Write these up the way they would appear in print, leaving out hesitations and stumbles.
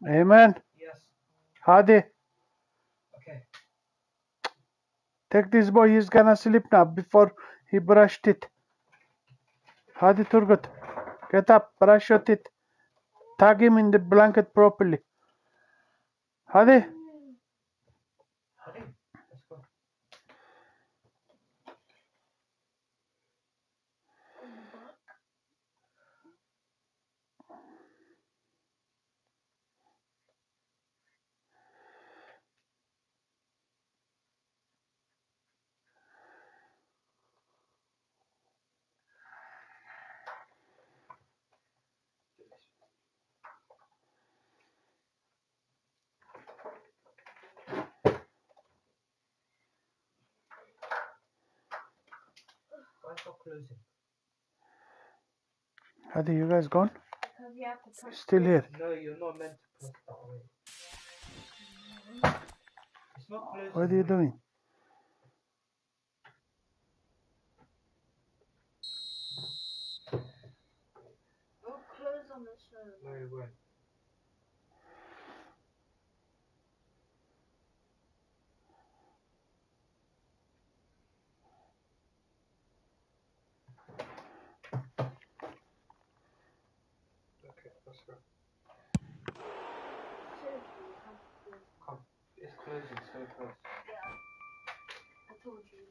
Amen. Yes. Hadi. Okay. Take this boy. He's gonna sleep now before he brushed it. Hadi Turgut. Get up. Brush your teeth. Tuck him in the blanket properly. Hadi. Hadi. Let's go. Why for closing? Hadi, you guys gone? Still here. No, you're not meant to press that way. It's not closing. What are you doing? We'll close on the show. No, it won't. Okay, let's go. Come. It's closing so close. Yeah. I told you.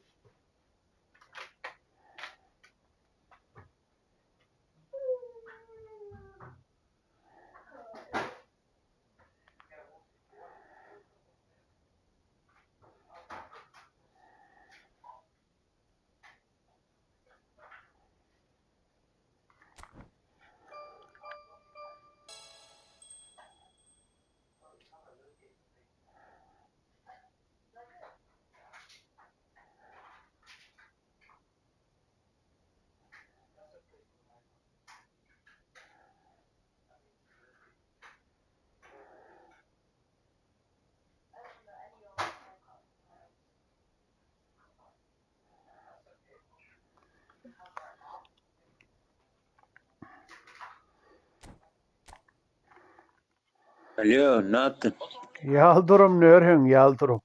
Alo, ne yaptın? Yaldurum ne örüyorsun yaldurum.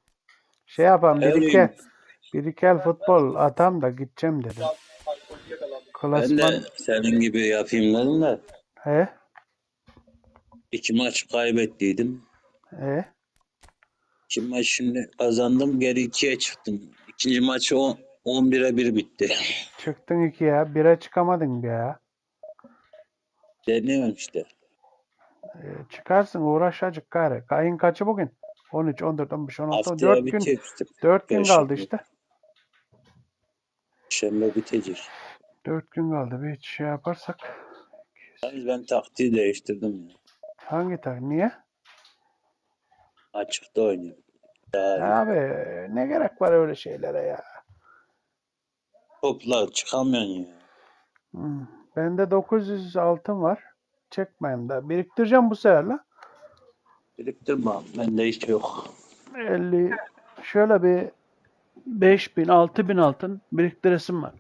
Şey yapalım Öyleyim. bir iki el futbol atam da gideceğim dedim. Ben de Klasman. senin gibi yapayım dedim de He? 2 maç kaybettiydim. He? 2 maç şimdi kazandım, geri 2'ye çıktım. İkinci maçı 11'e 1 bitti. Çıktın iki ya. Bire çıkamadın be ya. Deniyorum işte. Çıkarsın uğraş acık gari. Ayın kaçı bugün? 13, 14, 15, 16, Haftaya 4 gün. bitiyor işte. 4 gün kaldı Perşembe. işte. Perşembe bitecek. 4 gün kaldı. Bir şey yaparsak. Yalnız ben taktiği değiştirdim ya. Hangi tak? Niye? Açıkta oynuyorum. Daha iyi. Abi ne gerek var öyle şeylere ya? Topla çıkamıyorsun ya. Bende 900 altın var. Çekmeyeyim de. Biriktireceğim bu sefer la. Biriktirme abi. Bende hiç yok. 50 şöyle bir 5000 6000 altın biriktiresim var.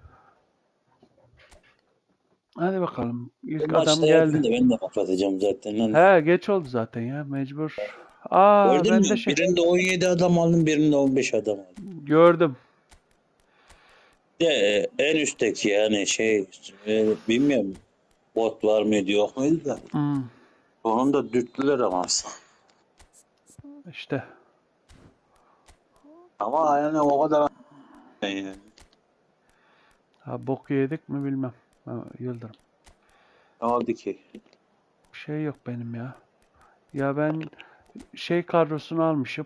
Hadi bakalım. Bu İlk adam maçta yapayım geldi. da ben de kapatacağım zaten. Lan. He geç oldu zaten ya mecbur. Aa Gördün ben de mü? Birinde 17 adam aldım, birinde 15 adam aldım. gördüm. De en üstteki yani bilmiyorum bot var mıydı yok muydu da sonunda dürttüler ama İşte. ama yani o kadar yani. Ha bok yedik mi bilmem. Ha, Yıldırım. Ne oldu ki? Bir şey yok benim ya. Ya ben kadrosunu almışım.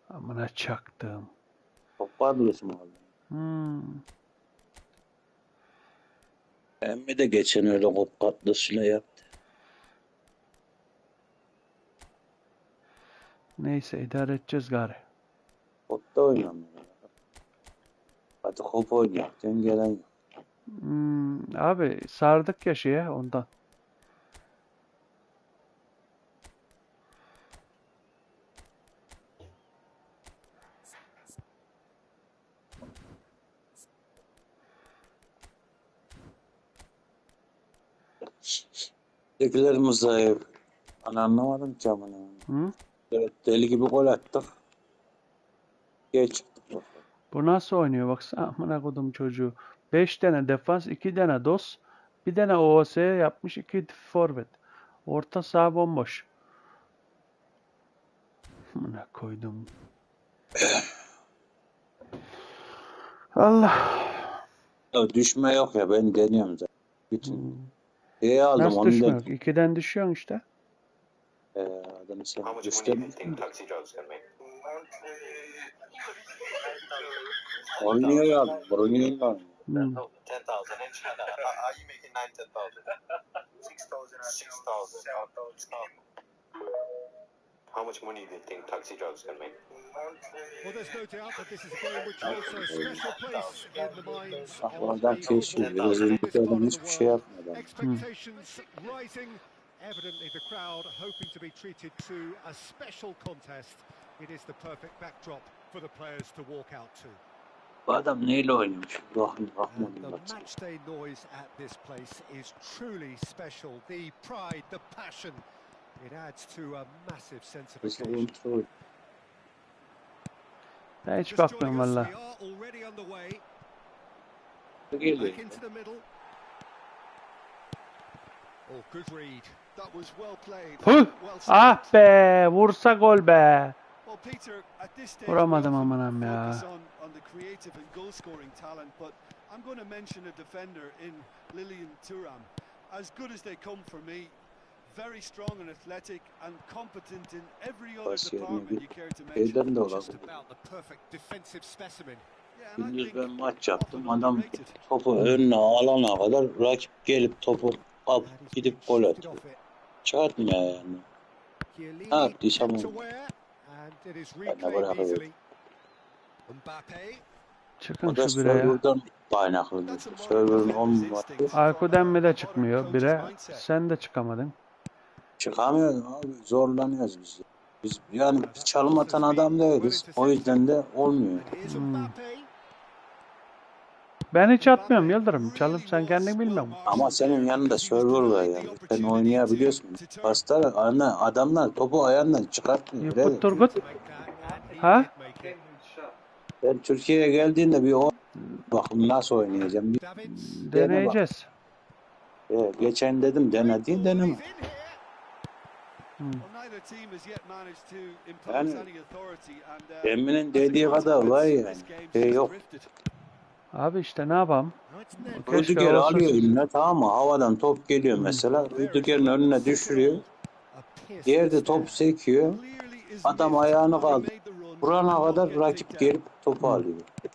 Amına çaktım. Toparlıyorsun abi. Emmi de geçen öyle katlısıyla yaptı. Neyse idare edeceğiz gari. Bot da oynamıyor. Hadi hop oynuyor. Sen gelen yok. Abi sardık ya şeye ondan. Tekilerimiz zayıf. Ben anlamadım ki amına. Hı? Evet, deli gibi gol attık. Geç çıktık. Bu nasıl oynuyor baksana amına kodum çocuğu. 5 tane defans, 2 tane dos, bir tane OOS yapmış, 2 forvet. Orta saha bomboş. Amına koydum. Allah. Ya düşme yok ya, ben deniyorum zaten. Bütün şeyi aldım Nasıl onu düşme da. yok? 2'den düşüyorsun işte. Adamı sen How much money do you göstermedin think mi? taxi drivers can make? Onu niye aldın? Bunu niye aldın? Hmm. 10,000 in China. Are you making 9,000, 10,000? 6,000. How much money do you think taxi drivers can make? Well, there's no doubt that this is a game which holds a special place in the minds Bak of oradan the keşfediyor. football Biraz fans in önce this part adam of the hiçbir şey world. yapmadı. Expectations rising. Evidently, the crowd hoping to be treated to a special contest. It is the perfect backdrop for the players to walk out to. Bu adam neyle oynuyormuş? Bakın And bakmadım the bak. matchday noise at this place is truly special. The pride, the passion, it adds to a massive sense of Hızlı occasion. kontrol. Ben hiç Just bakmıyorum joining us, valla. we are already underway. Geliyor. Back into the middle. Oh, good read. That was well played. Puh! Well Ah stopped. be! Vursa gol be! Well, Peter, at this stage Vuramadım we often amanam ya. focus on the creative and goal-scoring talent, but I'm going to mention a defender in Lilian Thuram. As good as they come for me, very strong and athletic and competent in every other Bas yerine department bir you care to mention. şeyden de Just olabilir. about the perfect defensive specimen. Yeah, and I Gündüz think ben maç yaptım. often Adam underrated. topu önüne alana kadar rakip gelip topu alıp And he's gidip been gol shifted atıyor. off it. Çıkartmıyor yani. Chiellini Ne yaptıysam kept onu. aware, and it is Ben de reclaimed bırakıyorum. easily. Mbappe. Çıkın O da şu bire ya. serverdan kaynaklı. That's a modern Serverın defender's olmaması instinct Arku'dan from mi a de modern çıkmıyor coach's bire. mindset. Sen de çıkamadın. çıkamıyoruz abi. Zorlanıyoruz biz. Biz yani That çalım pass atan has been adam well değiliz. O intercepted. yüzden de olmuyor. And here's Hmm. Mbappe. Ben hiç atmıyorum Mbappe Yıldırım. Çalım really sen was kendin well bilmiyor musun? Ama marshalled senin there yanında because he was server var denied yani. the Sen opportunity oynayabiliyorsun. to turn. Paslar adamlar topu ayağından çıkartmıyor. Yapıt Birader. Turgut. To make that, and he Ha? did make it. Game shot. Ben Türkiye'ye geldiğinde bir bakın nasıl oynayacağım. Bir Davids. dene bak. Deneyeceğiz. Geçen dedim dene diye Ball, deneme. he's in here. Hmm. Well, neither team has yet managed to impose Yani any authority, and Emmi'nin as a dediği kadar var consequence, yani. this game's Şey just yok. drifted. Abi işte ne yapalım? Now it's Nedved. Keşke Rüdiger olsa. alıyor önüne, tamam mı? Havadan top geliyor mesela. There is Rüdiger'in a önüne full düşürüyor. goal. A piercing Yerde top stare. sekiyor. Clearly is Adam miffed, ayağını having kaldı. made the run, Vurana not kadar get rakip picked gelip out. topu alıyor. And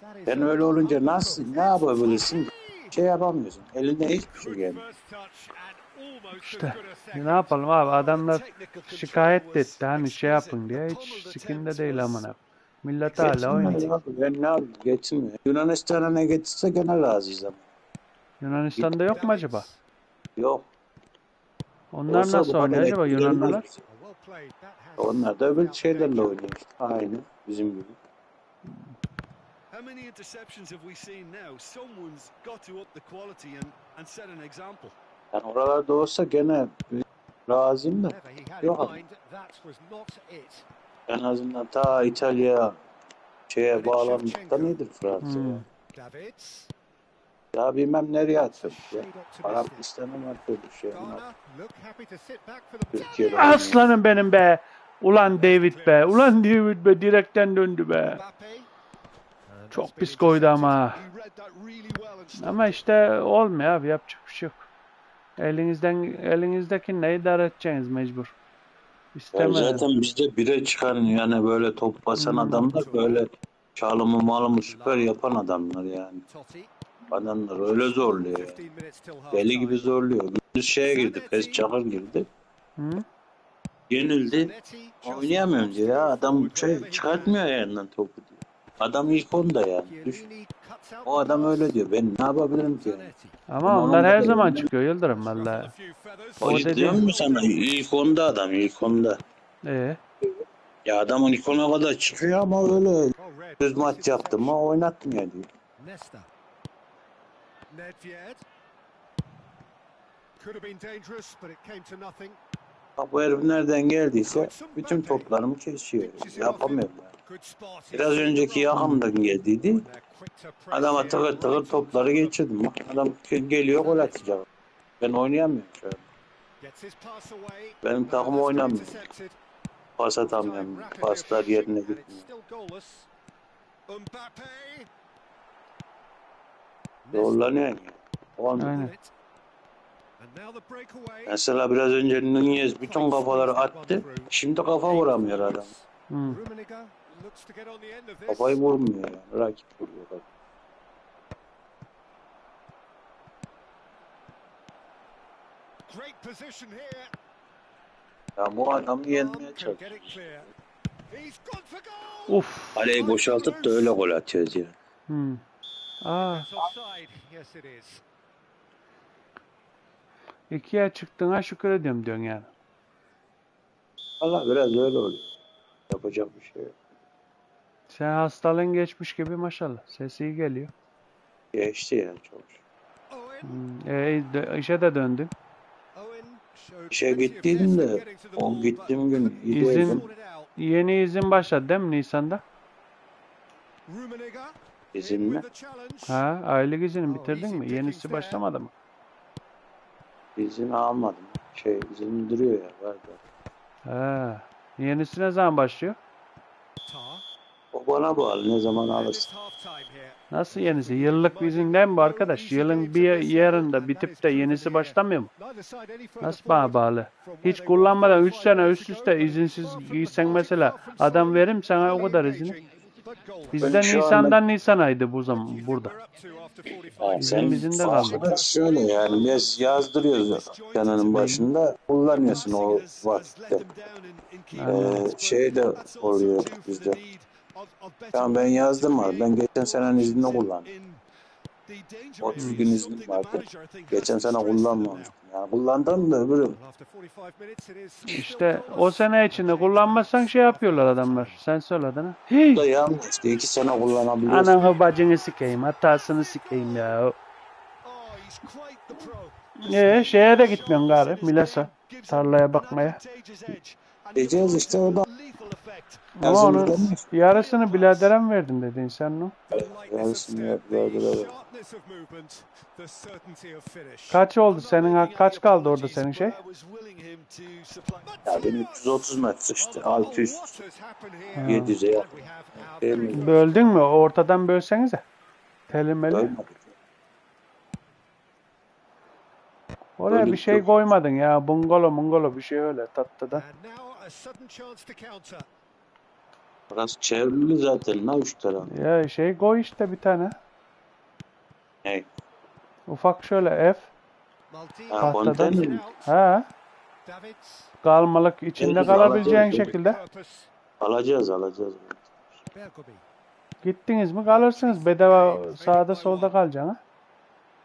that is Sen a öyle olunca underthrow. nasıl ne It's yapabilirsin? Totti. Bir şey yapamıyorsun. Elinde hiçbir şey Good gelmiyor. first touch and almost as İşte good a ne second. yapalım abi? Oh, the Adamlar technical control şikayet was etti hani şey exquisite. yapın The diye. pummeled Hiç attempt sikinde değil was amına. Millet hala Getirmiyor oynuyor. ya. Ben ne yapayım? Getirmiyor. Yunanistan'a ne getirse gene razıyız ama. Yunanistan'da yok mu acaba? Davids. Yok. Onlar Olsa nasıl bu oynuyor kadar acaba etki gelmez Yunanlılar? bize. Oh, well played. That has Onlar da böyle without şeylerle danger. oynuyor işte. Aynı bizim gibi. How many interceptions have we seen now? Someone's got to up the quality and set an example. Yani oralarda olsa gene razıyım da. Never he had Yok in ama. mind. That was not it. En azından ta İtalya şeye And it's bağlandıkta Shevchenko. nedir Fransa ya? Hmm. Davids. Ya bilmem nereye That's a atıyor. Ya. shade optimistic. Arabistan'a mı atıyor bir şey? Ghana look happy to sit back for the Türkiye'de Davids. Aslanım benim be. Ulan David be. Ulan David be. Direkten döndü be. Mbappe. And Çok that's been pis koydu ama. intercepted. He read that really well and stopped Ama it. işte olmuyor abi. Yapacak bir şey yok. Elinizdeki neyi idare edeceksiniz mecbur. Ya İstemeden. zaten bizde bire çıkan yani böyle top basan adamlar böyle çalımı malımı süper yapan adamlar yani. Totti. Adamlar öyle zorluyor yani. 15 minutes till half Deli gibi time. zorluyor. Gündüz şeye girdi. Pes Çakır girdi. Hı? Yenildi. Zanetti just Oynayamıyorum wants diyor to ya. go Adam forward şey wherever he çıkartmıyor can. ayağından topu diyor. Adam ilk onda yani. Düşün. Chiellini cuts out O the adam pass. öyle diyor. Ben ne yapabilirim ki yani? Zanetti. Ama Ama onlar onun her da zaman elinden- çıkıyor Yıldırım Ruffled valla. a few feathers. O O dediğin- diyorum mu sana? İlk onda adam. İlk onda. Ya adamın ilk ona kadar çıkıyor ama öyle Oh, red. düz Nice maç yaptı mı oynatmıyor diyor. Nesta. Nedved. Could have been dangerous, but it came to nothing. Bak bu herif nereden geldiyse bütün toplarımı kesiyor. Yapamıyorum ya. Good spot. Biraz önceki yakamdan geldiydi. And they're quick to press Adama here, tıkır right tıkır on topları top. geçirdim. Bak adam geliyor gol atacak. Ben oynayamıyorum şu an. Gets his pass away. Benim Now takım that's oynamıyor. intercepted. Pas atamıyorum. Paslar yerine And it's gitmiyor. still goalless. Mbappe. Zorlanıyor ya. Olmuyor. Aynen. And now the breakaway. Mesela biraz önce Nunez bütün kafaları attı. Şimdi kafa vuramıyor adam. Hı. Rummenigge looks to get on the end of this. Kafayı vurmuyor yani. Rakip vuruyor. Bak. Great position here. Ya bu adamı yenmeye Can get çalışıyor. it clear. He's gone for goal. Uf. Kaleyi boşaltıp da öyle gol atıyoruz ya. Hı. Aa, It's offside. Yes, it is. 2'ye çıktığına şükür ediyorum diyorsun yani. Allah biraz öyle oluyor. Yapacak bir şey yok. Sen hastalığın geçmiş gibi maşallah. Sesi iyi geliyor. Geçti ya çok. Owen. İşe de döndün. Owen showed İşe plenty of gittiğim effort de getting to the o ball, gittiğim gün but İzin- gidiyordum. sorted out. Yeni izin başladı değil mi Nisan'da? Rummenigge İzin in mi? with the challenge. Ha, aylık izini Oh, bitirdin easy mi? pickings Yenisi there. başlamadı mı? İzin almadım. İzin duruyor ya. Var da. Ha. Yenisi ne zaman başlıyor? Tar. O bana bağlı. Ne zaman And alırsın. it's half-time here. Nasıl yenisi? Yıllık izin değil mi bu arkadaş? Yılın bir yarında bitip de yenisi başlamıyor mu? Neither side any further Nasıl bana forward bağlı? from where Hiç they kullanmadan were 3 sene 5 üst minutes üste ago, but izinsiz far from giysen lethargic, mesela far from adam sorry, verim sana o highly kadar izini. engaging, but goalless. Bizde şu Nisan'dan Nisan'aydı bu What do zaman you think burada. we're up to after 45 Ha, minutes? Bizim izin de kalmadı. arkadaş şöyle yani biz yazdırıyoruz kanalın başında kullanıyorsun o vakitte. Şey de oluyor bizde. Tamam ben yazdım abi. Ben geçen senenin iznini kullandım. 30 gün iznim vardı. Geçen sene kullanmamıştım. Yani kullandım da öbürü. After 45 minutes, it is still İşte o goalless. sene içinde kullanmazsan şey yapıyorlar adamlar. Sen söyle adını. Hey! Da yanlış işte 2 sene kullanabiliyorsun. Ananı bacını sikeyim. Hatasını sikeyim ya. Oh, he's quite the pro. Şeye de gitmiyorsun gari. Milas'a. Tarlaya bakmaya. Diyeceğiz işte o da. Ama Yazın onun demiş. yarısını biradere mi verdin dedin sen onu? Yarısını verdiler. Kaç oldu senin kaç kaldı orada senin şey? Ya benim 330 metre işte 600 Ha. 700'e yakın. Değil mi? Böldün mü? Ortadan bölsenize. Telimeli. Ölmedik. Oraya bir şey koymadın ya. Bungalo bir şey öyle tatlıda. Burası çevrili zaten la 3 taraf. Ya şey koy işte bir tane. Ne? Ufak şöyle F. Ha, Tahtadan. konteyner mi? Ha. Kalmalık içinde Evet, kalabileceğin alacağız. şekilde. Alacağız. Gittiniz mi kalırsınız. Bedava sağda solda kalacaksın ha.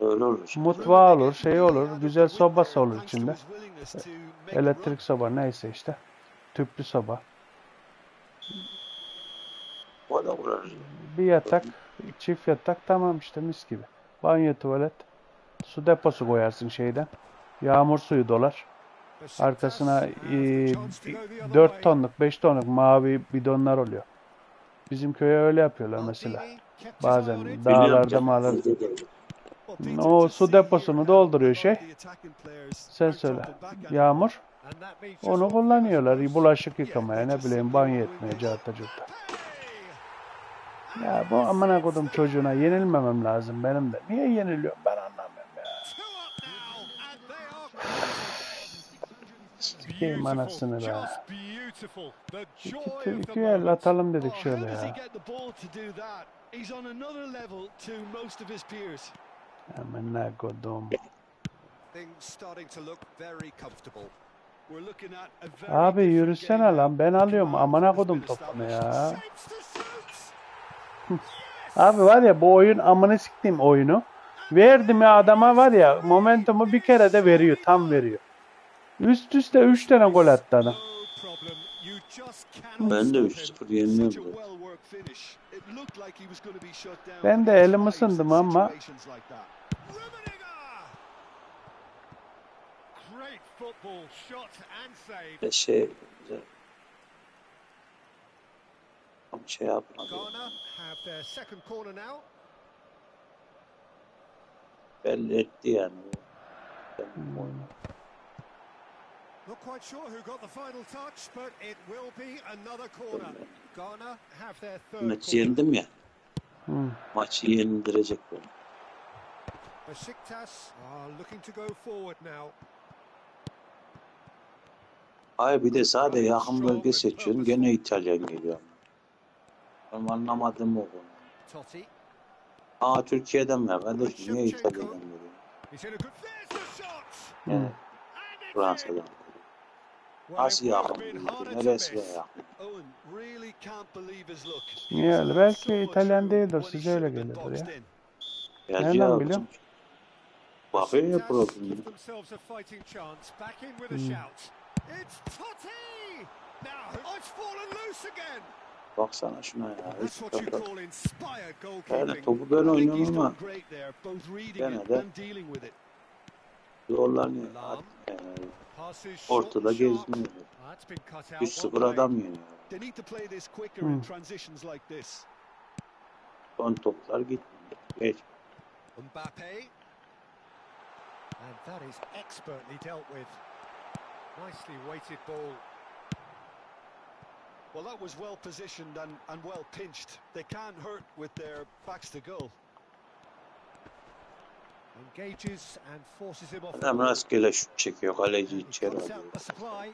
Öyle olur işte. Mutfağı olur, şey olur. Güzel sobası olur içinde. Elektrik soba neyse işte. Tüplü soba. O da uğrar. Bir yatak, çift yatak tamam işte mis gibi. Banyo, tuvalet. Su deposu koyarsın şeyden. Yağmur suyu dolar. Arkasına 4 tonluk, 5 tonluk mavi bidonlar oluyor. Bizim köye öyle yapıyorlar mesela. Bazen dağlarda mağalarda. O su deposunu dolduruyor şey. Sen söyle. Yağmur. Onu kullanıyorlar. Bulaşık yıkamaya, ne bileyim banyo etmeye, carta curta. Ya bu amına kodum çocuğuna yenilmemem lazım benim de. Niye yeniliyorum ben anlamıyorum ya. Sikeyim anasını be. İki el atalım dedik şöyle ya. Amına kodum. Abi yürüsene lan, ben alıyorum amına kodum topunu ya. Abi var ya bu oyun amını siktiğim oyunu. Verdim ya adama var ya momentumu bir kere de veriyor, tam veriyor. Üst üste 3 tane gol attı adam. Ben de 3-0 yeniliyorum. Ben de elim ısındım ama Great football shot and save. Şey yapmadı. Ghana have their second corner now. Belli etti yani. Not quite sure who got the final touch, but it will be another corner. Ghana have their third Maçı corner. yendim ya. Maçı yendirecek bunu. Besiktas are looking to go forward now. Ay bir de sadece yakın bölge seçiyorsun. Gene İtalyan geliyor. Ben anlamadım o konu. Totti. Türkiye'den mi? Kardeşim niye İtalya'dan geliyor? He's in a good. There's the shot. Yani And it's in. Fransa'dan. Well, Nasıl it would have yakın been bölge? harder to Neresi miss. yakın? Owen really can't believe his luck. Niye He's öyle? had Belki so much İtalyan room değildir. when he Size öyle should have been geliyordur boxed ya. in. Gelci Nereden ya biliyorum? bakıyor ya Besiktas programı. give themselves a fighting chance. Back in with a shout. It's Totti. Now, oh, it's fallen loose again. Baksana şuna ya. That's what you call inspired Yani goalkeeping. topu böyle I think oynuyorum he's ama done great there, both reading gene it de and dealing with it. zorlanıyor. Passes short Ortada and sharp. gezmiyor. That's been cut out 3-0 one way. adam yeniyor. They need to play this quicker in transitions like this. Son toplar gitmiyor. Geç. Mbappe. And that is expertly dealt with. Nicely weighted ball. Well, that was well positioned and well pinched. They can't hurt with their backs to goal. Engages and forces him off the Adam ball. rastgele şut çekiyor. Kaleci He içeri cuts alıyor. out the supply.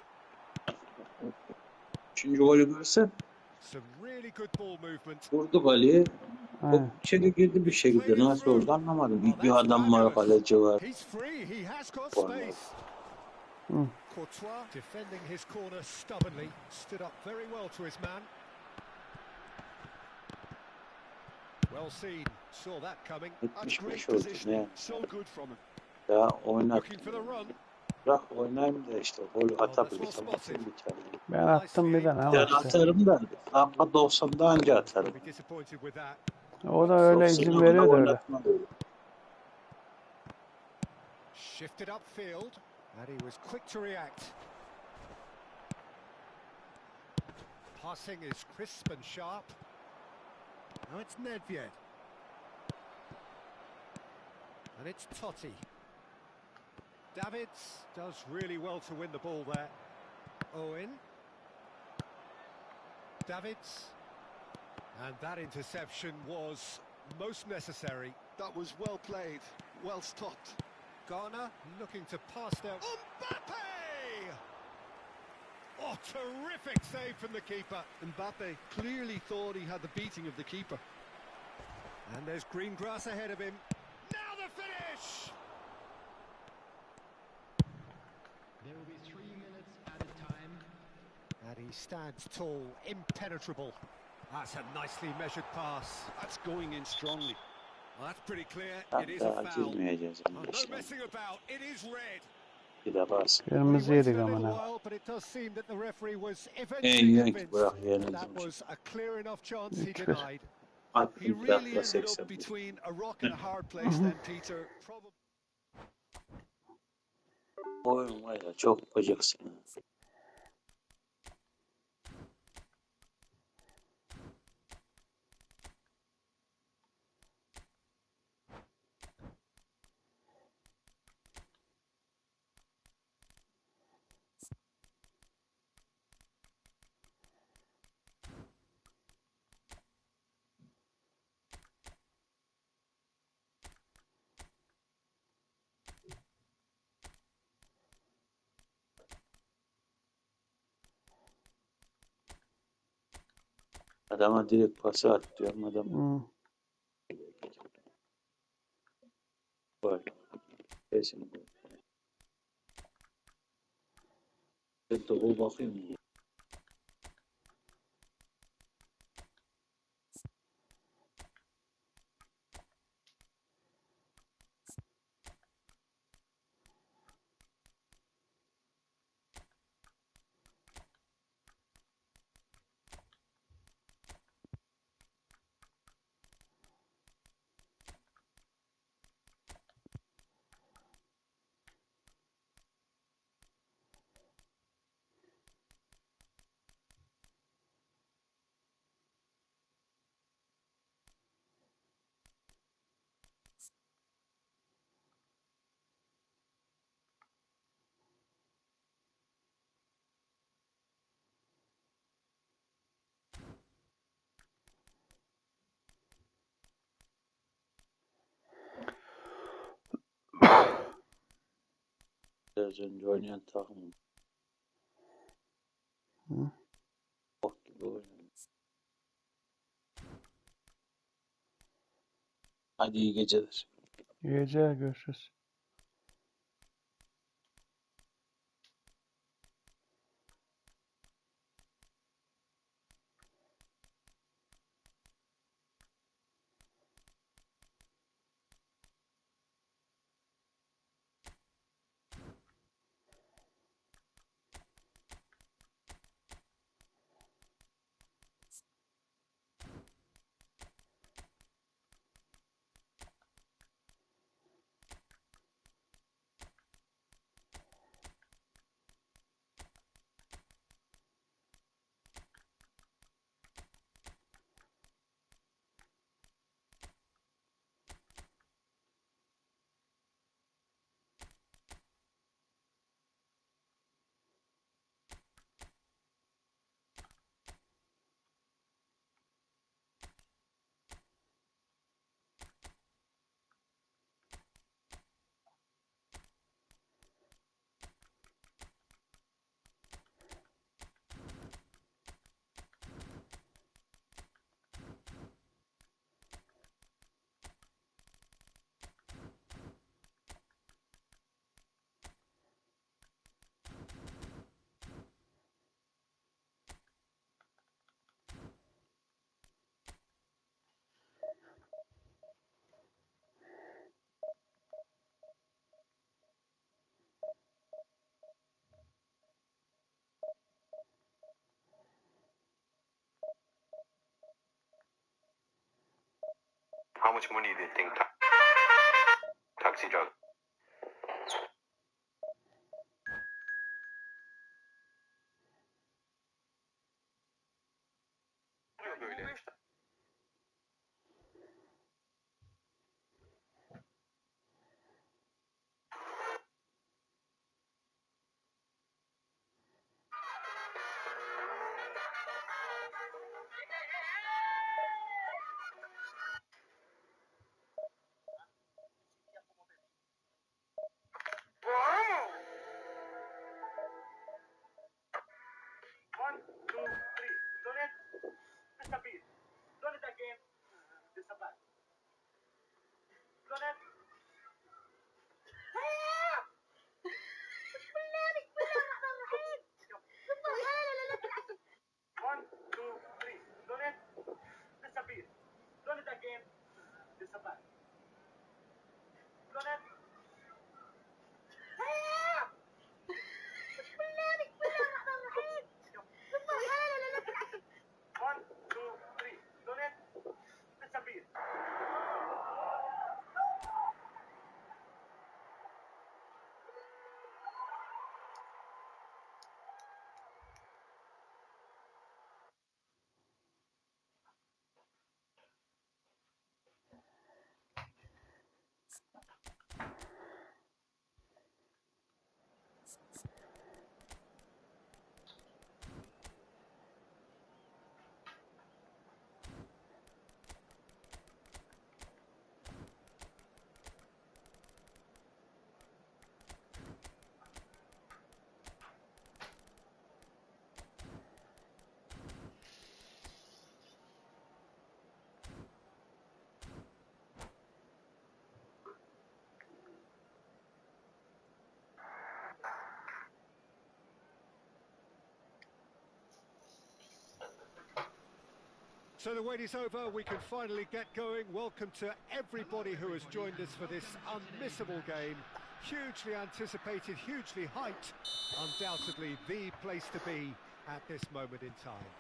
Üçüncü golü görsen Some really good ball movement. vurdu kaleye. Top Aynen. içeri girdi bir şekilde. Nasıl oldu anlamadım. Bir adam var, kaleci var. He's free. He has got Corner. space. Courtois defending his corner stubbornly. Stood up very well to his man. Well seen. Saw that coming. That's great 75 oldu positioning. ne? So good from him. Ya oynat. Looking for the run. Bırak oynayayım da işte golü atabilirsem well atayım bir tane. Ben attım bir tane ama Yani işte. atarım da dakika 90'da anca atarım. I'll be disappointed with that. O da öyle 90'da izin veriyor da öyle. oynatma da öyle. Shifted upfield, and he was quick to react. Passing is crisp and sharp. Now it's Nedved. And it's Totti. Davids does really well to win the ball there. Owen. Davids. And that interception was most necessary. That was well played, well stopped. Ghana looking to pass their... Mbappe! Oh, terrific save from the keeper. Mbappe clearly thought he had the beating of the keeper. And there's green grass ahead of him. Now the finish! There will be 3 minutes at a time. And he stands tall, impenetrable. That's a nicely measured pass. That's going in strongly. Well, that's pretty clear. It is Hatta a foul. girmeyeceğiz. Oh, no messing about. It is red. Bir de bas. Kırmızı He yedik waited a little amına. while, but it does seem that the referee was En eventually yank convinced bırak that yenildim. was a clear enough chance he 3-1. denied. He Attım really dakika ended 80. up between a rock and a hard place then, Peter. Probably. Oyun var ya çok bıcıksın. Adama direkt pası at diyorum adam. Gol. Kesin gol. Ben topu bakıyorum. Biraz önce oynayan takım. Hı? Bok gibi oynuyor. Hadi iyi geceler. İyi geceler, görüşürüz. How much money do you think taxi driver? Böyle. One, two, three. Donate. Disappear. Donate again. Disappear. Donate. One, two, three. Donate. Disappear. Donate again. Disappear. Donate. One, two, three. Donate. Disappear. So the wait is over, we can finally get going. Welcome to everybody who has joined us for this unmissable game. Hugely anticipated, hugely hyped. Undoubtedly the place to be at this moment in time.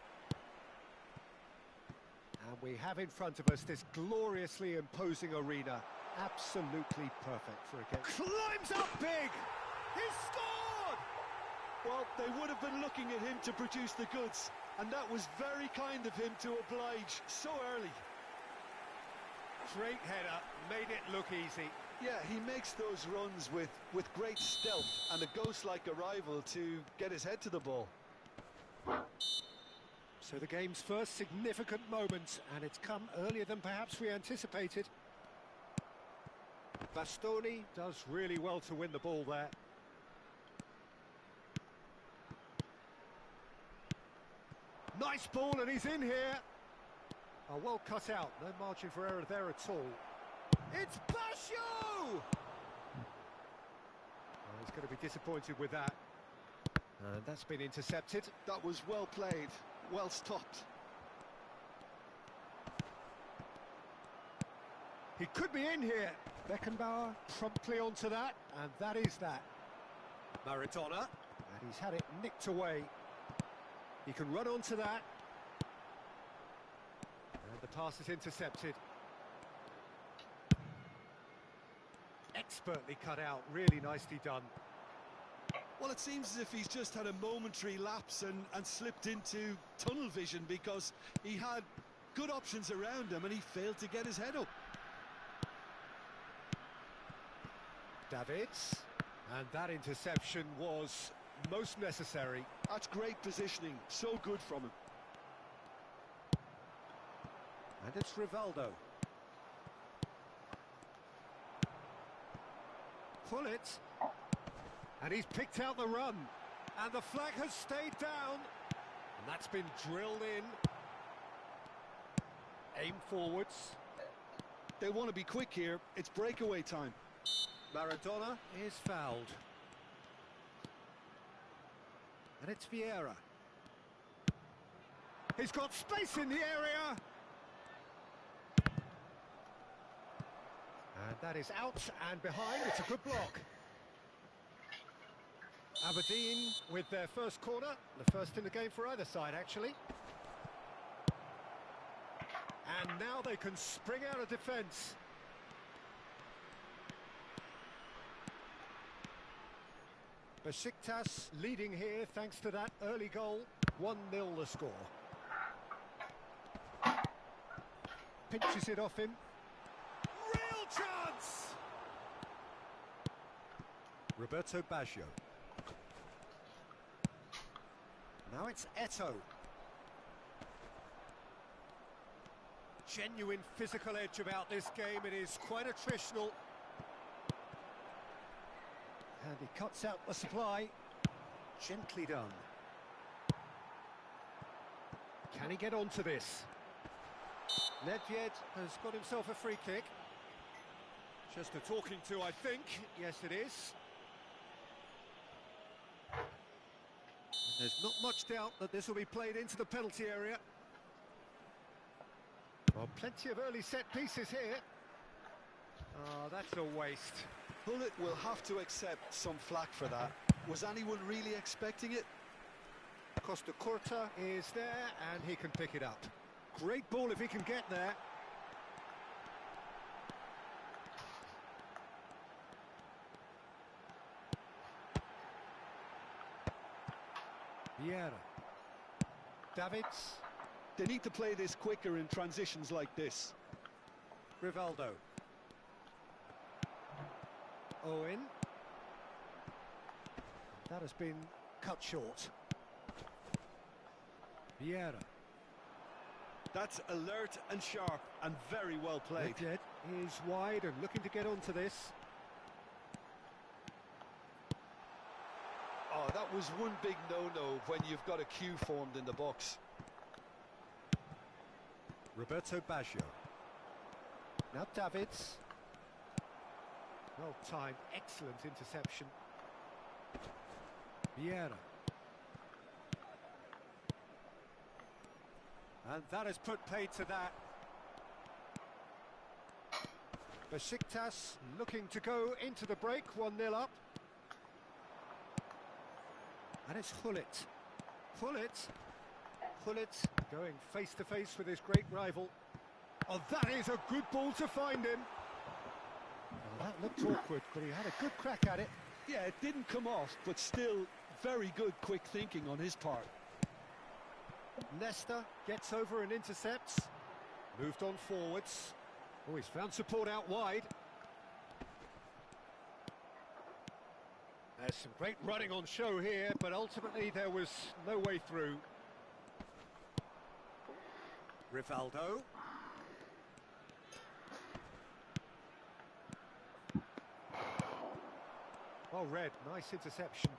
And we have in front of us this gloriously imposing arena. Absolutely perfect for a game. Climbs up big! He's scored! Well, they would have been looking at him to produce the goods, and that was very kind of him to oblige so early. Great header, made it look easy. Yeah, he makes those runs with great stealth and a ghost-like arrival to get his head to the ball. So the game's first significant moment, and it's come earlier than perhaps we anticipated. Bastoni does really well to win the ball there. Nice ball, and he's in here. Oh, well cut out. No margin for error there at all. It's Basho! Oh, he's going to be disappointed with that. And that's been intercepted. That was well played, well stopped. He could be in here. Beckenbauer promptly onto that, and that is that. Maradona, and he's had it nicked away. He can run onto that. And the pass is intercepted. Expertly cut out, really nicely done. Well, it seems as if he's just had a momentary lapse and slipped into tunnel vision, because he had good options around him and he failed to get his head up. Davids, and that interception was most necessary. That's great positioning, so good from him. And it's Rivaldo. Pull it. And he's picked out the run. And the flag has stayed down. And that's been drilled in. Aim forwards. They want to be quick here. It's breakaway time. Maradona is fouled. And it's Vieira. He's got space in the area. And that is out and behind. It's a good block. Aberdeen with their first corner. The first in the game for either side, actually. And now they can spring out of defence. Besiktas leading here thanks to that early goal. 1-0 the score. Pinches it off him. Real chance! Roberto Baggio. Now it's Eto'o. Genuine physical edge about this game. It is quite attritional. And he cuts out the supply. Gently done. Can he get onto this? Nedved has got himself a free kick. Just a talking to, I think. Yes, it is. And there's not much doubt that this will be played into the penalty area. Well, plenty of early set pieces here. Oh, that's a waste. Bullet will have to accept some flack for that. Was anyone really expecting it? Costa Curta is there, and he can pick it up. Great ball if he can get there. Vieira. Davids. They need to play this quicker in transitions like this. Rivaldo. Owen. That has been cut short. Vieira. That's alert and sharp and very well played. Nedved is wide and looking to get onto this. Oh, that was one big no-no when you've got a queue formed in the box. Roberto Baggio. Now Davids. Well timed, excellent interception. Vieira. And that has put paid to that. Besiktas looking to go into the break, 1-0 up. And it's Hullet. Hullet going face to face with his great rival. Oh, that is a good ball to find him. Oh, that looked awkward, but he had a good crack at it. Yeah, it didn't come off, but still very good quick thinking on his part. Nesta gets over and intercepts. Moved on forwards. Oh, he's found support out wide. There's some great running on show here, but ultimately there was no way through. Rivaldo. Well read, nice interception.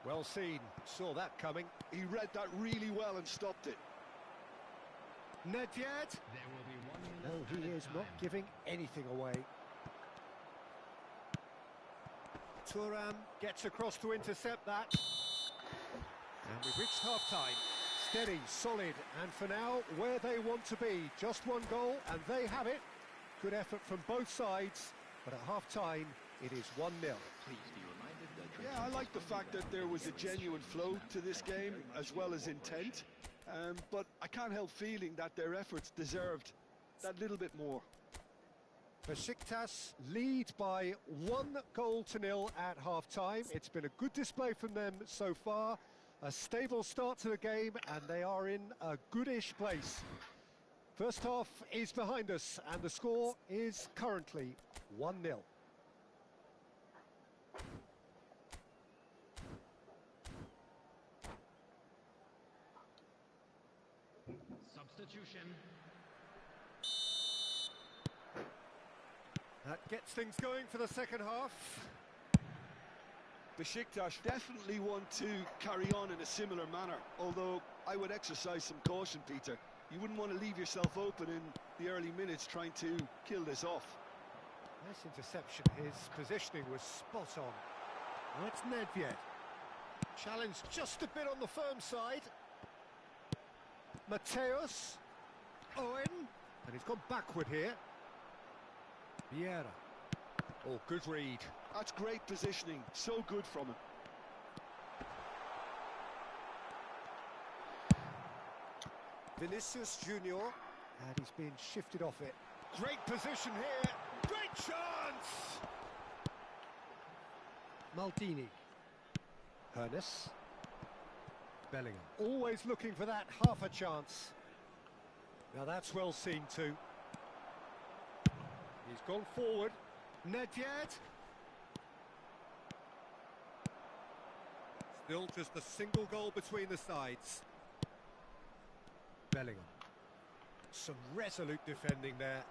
Well seen, saw that coming. He read that really well and stopped it. Nedved. There will be 1 minute. No, he added is not time. giving anything away. Thuram gets across to intercept that. And we've reached half-time. Steady, solid, and for now, where they want to be. Just one goal, and they have it. Good effort from both sides, but at half-time, it is 1-0. Yeah, I like the fact that there was a genuine flow to this game, as well as intent. But I can't help feeling that their efforts deserved that little bit more. Besiktas lead by 1-0 at half-time. It's been a good display from them so far. A stable start to the game, and they are in a goodish place. First half is behind us, and the score is currently 1-0. Substitution. That gets things going for the second half. Besiktas definitely want to carry on in a similar manner, although I would exercise some caution, Peter. You wouldn't want to leave yourself open in the early minutes trying to kill this off. Nice interception. His positioning was spot on. Now it's Nedved. Challenge just a bit on the firm side. Mateus. Owen. And he's gone backward here. Vieira. Oh, good read. That's great positioning, so good from him. Vinicius Junior. And he's been shifted off it. Great position here. Great chance! Maldini. Hernes. Bellingham. Always looking for that half a chance. Now that's well seen too. He's gone forward. Nedved. Still just a single goal between the sides. Bellingham. Some resolute defending there.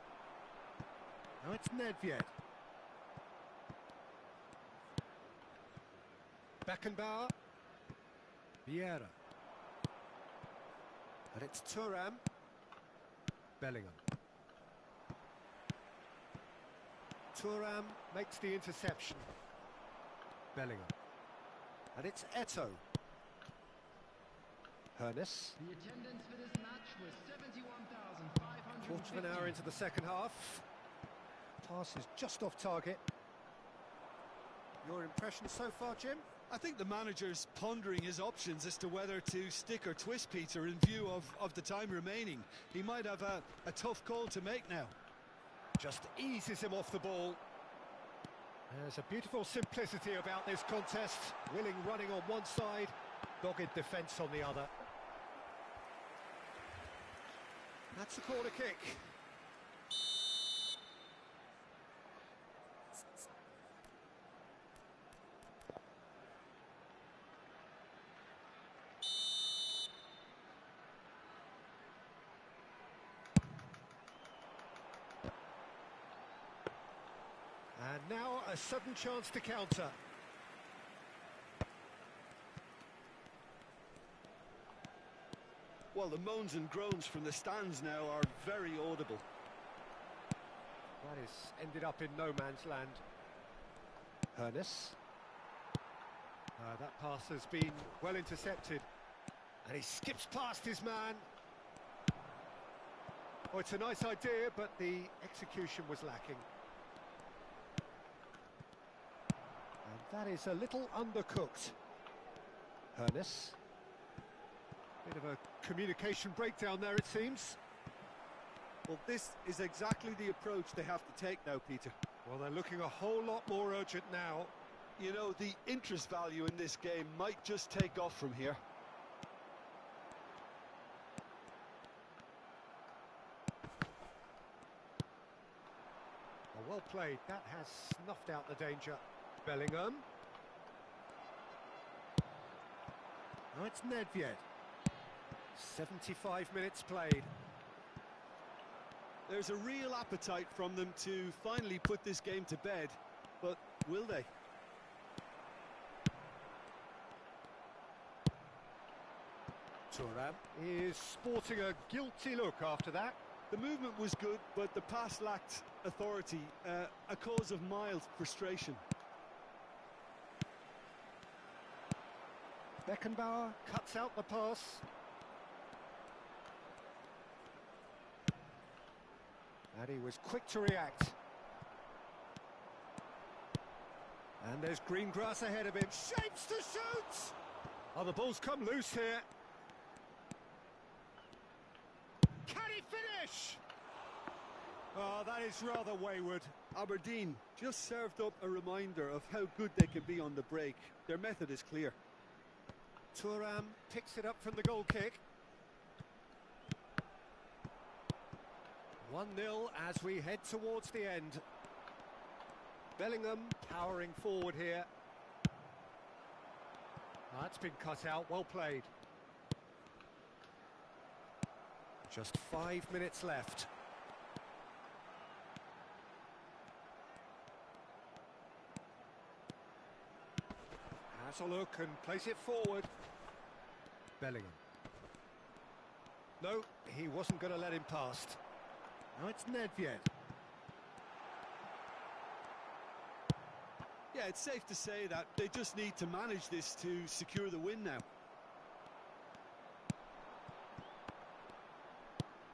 Now it's Nedved. Beckenbauer. Vieira. And it's Thuram. Bellingham. Thuram makes the interception. Bellingham. And it's Eto'o. Hernes. The attendance for this match was 71,500. Quarter of an hour into the second half. Pass is just off target. Your impression so far, Jim? I think the manager's pondering his options as to whether to stick or twist, Peter, in view of the time remaining. He might have a tough call to make now. Just eases him off the ball. There's a beautiful simplicity about this contest. Willing running on one side, dogged defence on the other. That's a corner kick. And now a sudden chance to counter. Well, the moans and groans from the stands now are very audible. That is ended up in no man's land. Hernes. That pass has been well intercepted. And he skips past his man. Oh, it's a nice idea, but the execution was lacking. And that is a little undercooked. Hernes. Bit of a communication breakdown there, it seems. Well, this is exactly the approach they have to take now, Peter. Well, they're looking a whole lot more urgent now. You know, the interest value in this game might just take off from here. Well played. That has snuffed out the danger. Bellingham. Now it's Nedved. 75 minutes played. There's a real appetite from them to finally put this game to bed, but will they? Thuram is sporting a guilty look after that. The movement was good, but the pass lacked authority, a cause of mild frustration. Beckenbauer cuts out the pass. And he was quick to react. And there's green grass ahead of him. Shapes to shoot! Oh, the ball's come loose here. Can he finish? Oh, that is rather wayward. Aberdeen just served up a reminder of how good they can be on the break. Their method is clear. Thuram picks it up from the goal kick. 1-0 as we head towards the end. Bellingham powering forward here. That's been cut out, well played. Just 5 minutes left. Has a look and plays it forward. Bellingham. No, he wasn't going to let him past. Now it's Nedved. Yeah, it's safe to say that they just need to manage this to secure the win now.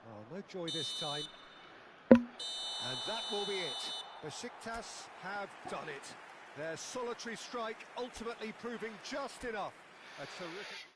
Oh, no joy this time. And that will be it. Besiktas have done it. Their solitary strike ultimately proving just enough. A terrific...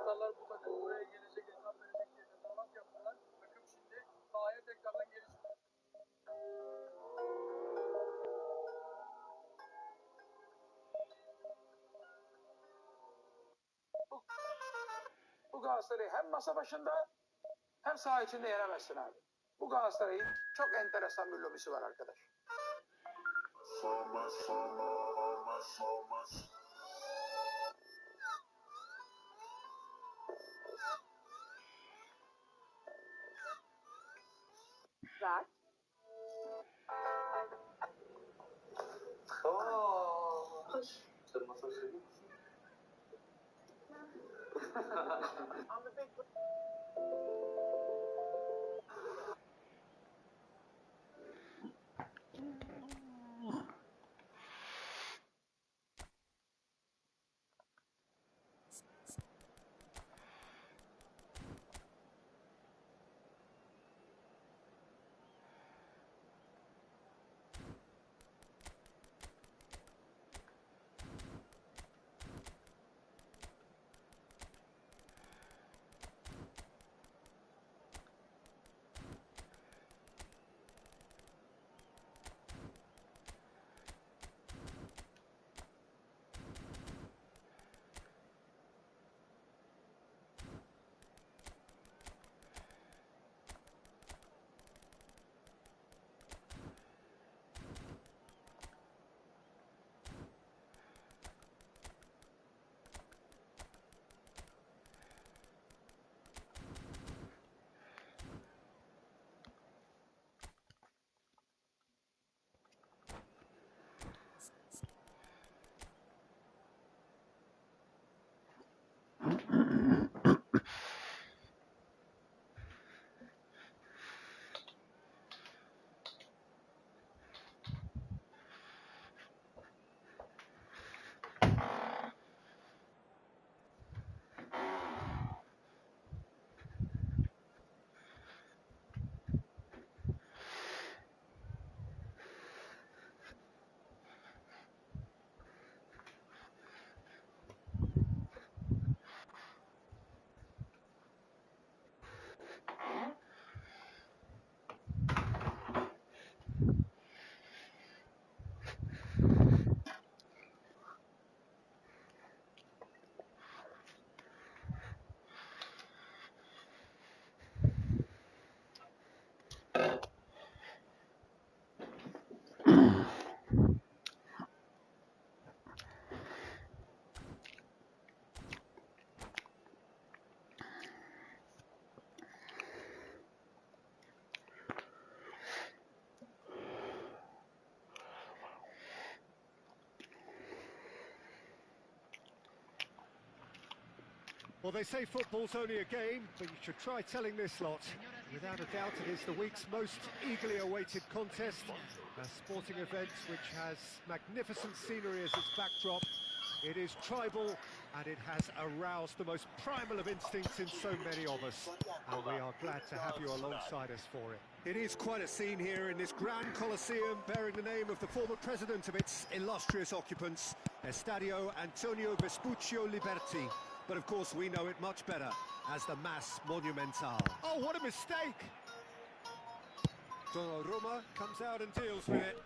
Taraftarlar bu takım buraya gelecek, hesap verecek diye tezahürat yaptılar. Takım şimdi sahaya tekrardan geri çıktı. Bu Galatasaray'ı hem masa başında hem saha içinde yenemezsin abi. Bu Galatasaray'ın çok enteresan bir lobisi var arkadaş. That. Sen masaj seviyor musun? I'm the big... Well, they say football's only a game, but you should try telling this lot. Without a doubt, it is the week's most eagerly awaited contest, a sporting event which has magnificent scenery as its backdrop. It is tribal, and it has aroused the most primal of instincts in so many of us. And we are glad to have you alongside us for it. It is quite a scene here in this grand Colosseum, bearing the name of the former president of its illustrious occupants, Estadio Antonio Vespuccio Liberti. But of course we know it much better as the Mas Monumental. Oh, what a mistake! Donnarumma comes out and deals with it.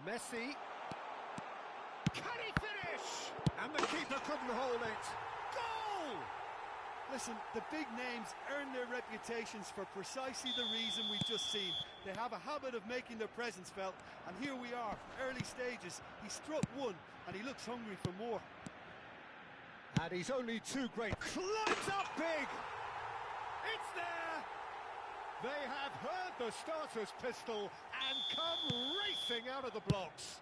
Messi. Can he finish? And the keeper couldn't hold it. Goal! Listen, the big names earn their reputations for precisely the reason we've just seen. They have a habit of making their presence felt, and here we are, early stages. He struck one, and he looks hungry for more. And he's only too great. Climbs up big! It's there! They have heard the starter's pistol and come racing out of the blocks.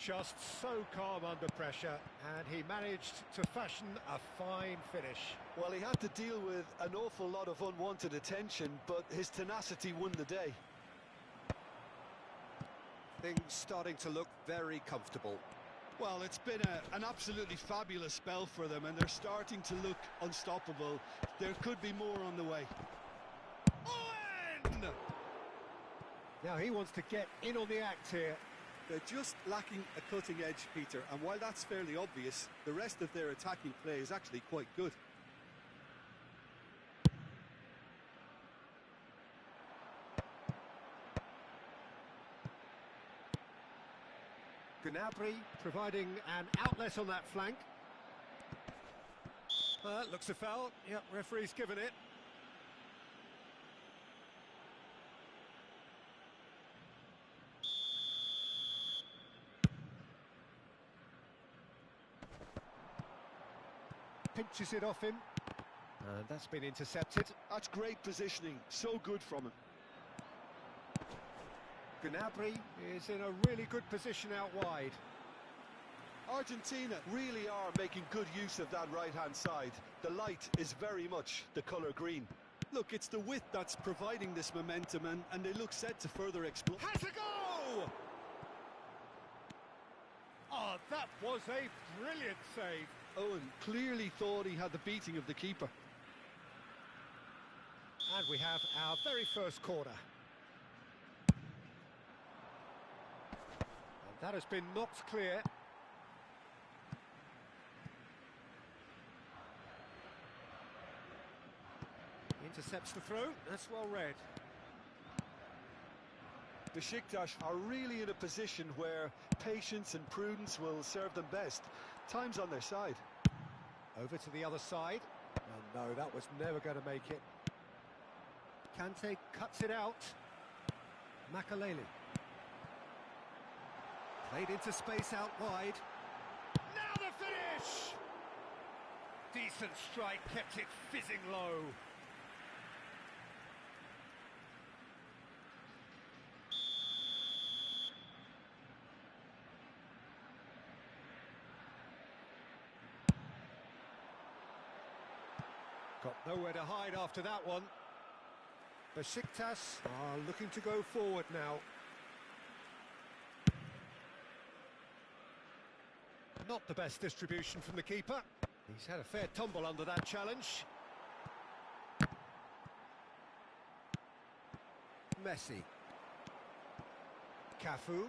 Just so calm under pressure, and he managed to fashion a fine finish. Well, he had to deal with an awful lot of unwanted attention, but his tenacity won the day. Things starting to look very comfortable. Well, it's been an absolutely fabulous spell for them, and they're starting to look unstoppable. There could be more on the way. Owen! Now he wants to get in on the act here. They're just lacking a cutting edge, Peter, and while that's fairly obvious, the rest of their attacking play is actually quite good. Gnabry providing an outlet on that flank. Looks a foul. Yep, referee's given it. Pinches it off him. And that's been intercepted. That's great positioning, so good from him. Gnabry is in a really good position out wide. Argentina really are making good use of that right-hand side. The light is very much the colour green. Look, it's the width that's providing this momentum, and they look set to further explode. Has a go! Oh, that was a brilliant save. Owen clearly thought he had the beating of the keeper. And we have our very first corner. And that has been knocked clear. Intercepts the throw. That's well read. Besiktas are really in a position where patience and prudence will serve them best. Time's on their side. Over to the other side. Oh no, that was never going to make it. Kante cuts it out. Makaleli. Played into space out wide. Now the finish! Decent strike, kept it fizzing low. Got nowhere to hide after that one. Besiktas are looking to go forward now. Not the best distribution from the keeper. He's had a fair tumble under that challenge. Messi. Cafu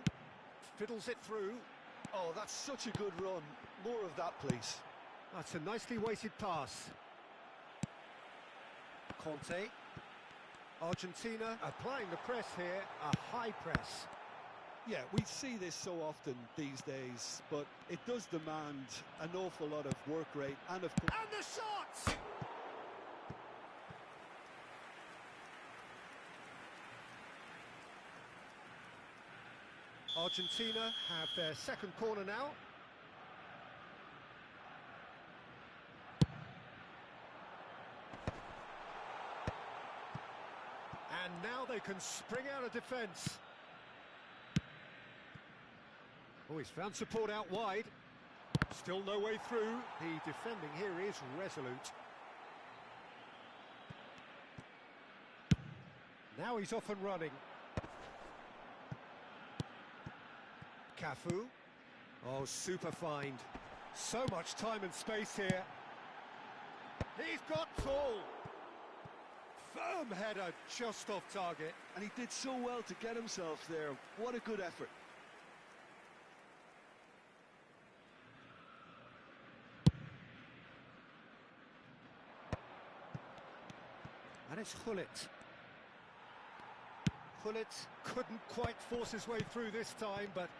fiddles it through. Oh, that's such a good run. More of that, please. That's a nicely weighted pass. Conte. Argentina applying the press here, a high press. Yeah, we see this so often these days, but it does demand an awful lot of work rate and of course... And the shot! Argentina have their second corner now. And Now they can spring out of defence. Oh, he's found support out wide. Still no way through. The defending here is resolute. Now he's off and running. Cafu. Oh, super find. So much time and space here. He's got full. Firm header, just off target. And he did so well to get himself there. What a good effort. And it's Gullit. Gullit couldn't quite force his way through this time, but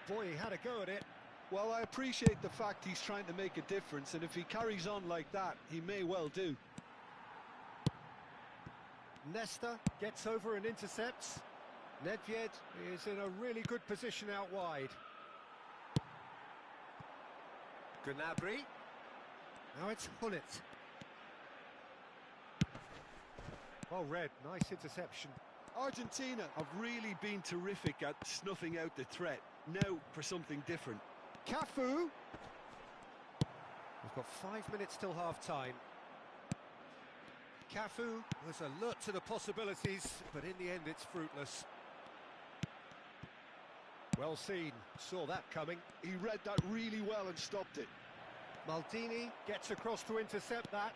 boy, he had a go at it. Well, I appreciate the fact he's trying to make a difference, and if he carries on like that, he may well do. Nesta gets over and intercepts. Nedved is in a really good position out wide. KONAMi. Now it's Gullit. Well read, nice interception. Argentina have really been terrific at snuffing out the threat. Now for something different. Cafu. We've got 5 minutes till half-time. Cafu was alert to the possibilities, but in the end it's fruitless. Well seen, saw that coming. He read that really well and stopped it. Maldini gets across to intercept that.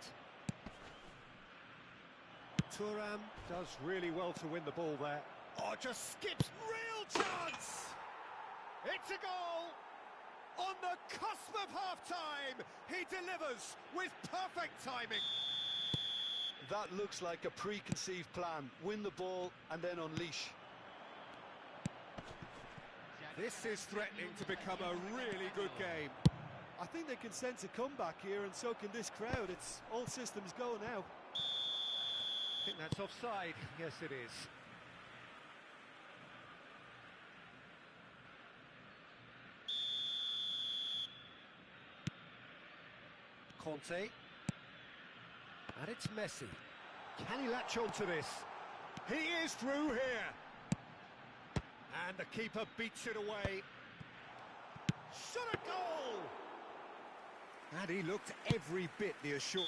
Thuram does really well to win the ball there. Oh, just skips, real chance! It's a goal! On the cusp of half-time, he delivers with perfect timing. That looks like a preconceived plan. Win the ball and then unleash. This is threatening to become a really good game. I think they can sense a comeback here, and so can this crowd. It's all systems go now. I think that's offside. Yes, it is. Conte. And it's Messi. Can he latch on to this? He is through here. And the keeper beats it away. Shot a goal! And he looked every bit the assured.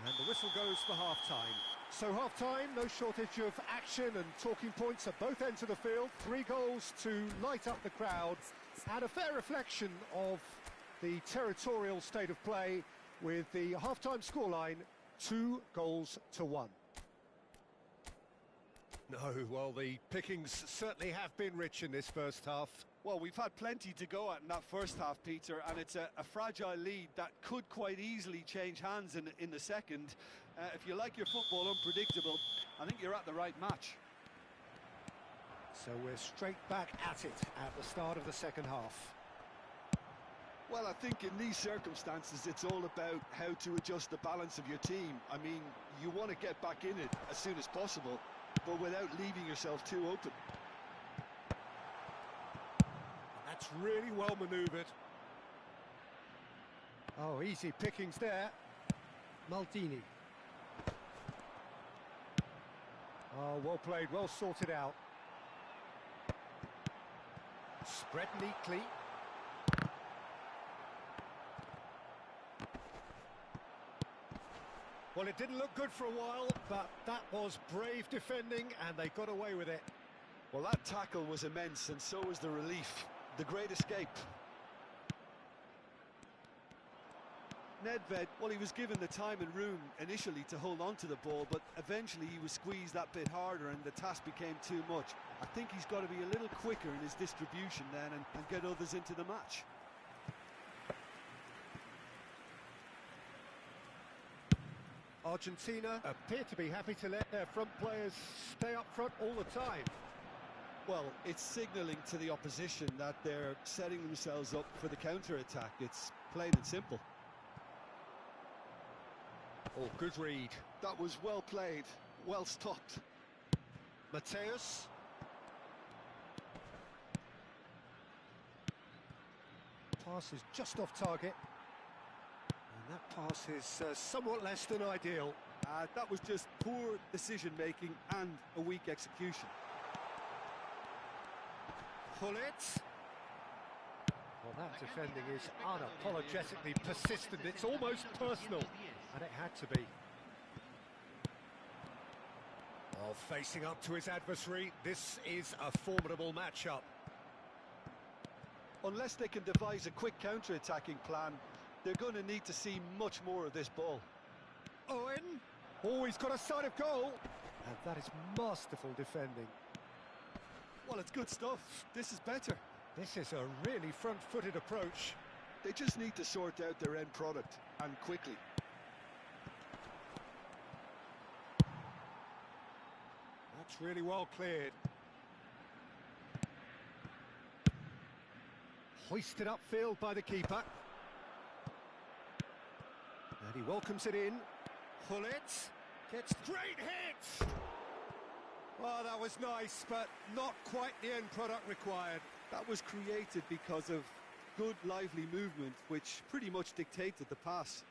And the whistle goes for half-time. So half-time, no shortage of action and talking points at both ends of the field. 3 goals to light up the crowd. And a fair reflection of the territorial state of play with the half-time scoreline 2-1. No, well, the pickings certainly have been rich in this first half. Well, we've had plenty to go at in that first half, Peter, and it's a fragile lead that could quite easily change hands in the second. If you like your football unpredictable, I think you're at the right match. So we're straight back at it at the start of the second half. Well, I think in these circumstances, it's all about how to adjust the balance of your team. I mean, you want to get back in it as soon as possible, but without leaving yourself too open. That's really well manoeuvred. Oh, easy pickings there. Maldini. Oh, well played, well sorted out. Spread neatly. Well, it didn't look good for a while, but that was brave defending, and they got away with it. Well, that tackle was immense, and so was the relief. The great escape. Nedved, well, he was given the time and room initially to hold on to the ball, but eventually he was squeezed that bit harder and the task became too much. I think he's got to be a little quicker in his distribution then and get others into the match. Argentina appear to be happy to let their front players stay up front all the time. Well, it's signalling to the opposition that they're setting themselves up for the counter-attack. It's plain and simple. Oh, good read. That was well played, well stopped. Mateus. Pass is just off target. And that pass is somewhat less than ideal. That was just poor decision-making and a weak execution. Pullet. Well, that defending is unapologetically persistent. It's almost personal, and it had to be. Oh, facing up to his adversary, this is a formidable matchup. Unless they can devise a quick counter-attacking plan, they're going to need to see much more of this ball. Owen. Oh, he's got a sight of goal. And that is masterful defending. Well, it's good stuff. This is better. This is a really front-footed approach. They just need to sort out their end product, and quickly. That's really well cleared. Hoisted upfield by the keeper. And he welcomes it in. Pullet gets great hit! Oh, that was nice, but not quite the end product required. That was created because of good, lively movement, which pretty much dictated the pass.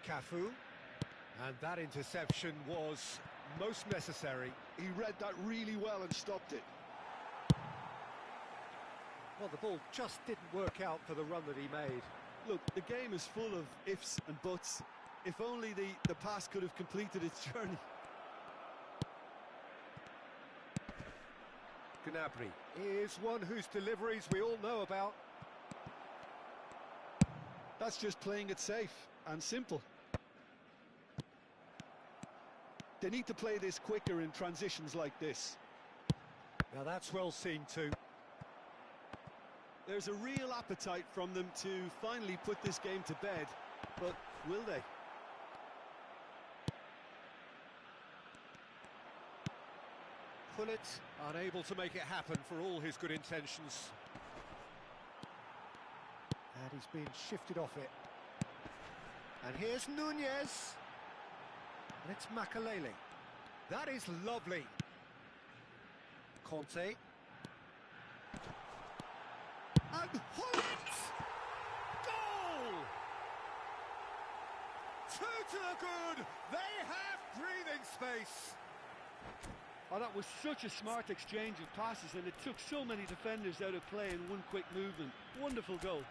Cafu. And that interception was most necessary. He read that really well and stopped it. Well, the ball just didn't work out for the run that he made. Look, the game is full of ifs and buts. If only the pass could have completed its journey. Gnabry is one whose deliveries we all know about. That's just playing it safe and simple. They need to play this quicker in transitions like this. Now that's well seen too. There's a real appetite from them to finally put this game to bed, but will they? Pullet unable to make it happen for all his good intentions. And he's been shifted off it. And here's Nunez. And it's Makalele. That is lovely. Conte. And Pullet! Goal! 2 to the good. They have breathing space. Oh, that was such a smart exchange of passes, and it took so many defenders out of play in one quick movement. Wonderful goal.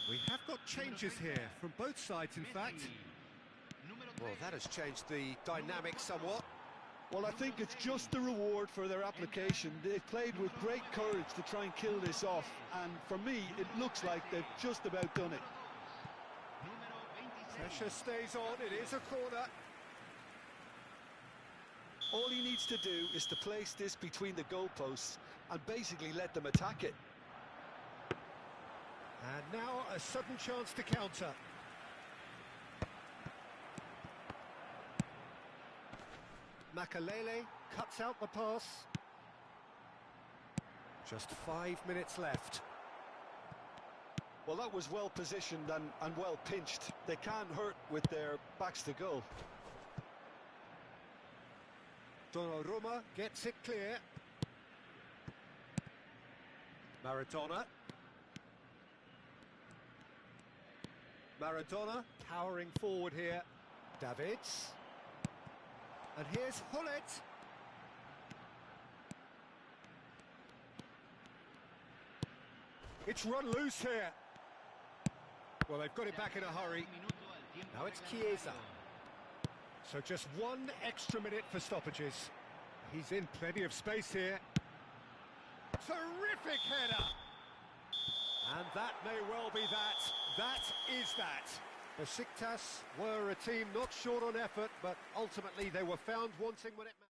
We have got changes here from both sides, in fact. Well, that has changed the dynamic somewhat. Well, I think it's just the reward for their application. They've played with great courage to try and kill this off, and for me, it looks like they've just about done it. Pressure stays on, it is a corner. All he needs to do is to place this between the goalposts and basically let them attack it. And now a sudden chance to counter. Makalele cuts out the pass. Just 5 minutes left. Well, that was well positioned and well pinched. They can't hurt with their backs to goal. Donnarumma gets it clear. Maradona. Maradona towering forward here. Davids. And here's Hullet. It's run loose here. Well, they've got it back in a hurry. Now it's Chiesa. So just 1 extra minute for stoppages. He's in plenty of space here. Terrific header! And that may well be that. That is that. Besiktas were a team not short on effort, but ultimately they were found wanting when it mattered.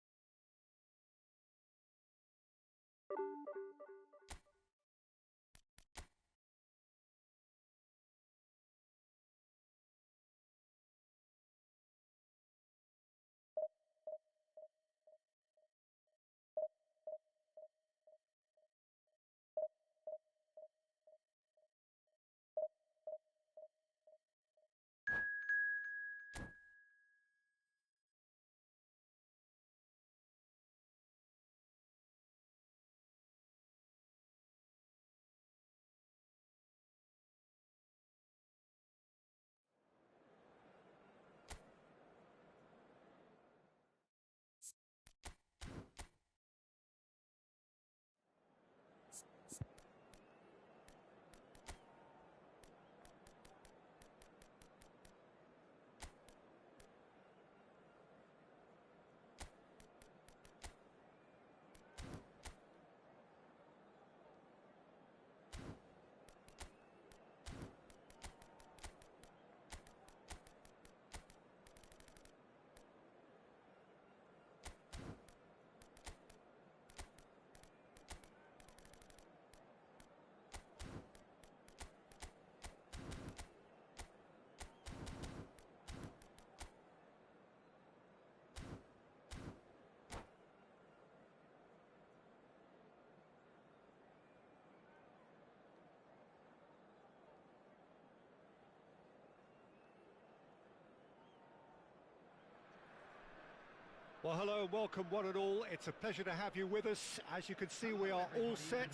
Well, hello and welcome one and all. It's a pleasure to have you with us. As you can see, we are all set.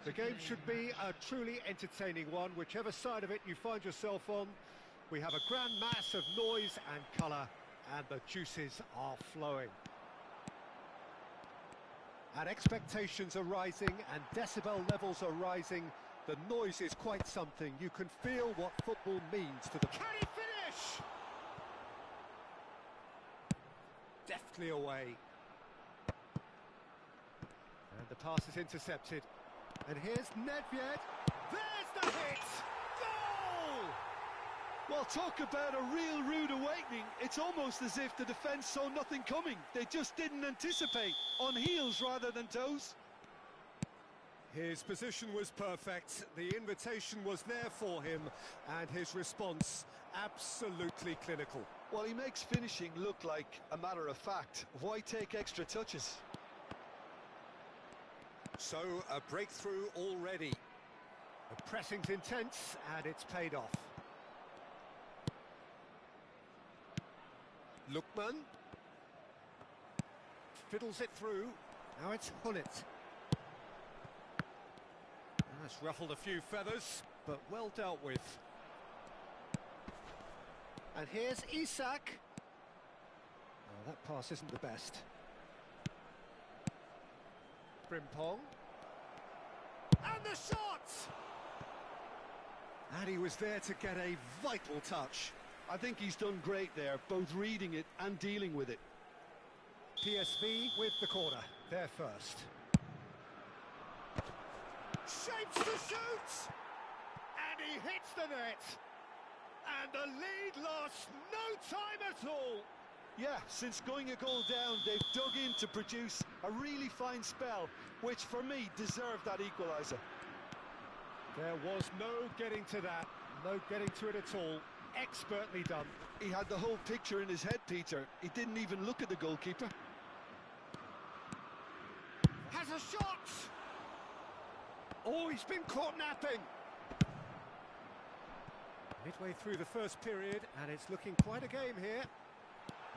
The game should be a truly entertaining one, whichever side of it you find yourself on. We have a grand mass of noise and colour, and the juices are flowing. And expectations are rising, and decibel levels are rising. The noise is quite something. You can feel what football means to the... Can he finish? Deftly away. And the pass is intercepted. And here's Nedved. There's the hit! Goal! Well, talk about a real rude awakening. It's almost as if the defence saw nothing coming. They just didn't anticipate. On heels rather than toes. His position was perfect. The invitation was there for him. And his response, absolutely clinical. Well, he makes finishing look like a matter of fact. Why take extra touches? So, a breakthrough already. The pressing's intense, and it's paid off. Lookman. Fiddles it through. Now it's Hullet. That's ruffled a few feathers, but well dealt with. And here's Isak. Oh, that pass isn't the best. Frimpong. And the shot! And he was there to get a vital touch. I think he's done great there, both reading it and dealing with it. PSV with the corner, they're first. Shapes to shoot! And he hits the net! And the lead lost no time at all! Yeah, since going a goal down, they've dug in to produce a really fine spell, which for me deserved that equaliser. There was no getting to that, no getting to it at all. Expertly done. He had the whole picture in his head, Peter. He didn't even look at the goalkeeper. Has a shot! Oh, he's been caught napping! Midway through the first period, and it's looking quite a game here.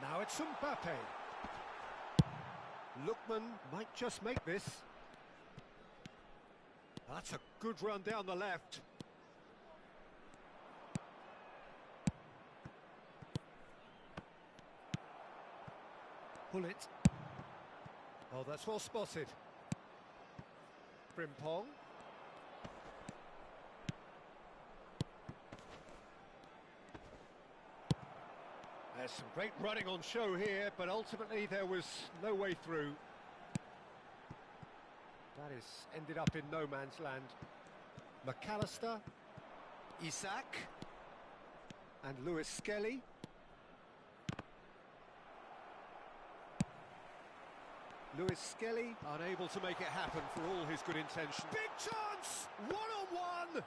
Now it's Mbappe. Lookman might just make this. That's a good run down the left. Hullet. Oh, that's well spotted. Frimpong. There's some great running on show here, but ultimately there was no way through. That is ended up in no man's land. McAllister. Isak. And Lewis Skelly. Lewis Skelly unable to make it happen for all his good intentions. Big chance! One-on-one!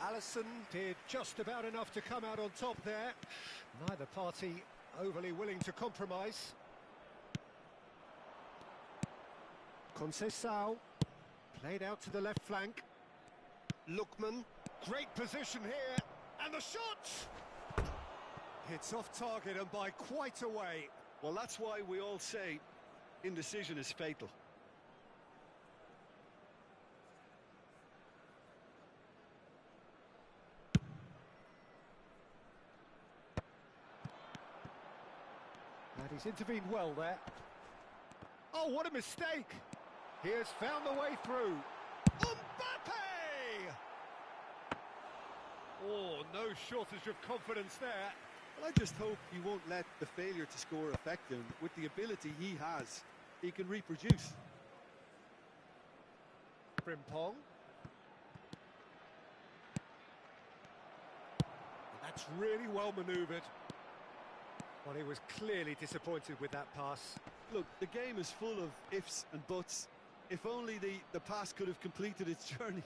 Alisson did just about enough to come out on top there. Neither party overly willing to compromise. Conceição played out to the left flank. Lookman, great position here, and the shot! It's off target and by quite a way. Well, that's why we all say indecision is fatal. And he's intervened well there. Oh, what a mistake! He has found the way through. Mbappe! Oh, no shortage of confidence there. Well, I just hope he won't let the failure to score affect him. With the ability he has, he can reproduce. Frimpong. That's really well manoeuvred. Well, he was clearly disappointed with that pass. Look, the game is full of ifs and buts. If only the pass could have completed its journey.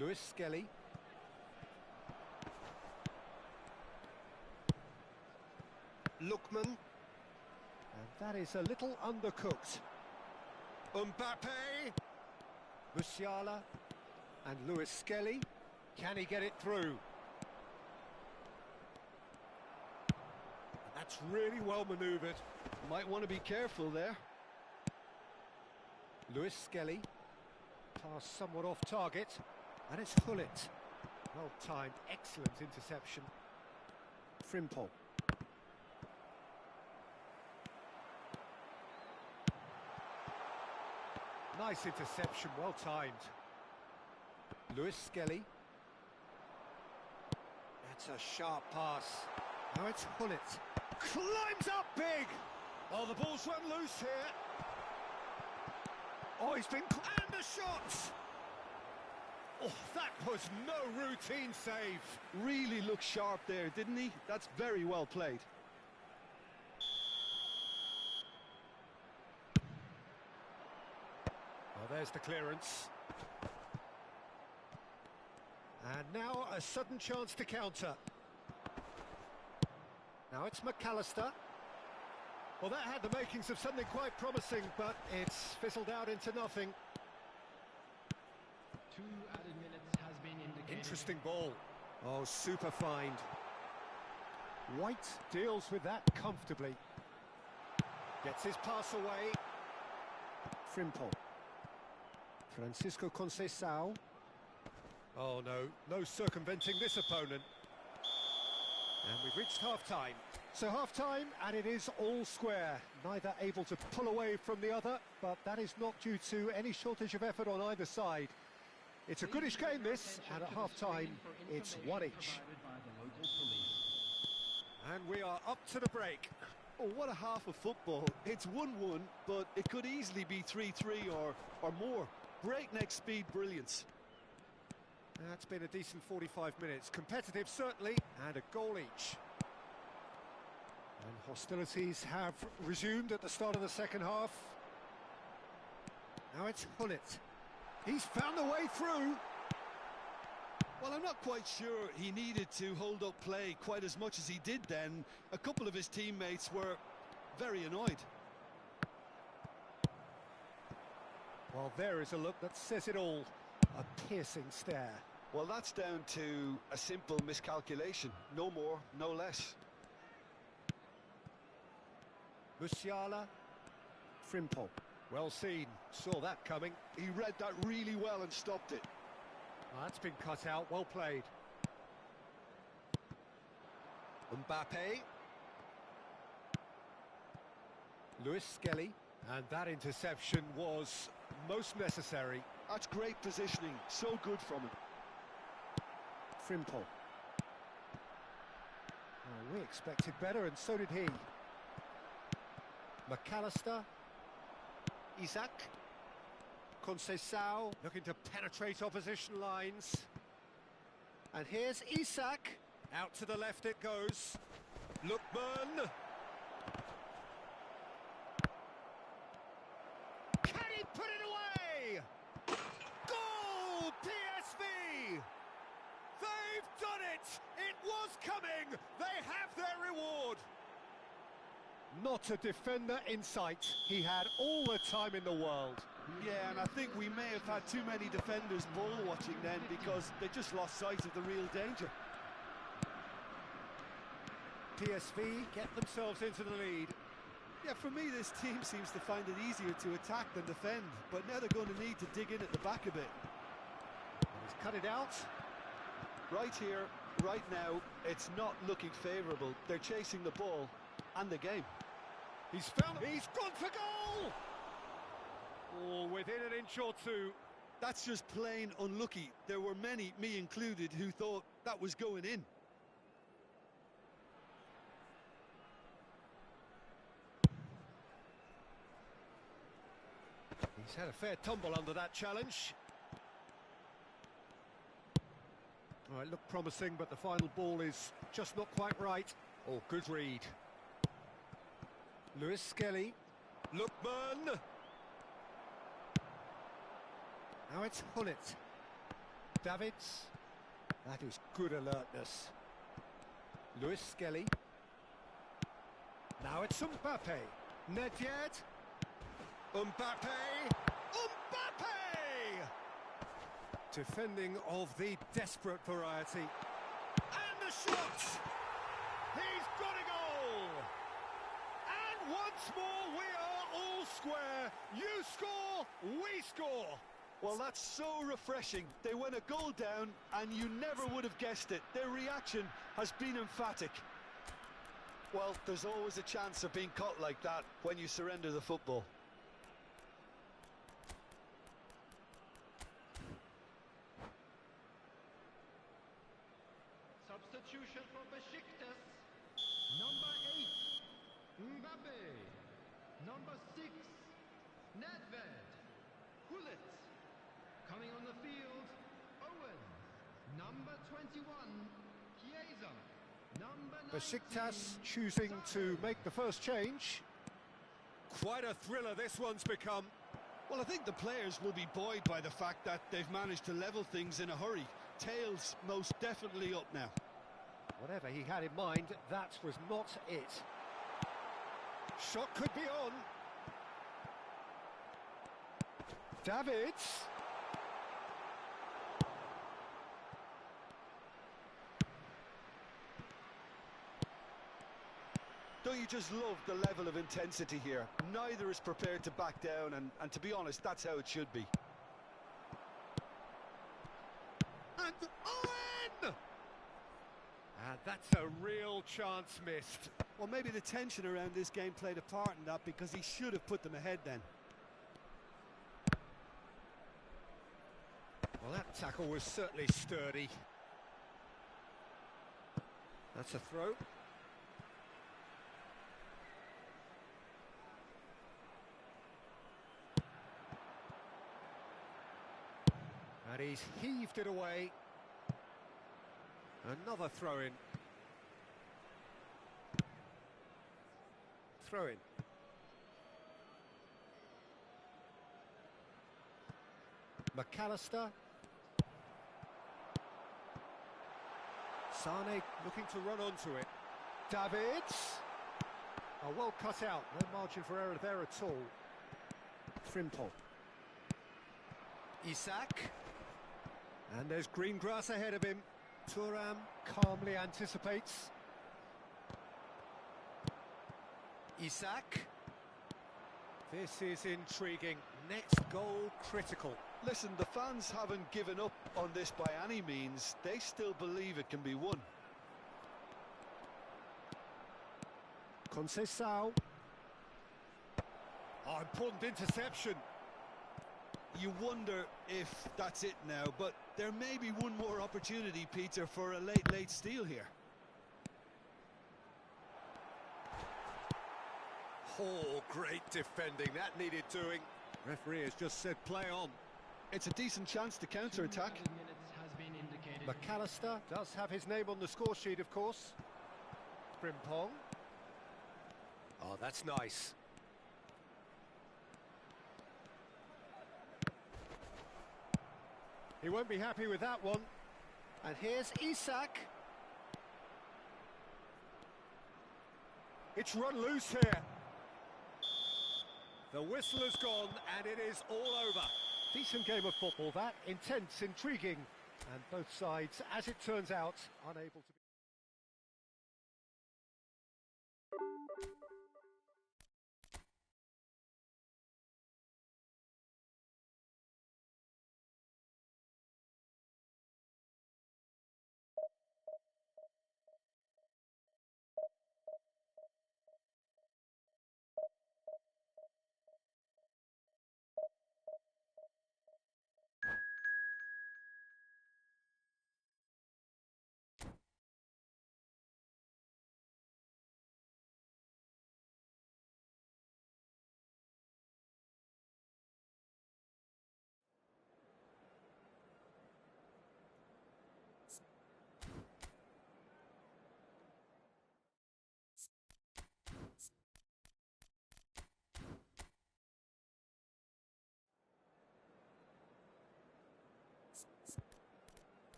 Lewis Skelly. Lookman. And that is a little undercooked. Mbappe. Musiala. And Lewis Skelly. Can he get it through? And that's really well manoeuvred. Might want to be careful there. Lewis Skelly. Pass somewhat off target. And it's Hullet. Well timed, excellent interception. Frimpong. Nice interception, well timed. Lewis Skelly. That's a sharp pass. Now it's Hullet. Climbs up big! Oh, the ball's run loose here. Oh, he's been... And the shot! Oh, that was no routine save. Really looked sharp there, didn't he? That's very well played. Oh, there's the clearance. And now a sudden chance to counter. Now it's McAllister. Well, that had the makings of something quite promising, but it's fizzled out into nothing. 2 added minutes has been indicated. Interesting ball. Oh, super find. White deals with that comfortably. Gets his pass away. Frimpong. Francisco Conceição. Oh no circumventing this opponent. And we've reached half-time. So half-time, and it is all square. Neither able to pull away from the other, but that is not due to any shortage of effort on either side. It's a goodish game, this, and at half-time, it's one each. And we are up to the break. Oh, what a half of football. It's 1-1, but it could easily be 3-3 or more. Breakneck speed brilliance. That's been a decent 45 minutes. Competitive, certainly, and a goal each. And hostilities have resumed at the start of the second half. Now it's Hullet. He's found the way through. Well, I'm not quite sure he needed to hold up play quite as much as he did then. A couple of his teammates were very annoyed. Well, there is a look that says it all. A piercing stare. Well, that's down to a simple miscalculation. No more, no less. Musiala. Frimpong. Well seen. Saw that coming. He read that really well and stopped it. Oh, that's been cut out. Well played. Mbappe. Lewis Skelly. And that interception was most necessary. That's great positioning. So good from him. Frimpong. Oh, we expected better, and so did he. McAllister. Isaac. Conceição looking to penetrate opposition lines. And here's Isak. Out to the left it goes. Lookman. Can he put it away? Goal! PSV! They've done it! It was coming! They have their reward! Not a defender in sight. He had all the time in the world. Yeah, and I think we may have had too many defenders ball watching then because they just lost sight of the real danger. PSV get themselves into the lead. Yeah, for me this team seems to find it easier to attack than defend, but now they're going to need to dig in at the back a bit. He's cut it out. Right here, right now, it's not looking favourable. They're chasing the ball and the game. He's gone for goal! Oh, within an inch or two. That's just plain unlucky. There were many, me included, who thought that was going in. He's had a fair tumble under that challenge. Oh, it looked promising, but the final ball is just not quite right. Oh, good read. Lewis Skelly. Lookman. Now it's Hullet. Davids. That is good alertness. Lewis Skelly. Now it's Mbappe. Nedved. Mbappe. Mbappe! Defending of the desperate variety. And the shot! He's got a goal! And once more we are all square. You score, we score. Well, that's so refreshing. They went a goal down and you never would have guessed it. Their reaction has been emphatic. Well, there's always a chance of being caught like that when you surrender the football. Substitution for Besiktas. Number 8, Mbappe. Number 6, Nedved. Hullet. Coming on the field, Owen. Number 21, Chiesa. Number 19, Besiktas choosing to make the first change. Quite a thriller this one's become. Well, I think the players will be buoyed by the fact that they've managed to level things in a hurry. Tails most definitely up now. Whatever he had in mind, that was not it. Shot could be on. Davids. Don't you just love the level of intensity here? Neither is prepared to back down, and to be honest, that's how it should be. And Owen! And that's a real chance missed. Well, maybe the tension around this game played a part in that because he should have put them ahead then. Well, that tackle was certainly sturdy. That's a throw. And he's heaved it away. Another throw-in. Throw-in. McAllister. Sane looking to run onto it. Davids. Oh, well cut out. No margin for error there at all. Frimpong. Isak. And there's green grass ahead of him. Thuram calmly anticipates. Isak. This is intriguing. Next goal critical. Listen, the fans haven't given up on this by any means. They still believe it can be won. Conceição. Oh, important interception. You wonder if that's it now, but there may be one more opportunity, Peter, for a late steal here. Oh, great defending. That needed doing. Referee has just said play on. It's a decent chance to counter-attack. McAllister does have his name on the score sheet, of course. Frimpong. Oh, that's nice. He won't be happy with that one. And here's Isak. It's run loose here. The whistle has gone and it is all over. Decent game of football that, intense, intriguing, and both sides, as it turns out, unable to...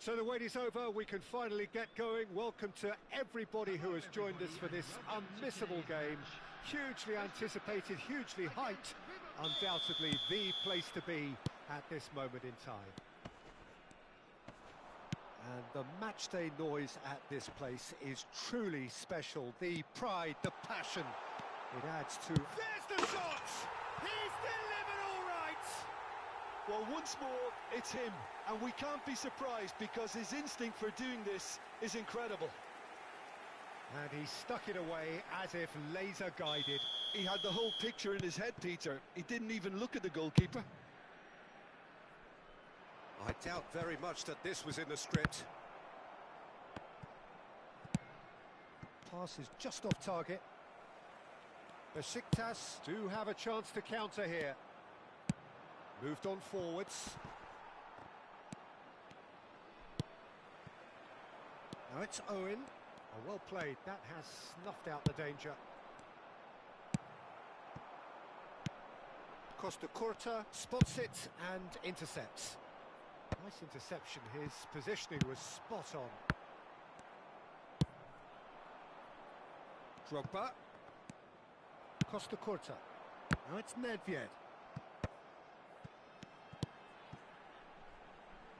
So the wait is over, we can finally get going. Welcome to everybody who has joined us for this unmissable game. Hugely anticipated, hugely hyped. Undoubtedly the place to be at this moment in time. And the matchday noise at this place is truly special. The pride, the passion, it adds to... There's the shot! He's delivered all right! Well, once more, it's him. And we can't be surprised because his instinct for doing this is incredible. And he stuck it away as if laser-guided. He had the whole picture in his head, Peter. He didn't even look at the goalkeeper. I doubt very much that this was in the script. Pass is just off target. Besiktas do have a chance to counter here. Moved on forwards. Now it's Owen. Oh, well played. That has snuffed out the danger. Costa Curta spots it and intercepts. Nice interception. His positioning was spot on. Drogba. Costa Curta. Now it's Nedved.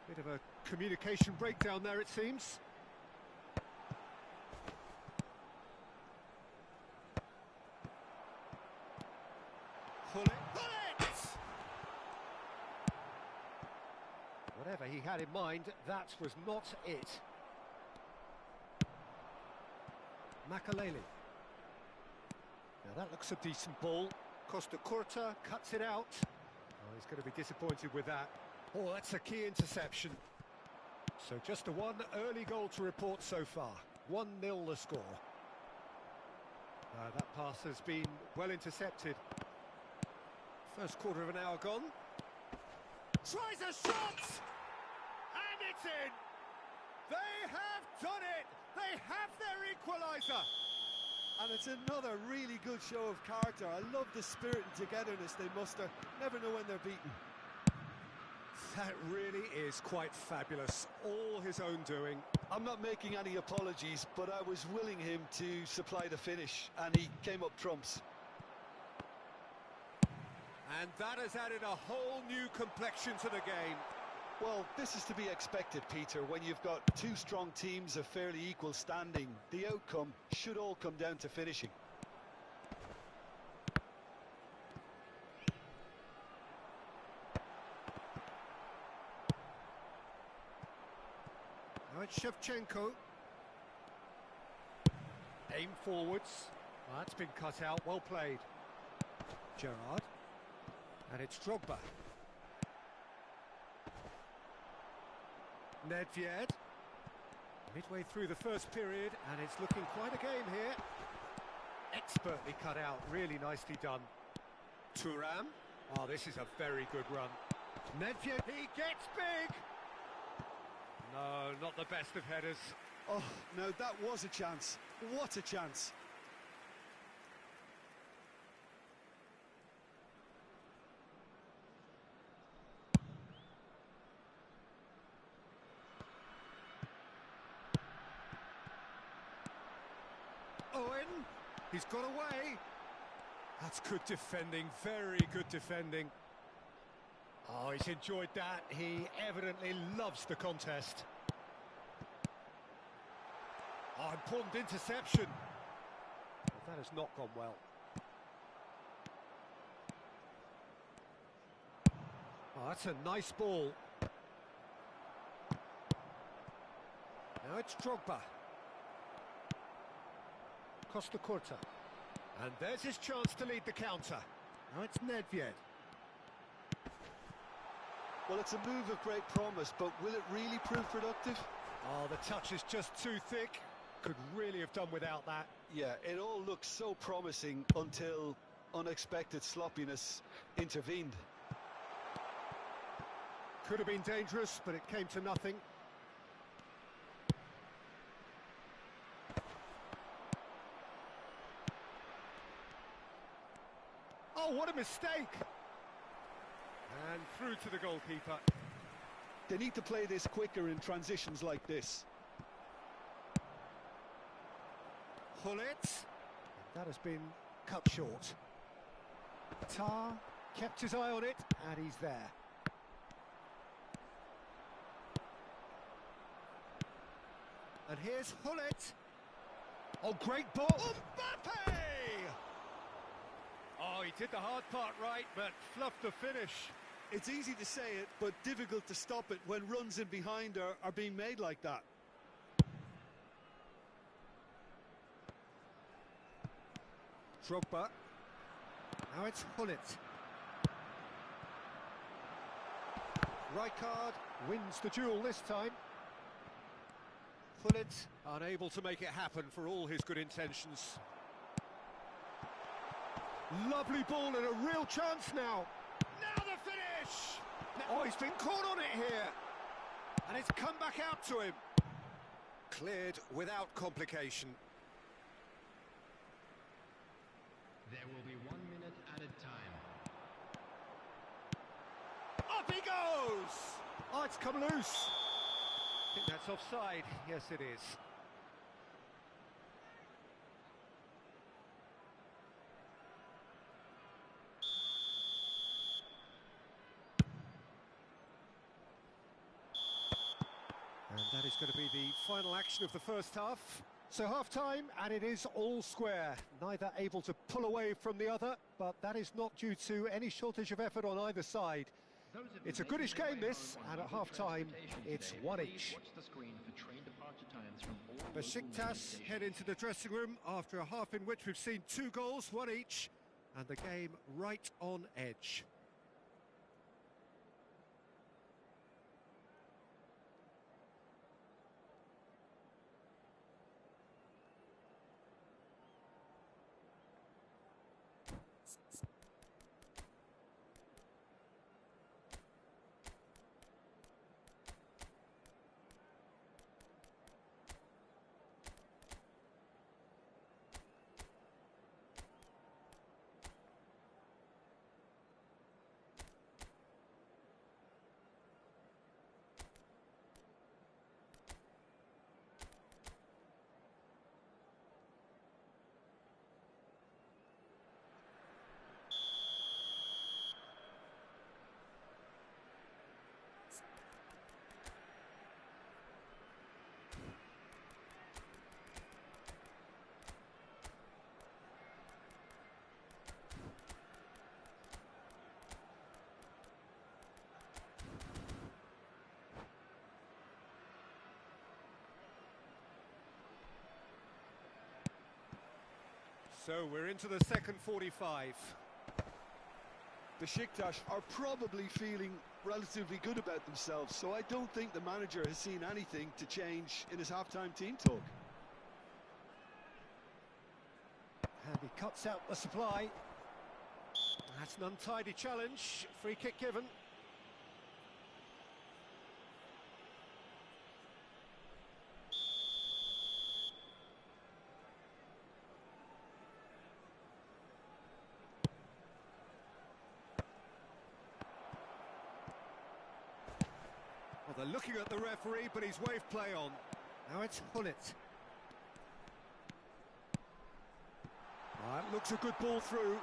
Bit of a communication breakdown there, it seems. Pull it! Whatever he had in mind, that was not it. Makaleli. Now that looks a decent ball. Costa Curta cuts it out. Oh, he's going to be disappointed with that. Oh, that's a key interception. So just a one early goal to report so far. 1-0 the score. That pass has been well intercepted. First quarter of an hour gone. Tries a shot! And it's in! They have done it! They have their equaliser! And it's another really good show of character. I love the spirit and togetherness they muster. Never know when they're beaten. That really is quite fabulous. All his own doing. I'm not making any apologies, but I was willing him to supply the finish, and he came up trumps. And that has added a whole new complexion to the game. Well, this is to be expected, Peter. When you've got two strong teams of fairly equal standing, the outcome should all come down to finishing. Now it's Shevchenko. Aim forwards. That's been cut out, well played. Gerrard. And it's Drogba. Nedved. Midway through the first period, and it's looking quite a game here. Expertly cut out, really nicely done. Thuram. Oh, this is a very good run. Nedved, he gets big! No, not the best of headers. Oh, no, that was a chance. What a chance. Owen, he's got away. That's good defending, very good defending. Oh, he's enjoyed that. He evidently loves the contest. Oh, important interception. But that has not gone well. Oh, that's a nice ball. Now it's Drogba. Costa Curta. And there's his chance to lead the counter. Now it's Nedved. Well, it's a move of great promise, but will it really prove productive? Oh, the touch is just too thick. Could really have done without that. Yeah, it all looks so promising until unexpected sloppiness intervened. Could have been dangerous, but it came to nothing. Oh, what a mistake! And through to the goalkeeper. They need to play this quicker in transitions like this. Hullet. That has been cut short. Tar kept his eye on it, and he's there. And here's Hullet. Oh, great ball. Mbappe! Oh, he did the hard part right, but fluffed the finish. It's easy to say it, but difficult to stop it when runs in behind are being made like that. Drogba. Now it's Hullet. Rijkaard wins the duel this time. Hullet unable to make it happen for all his good intentions. Lovely ball and a real chance now. Now the finish! Oh, he's been caught on it here. And it's come back out to him. Cleared without complication. There will be 1 minute added time. Up he goes! Oh, it's come loose. I think that's offside. Yes, it is. And that is going to be the final action of the first half. So half-time, and it is all square. Neither able to pull away from the other, but that is not due to any shortage of effort on either side. It's a goodish game, this, and at half-time, it's one each. Besiktas head into the dressing room after a half in which we've seen 2 goals, one each, and the game right on edge. So we're into the second 45. Besiktas are probably feeling relatively good about themselves, so I don't think the manager has seen anything to change in his half-time team talk. And he cuts out the supply. That's an untidy challenge. Free kick given. Well, they're looking at the referee, but he's waved play on. Now it's Hullet. That looks a good ball through.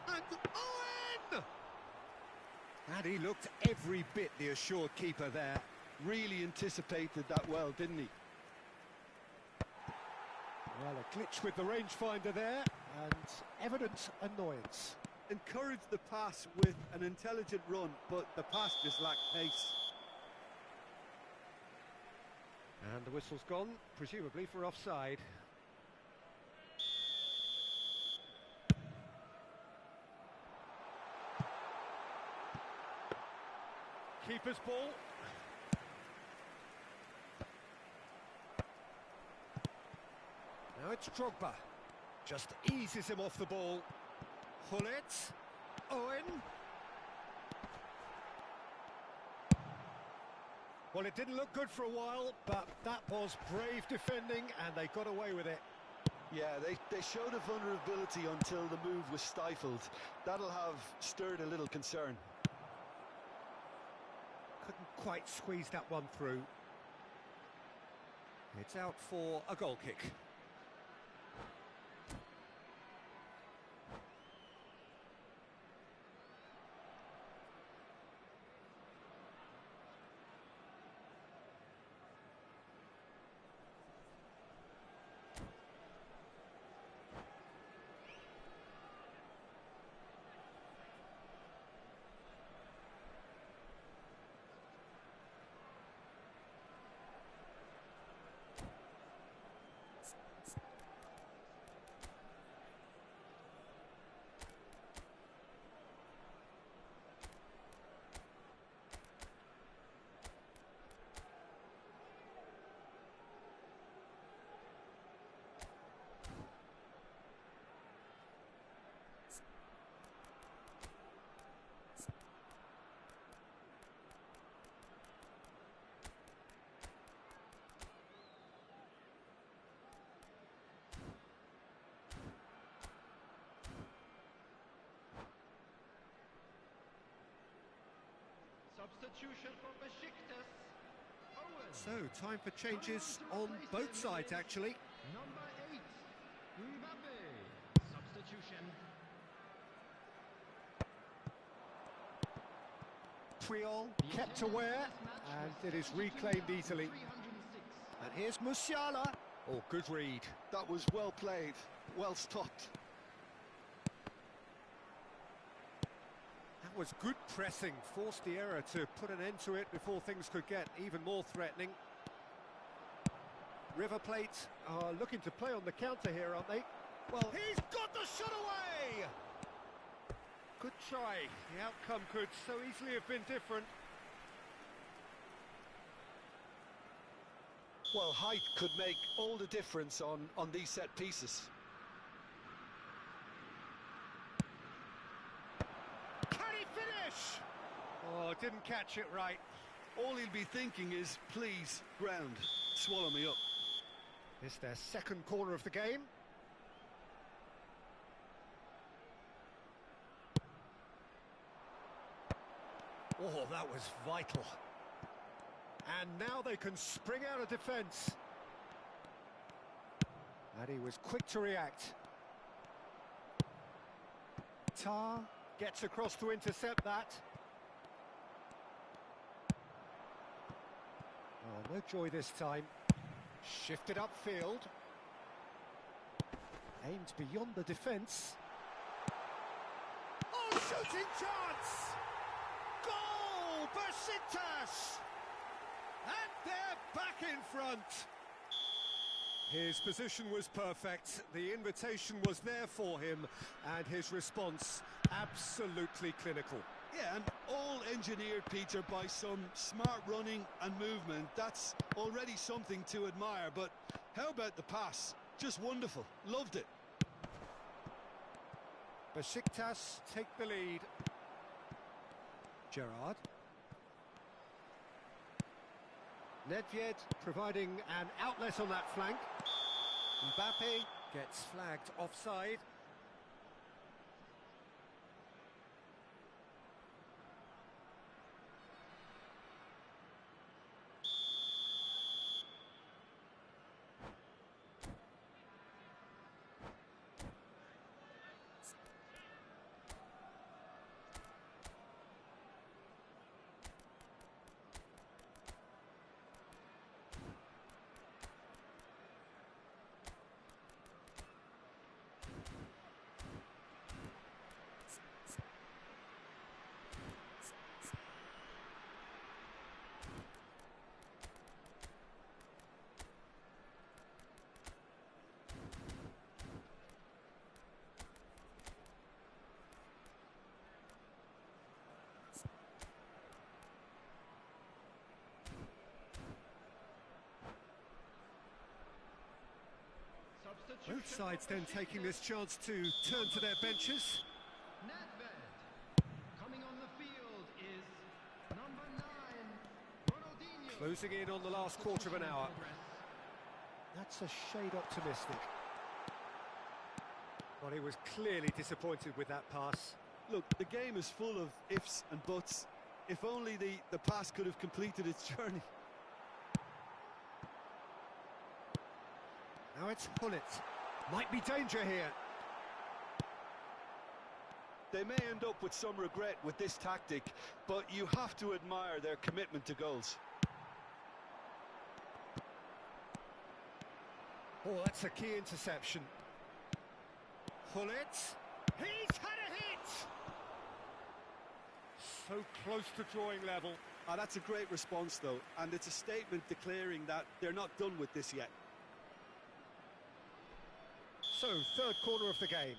And Owen! And he looked every bit the assured keeper there. Really anticipated that well, didn't he? Well, a glitch with the rangefinder there, and evident annoyance. Encouraged the pass with an intelligent run, but the pass just lacked pace. And the whistle's gone, presumably for offside. Keeper's ball. Now it's Drogba. Just eases him off the ball. Hullet. Owen. Well, it didn't look good for a while, but that was brave defending, and they got away with it. Yeah, they showed a vulnerability until the move was stifled. That'll have stirred a little concern. Couldn't quite squeeze that one through. It's out for a goal kick. Substitution for Besiktas. Owen. So, time for changes on both sides, actually. Number 8, Mbappe. Substitution. Triol kept aware, and it is reclaimed easily. And here's Musiala. Oh, good read. That was well played, well stopped. That was good pressing, forced the error to put an end to it before things could get even more threatening. River Plate are looking to play on the counter here, aren't they? Well, he's got the shot away! Good try. The outcome could so easily have been different. Well, height could make all the difference on these set pieces. Can he finish? Oh, didn't catch it right. All he'll be thinking is, please, ground, swallow me up. It's their second corner of the game. Oh, that was vital. And now they can spring out of defence. And he was quick to react. Tar gets across to intercept that. Oh, no joy this time. Shifted upfield. Aimed beyond the defence. Oh, shooting chance! Goal! Besiktas! And they're back in front. His position was perfect, the invitation was there for him, and his response absolutely clinical. Yeah, and all engineered, Peter, by some smart running and movement. That's already something to admire, but how about the pass? Just wonderful. Loved it. Besiktas take the lead. Gerrard. Nedved providing an outlet on that flank. Mbappe gets flagged offside. Both sides then taking this chance to turn to their benches. Coming on the field is number 9, Ronaldinho. Closing in on the last quarter of an hour. That's a shade optimistic. Well, he was clearly disappointed with that pass. Look, the game is full of ifs and buts. If only the pass could have completed its journey. Now it's Hullet. Might be danger here. They may end up with some regret with this tactic, but you have to admire their commitment to goals. Oh, that's a key interception. Hullet. He's had a hit! So close to drawing level. That's a great response, though, and it's a statement declaring that they're not done with this yet. So, third corner of the game.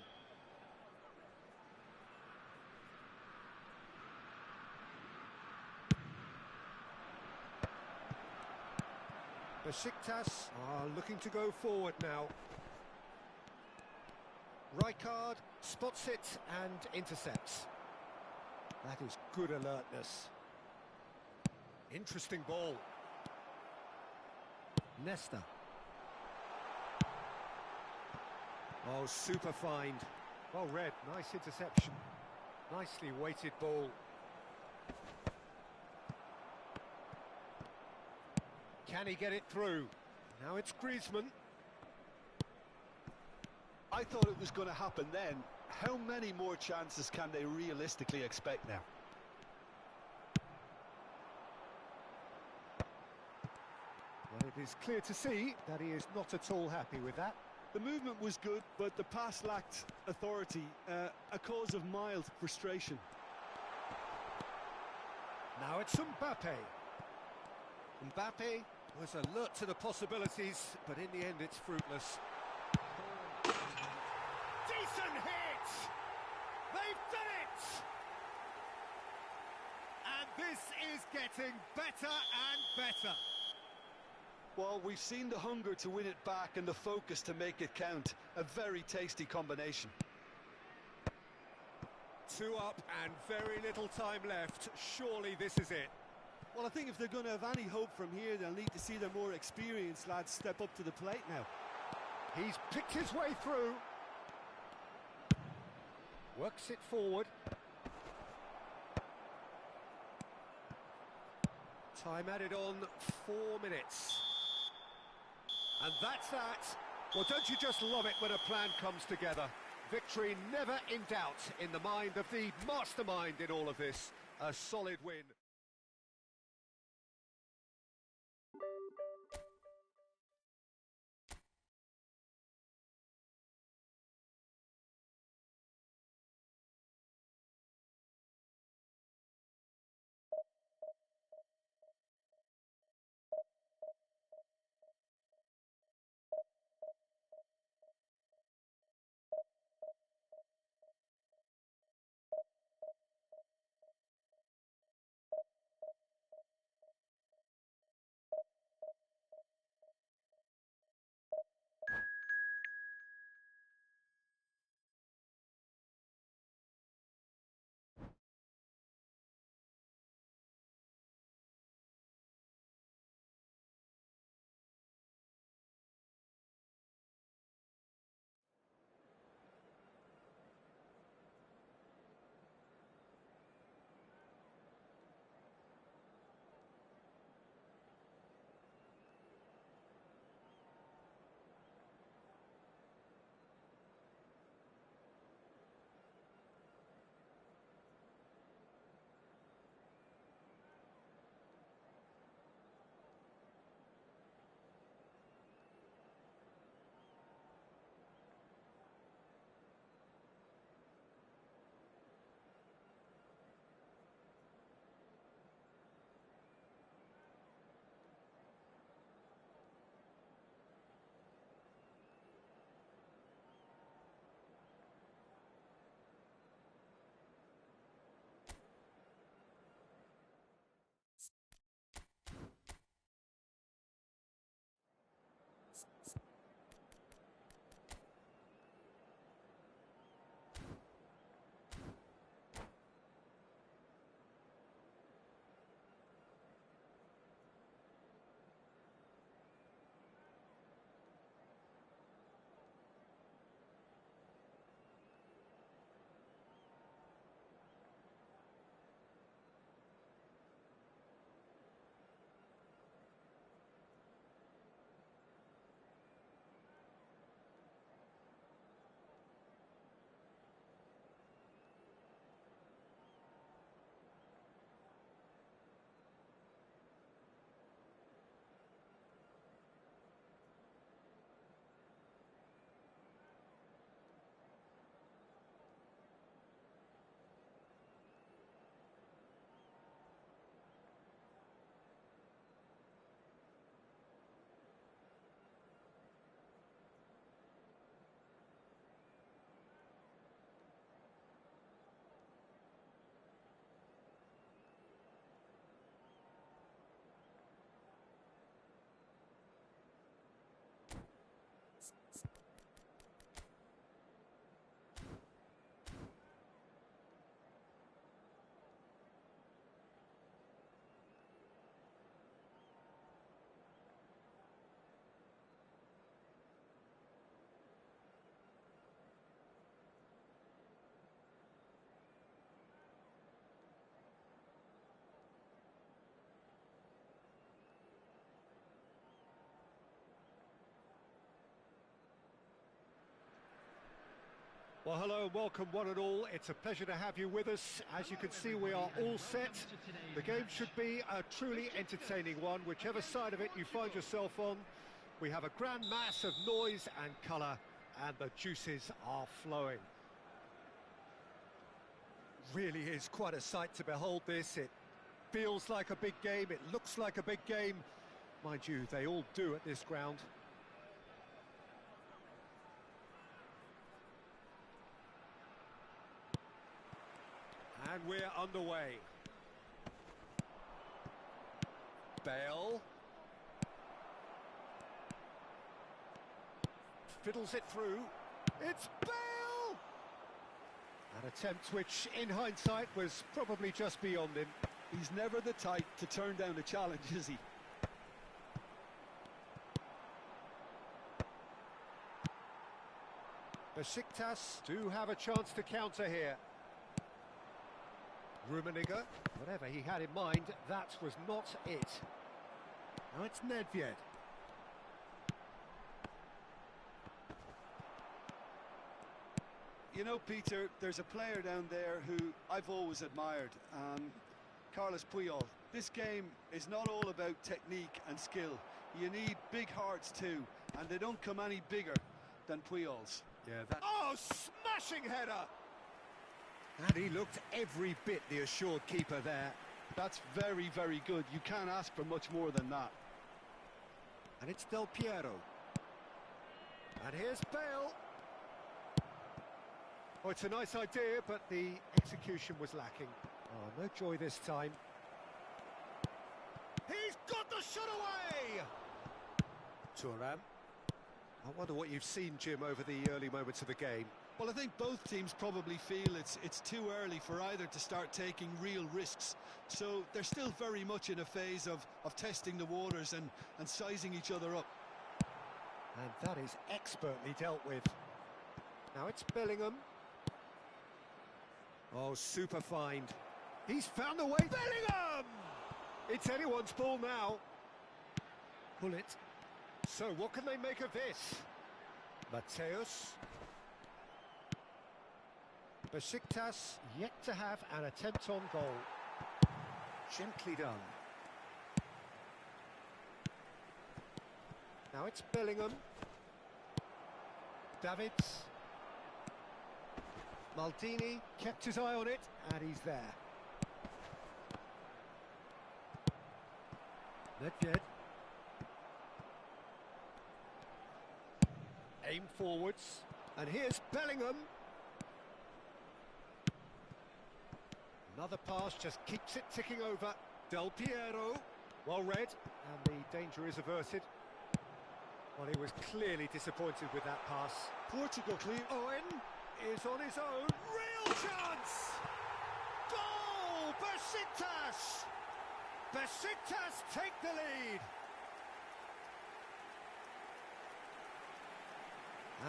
Besiktas are looking to go forward now. Rijkaard spots it and intercepts. That is good alertness. Interesting ball. Nesta. Oh, super find. Well read, nice interception. Nicely weighted ball. Can he get it through? Now it's Griezmann. I thought it was going to happen then. How many more chances can they realistically expect now? Well, it is clear to see that he is not at all happy with that. The movement was good, but the pass lacked authority, a cause of mild frustration. Now it's Mbappe. Mbappe was alert to the possibilities, but in the end it's fruitless. Decent hit! They've done it! And this is getting better and better. Well, we've seen the hunger to win it back and the focus to make it count. A very tasty combination. 2 up and very little time left. Surely this is it. Well, I think if they're going to have any hope from here, they'll need to see their more experienced lads step up to the plate now. He's picked his way through. Works it forward. Time added on, 4 minutes. And that's that. Well, don't you just love it when a plan comes together? Victory never in doubt in the mind of the mastermind in all of this. A solid win. Well, hello and welcome one and all. It's a pleasure to have you with us. As you can see, we are all set. The game should be a truly entertaining one, whichever side of it you find yourself on. We have a grand mass of noise and colour, and the juices are flowing. Really is quite a sight to behold this. It feels like a big game, it looks like a big game. Mind you, they all do at this ground. And we're underway. Bale. Fiddles it through. It's Bale! An attempt which, in hindsight, was probably just beyond him. He's never the type to turn down a challenge, is he? Besiktas do have a chance to counter here. Rummenigge, whatever he had in mind, that was not it. Now it's Nedved. You know, Peter, there's a player down there who I've always admired, Carlos Puyol. This game is not all about technique and skill. You need big hearts too, and they don't come any bigger than Puyol's. Yeah, that... Oh, smashing header! And he looked every bit the assured keeper there. That's very, very good. You can't ask for much more than that. And it's Del Piero. And here's Bale. Oh, it's a nice idea, but the execution was lacking. Oh, no joy this time. He's got the shot away! Thuram. I wonder what you've seen, Jim, over the early moments of the game. Well, I think both teams probably feel it's too early for either to start taking real risks. So they're still very much in a phase of testing the waters and sizing each other up. And that is expertly dealt with. Now it's Bellingham. Oh, super find. He's found a way. Bellingham! It's anyone's ball now. Pull it. So what can they make of this? Mateus. Besiktas yet to have an attempt on goal. Gently done. Now it's Bellingham. Davids. Maldini kept his eye on it, and he's there. Nedved. Aim forwards. And here's Bellingham. Another pass just keeps it ticking over. Del Piero, well read, and the danger is averted. Well, he was clearly disappointed with that pass. Portugal clear. Owen is on his own. Real chance! Goal! Besiktas! Besiktas take the lead!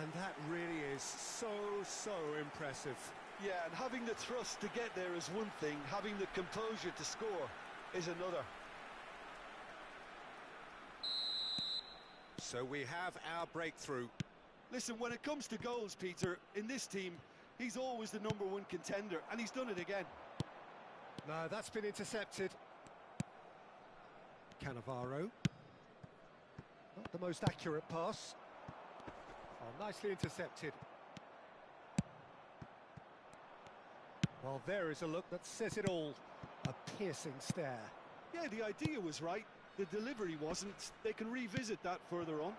And that really is so impressive. Yeah, and having the thrust to get there is one thing, having the composure to score is another. So we have our breakthrough. Listen, when it comes to goals, Peter, in this team, he's always the #1 contender, and he's done it again. No, that's been intercepted. Cannavaro. Not the most accurate pass. Oh, nicely intercepted. Well, there is a look that says it all. A piercing stare. Yeah, the idea was right. The delivery wasn't. They can revisit that further on.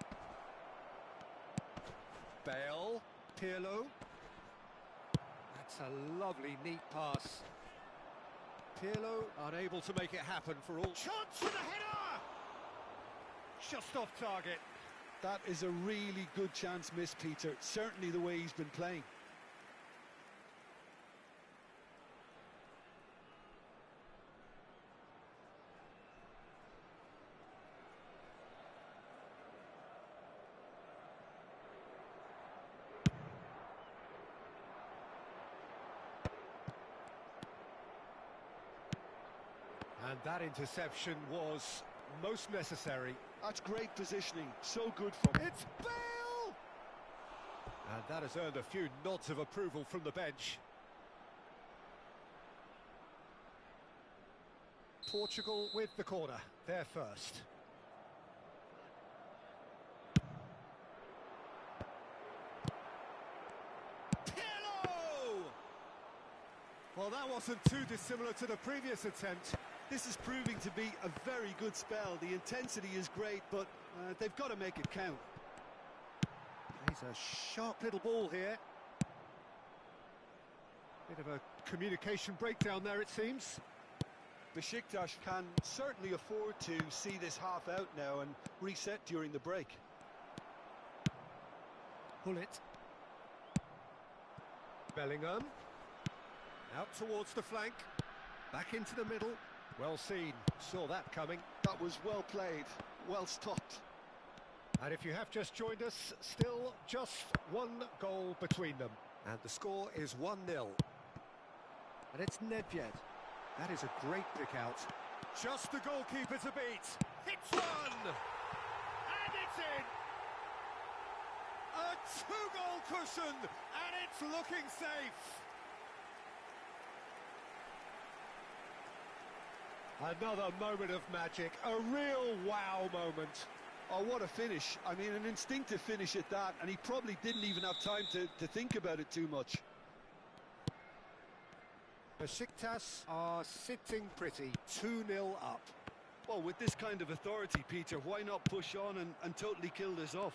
Bale. Pirlo. That's a lovely, neat pass. Pirlo unable to make it happen for all. Chance for the header! Just off target. That is a really good chance missed, Peter. Certainly the way he's been playing. And that interception was most necessary. That's great positioning. So good for him. It's Bale! And that has earned a few nods of approval from the bench. Portugal with the corner, they're first. Pirlo! Well, that wasn't too dissimilar to the previous attempt. This is proving to be a very good spell. The intensity is great, but they've got to make it count. He's a sharp little ball here. Bit of a communication breakdown there, it seems. Besiktas can certainly afford to see this half out now and reset during the break. Hullet. Bellingham. Out towards the flank. Back into the middle. Well seen. Saw that coming. That was well played. Well stopped. And if you have just joined us, still just one goal between them. And the score is 1-0. And it's Nedved. That is a great pick out. Just the goalkeeper to beat. Hits one! And it's in! A two-goal cushion, and it's looking safe. Another moment of magic, a real wow moment. Oh, what a finish. I mean, an instinctive finish at that, and he probably didn't even have time to think about it too much. Besiktas are sitting pretty, 2-0 up. Well, with this kind of authority, Peter, why not push on and totally kill this off?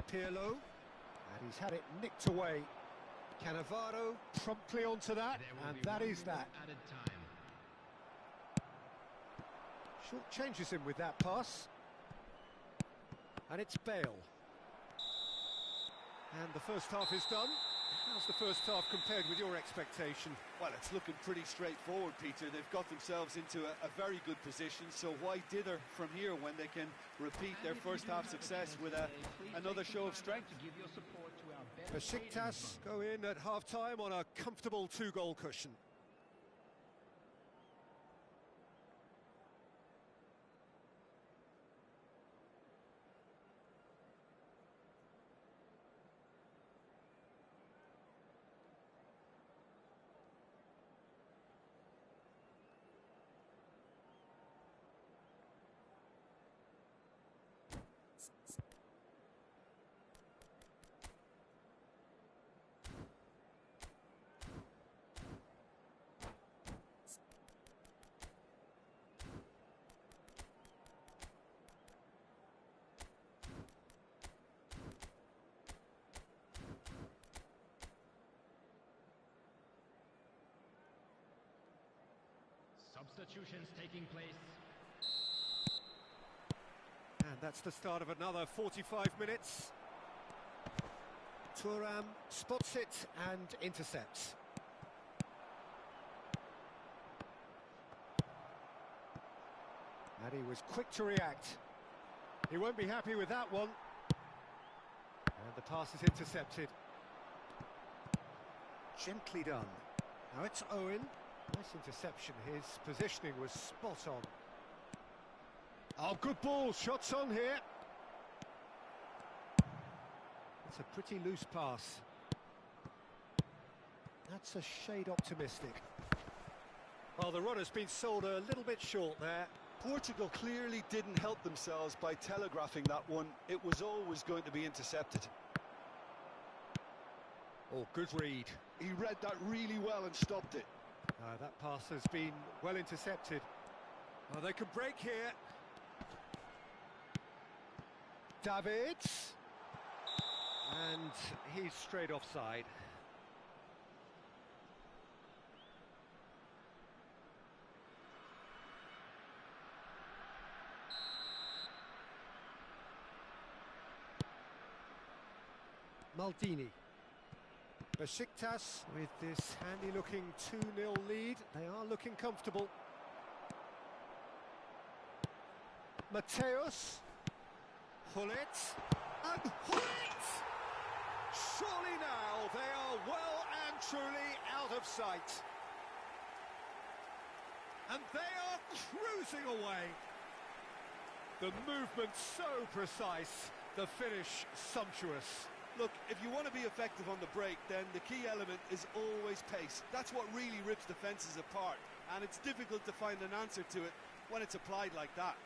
Pirlo, and he's had it nicked away. Cannavaro promptly onto that, and that is that. Short changes him with that pass. And it's Bale. And the first half is done. How's the first half compared with your expectation? Well, it's looking pretty straightforward, Peter. They've got themselves into a very good position, so why dither from here when they can repeat their first half success with another show of strength? Besiktas go in at half-time on a comfortable two-goal cushion. Substitutions taking place. And that's the start of another 45 minutes. Thuram spots it and intercepts. And he was quick to react. He won't be happy with that one. And the pass is intercepted. Gently done. Now it's Owen. Nice interception. His positioning was spot on. Oh, good ball. Shots on here. It's a pretty loose pass. That's a shade optimistic. Well, the run has been sold a little bit short there. Portugal clearly didn't help themselves by telegraphing that one. It was always going to be intercepted. Oh, good read. He read that really well and stopped it. That pass has been well intercepted. Oh, they can break here. Davids. And he's straight offside. Maldini. Besiktas with this handy-looking 2-0 lead. They are looking comfortable. Mateus. Hullet. And Hullet! Surely now they are well and truly out of sight. And they are cruising away. The movement so precise, the finish sumptuous. Look, if you want to be effective on the break, then the key element is always pace. That's what really rips defences apart, and it's difficult to find an answer to it when it's applied like that.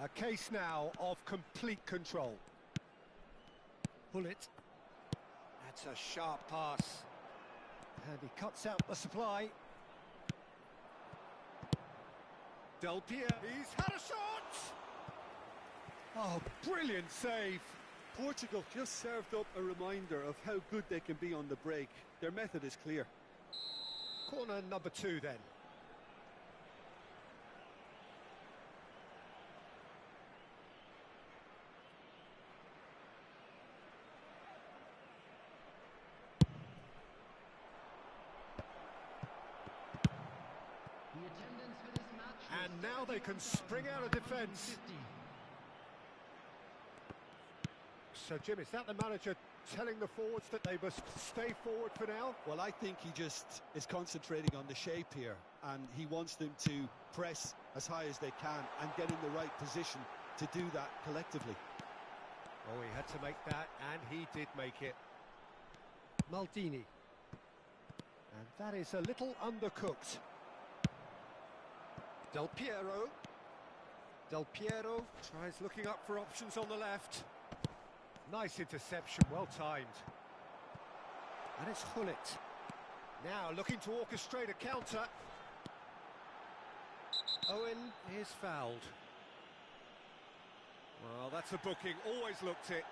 A case now of complete control. Bullet. That's a sharp pass. And he cuts out the supply. Del Piero. He's had a shot! Oh, brilliant save. Portugal just served up a reminder of how good they can be on the break. Their method is clear. Corner number 2 then. And now they can spring out of defence. So, Jim, is that the manager telling the forwards that they must stay forward for now? Well, I think he just is concentrating on the shape here, and he wants them to press as high as they can and get in the right position to do that collectively. Oh, he had to make that, and he did make it. Maldini. And that is a little undercooked. Del Piero. Del Piero tries looking up for options on the left. Nice interception, well timed. And it's Hullet. Now looking to orchestrate a counter. Owen is fouled. Well, that's a booking, always looked it.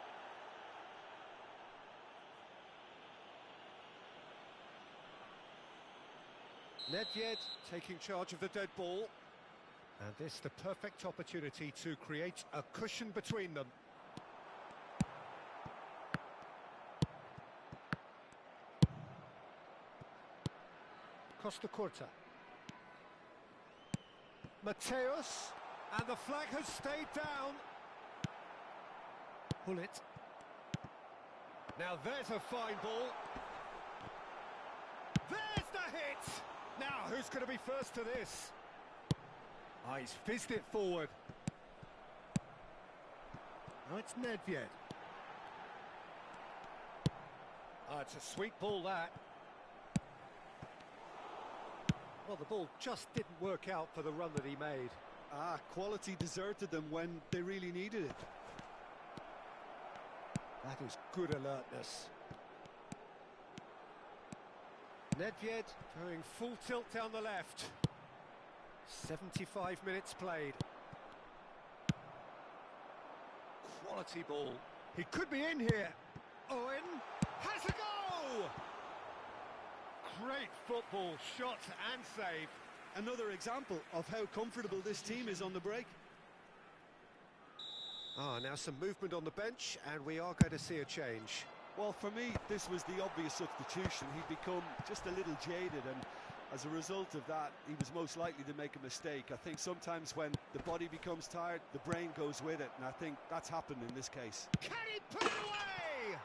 Nedved taking charge of the dead ball. And this the perfect opportunity to create a cushion between them. Costa Curta. Mateus, and the flag has stayed down. Hullet. Now there's a fine ball. There's the hit! Now who's going to be first to this? Oh, he's fizzed it forward. Now it's Nedved. Oh, it's a sweet ball, that. Well, the ball just didn't work out for the run that he made. Quality deserted them when they really needed it. That is good alertness. Nedved going full tilt down the left. 75 minutes played. Quality ball. He could be in here. Owen has a go! Great football, shot and save. Another example of how comfortable this team is on the break. Now some movement on the bench, and we are going to see a change. Well, for me, this was the obvious substitution. He'd become just a little jaded, and as a result of that, he was most likely to make a mistake. I think sometimes when the body becomes tired, the brain goes with it, and I think that's happened in this case. Can he put it away?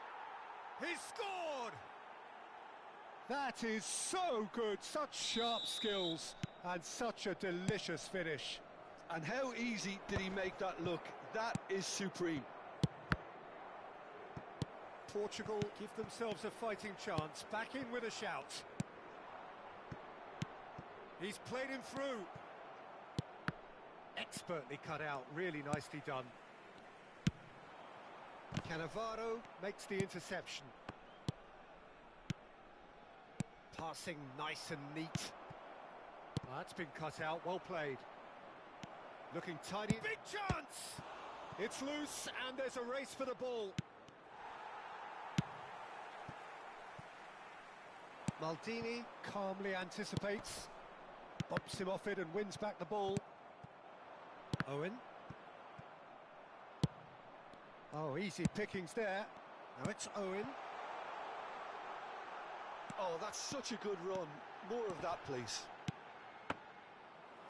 He scored! That is so good, such sharp skills, and such a delicious finish. And how easy did he make that look? That is supreme. Portugal give themselves a fighting chance, back in with a shout. He's played him through. Expertly cut out, really nicely done. Cannavaro makes the interception. Passing nice and neat. That's been cut out, well played. Looking tidy. Big chance! It's loose, and there's a race for the ball. Maldini calmly anticipates. Bumps him off it and wins back the ball. Owen. Oh, easy pickings there. Now it's Owen. Oh, that's such a good run. More of that, please.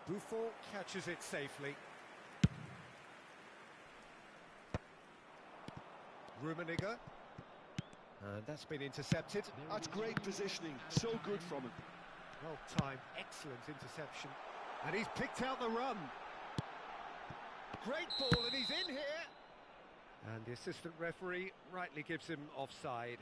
Buffon catches it safely. Rummenigge. And that's been intercepted. That's great positioning, so good from him. Well-timed, excellent interception. And he's picked out the run. Great ball, and he's in here. And the assistant referee rightly gives him offside.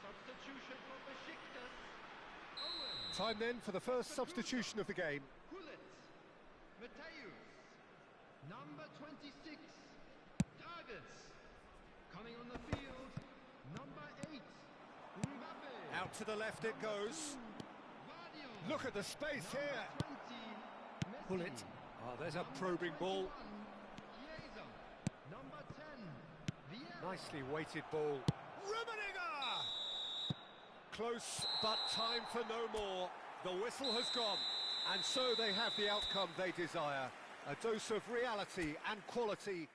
Substitution for Besiktas. Owen. Time then for the first substitution of the game. Gullit. Matthews. Number 26. Targets. Coming on the field. Number 8. Mbappe. Out to the left it goes. Guardiola. Look at the space here. 20. Messi. Bullet. Oh, there's a probing ball. Chiesa. Number 10. Vieira. Nicely weighted ball. Rummenigge! Close, but time for no more. The whistle has gone, and so they have the outcome they desire. A dose of reality and quality.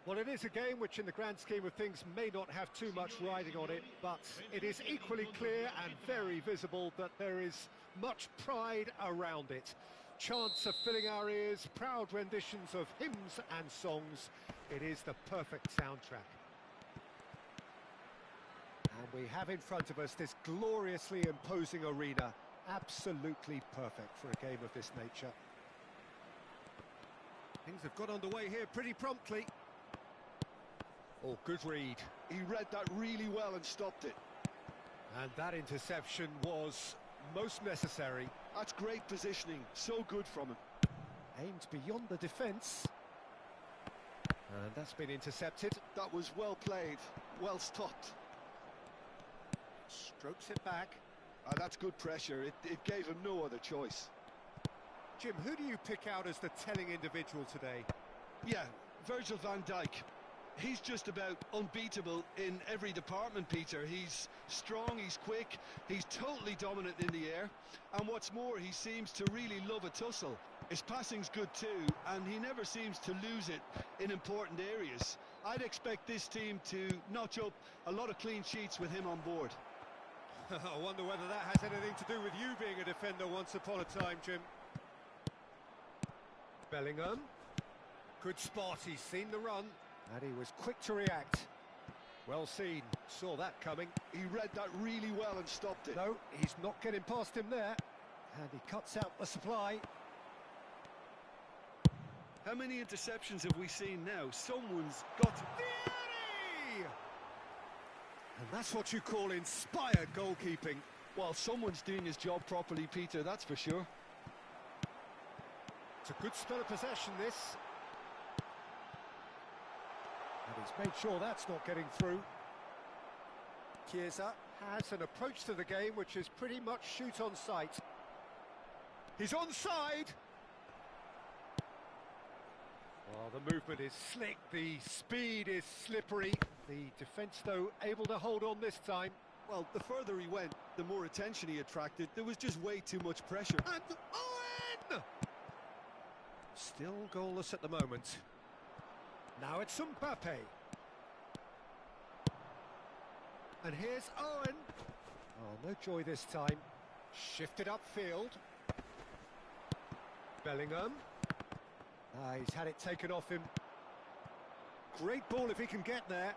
Well, it is a game which in the grand scheme of things may not have too much riding on it, but it is equally clear and very visible that there is much pride around it. Chants of filling our ears, proud renditions of hymns and songs. It is the perfect soundtrack. And we have in front of us this gloriously imposing arena. Absolutely perfect for a game of this nature. Things have got underway here pretty promptly. Oh, good read. He read that really well and stopped it. And that interception was most necessary. That's great positioning, so good from him. Aimed beyond the defence. And that's been intercepted. That was well played, well stopped. Strokes it back. That's good pressure, it gave him no other choice. Jim, who do you pick out as the telling individual today? Yeah, Virgil van Dijk. He's just about unbeatable in every department, Peter. He's strong, he's quick, he's totally dominant in the air. And what's more, he seems to really love a tussle. His passing's good too, and he never seems to lose it in important areas. I'd expect this team to notch up a lot of clean sheets with him on board. I wonder whether that has anything to do with you being a defender once upon a time, Jim. Bellingham. Good spot, he's seen the run. And he was quick to react. Well seen, saw that coming. He read that really well and stopped it. No, he's not getting past him there. And he cuts out the supply. How many interceptions have we seen now? Someone's got... Vieri! And that's what you call inspired goalkeeping. Well, someone's doing his job properly, Peter, that's for sure. It's a good spell of possession, this. And he's made sure that's not getting through. Chiesa has an approach to the game which is pretty much shoot on sight. He's onside! Well, the movement is slick, the speed is slippery. The defence, though, able to hold on this time. Well, the further he went, the more attention he attracted. There was just way too much pressure. And Owen! Still goalless at the moment. Now it's Mbappe. And here's Owen. Oh, no joy this time. Shifted upfield. Bellingham. He's had it taken off him. Great ball if he can get there.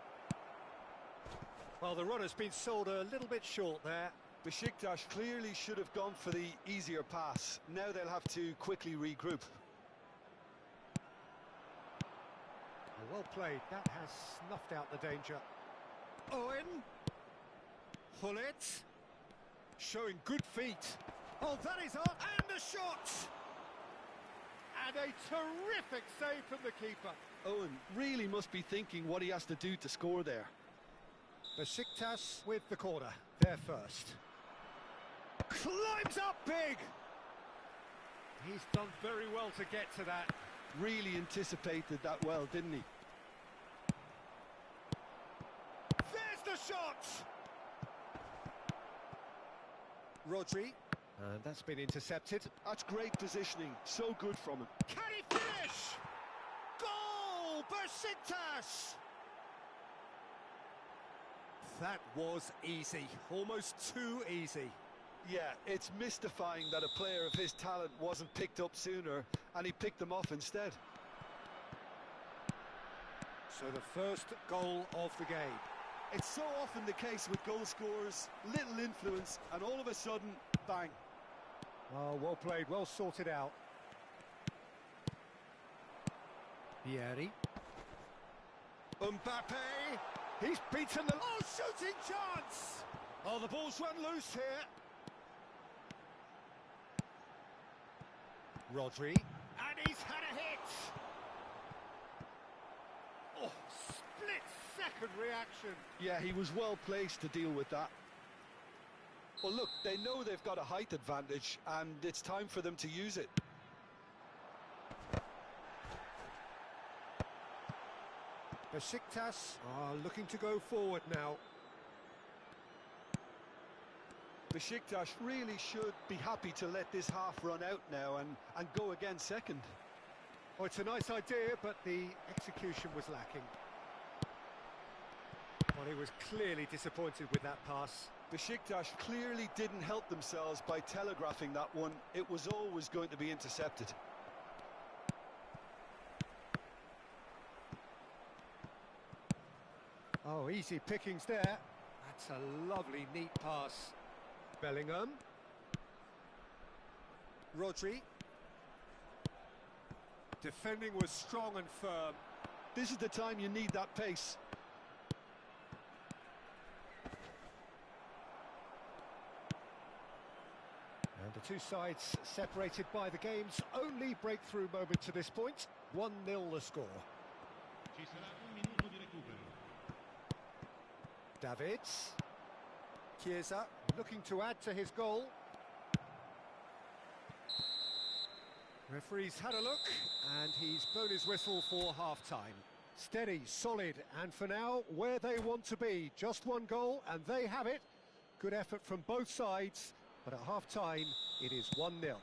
Well, the run has been sold a little bit short there. Besiktas clearly should have gone for the easier pass. Now they'll have to quickly regroup. Well played, that has snuffed out the danger. Owen. Hullet. Showing good feet. Oh, that is up. And the shot! And a terrific save from the keeper. Owen really must be thinking what he has to do to score there. Besiktas with the corner. There first. Climbs up big! He's done very well to get to that. Really anticipated that well, didn't he? There's the shot! Rodri. And that's been intercepted. That's great positioning. So good from him. Can he finish? Goal! Besiktas! That was easy. Almost too easy. Yeah, it's mystifying that a player of his talent wasn't picked up sooner, and he picked them off instead. So the first goal of the game. It's so often the case with goal scorers, little influence, and all of a sudden, bang. Oh, well played, well sorted out. Vieri. Mbappe. He's beaten the... Oh, shooting chance! Oh, the ball's run loose here. Rodri. And he's had a hit! Oh, split-second reaction. Yeah, he was well placed to deal with that. Well, look, they know they've got a height advantage, and it's time for them to use it. Besiktas are looking to go forward now. Besiktas really should be happy to let this half run out now and go again second. Oh, it's a nice idea, but the execution was lacking. Well, he was clearly disappointed with that pass. Besiktas clearly didn't help themselves by telegraphing that one. It was always going to be intercepted. Oh, easy pickings there. That's a lovely, neat pass. Bellingham. Rodri. Defending was strong and firm. This is the time you need that pace. And the two sides separated by the game's only breakthrough moment to this point. 1-0 the score. Ci sarà un minuto di recupero. Davids. Chiesa looking to add to his goal. Referee's had a look, and he's blown his whistle for half-time. Steady, solid, and for now, where they want to be. Just one goal, and they have it. Good effort from both sides, but at half-time, it is 1-0.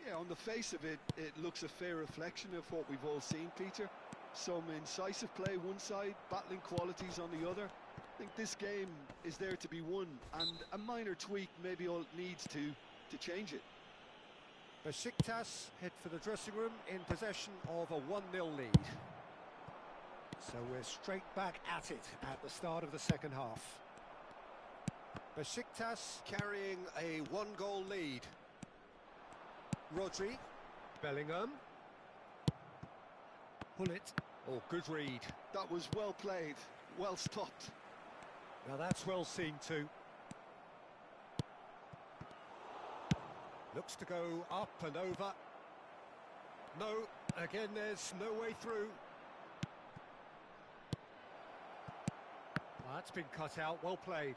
Yeah, on the face of it, it looks a fair reflection of what we've all seen, Peter. Some incisive play one side, battling qualities on the other. I think this game is there to be won, and a minor tweak maybe all it needs to change it. Besiktas head for the dressing room in possession of a 1-0 lead. So we're straight back at it at the start of the second half. Besiktas carrying a one-goal lead. Rodri. Bellingham. Hullet. Oh, good read. That was well played, well stopped. Now that's well seen too. Looks to go up and over. No, again there's no way through. Well, that's been cut out, well played.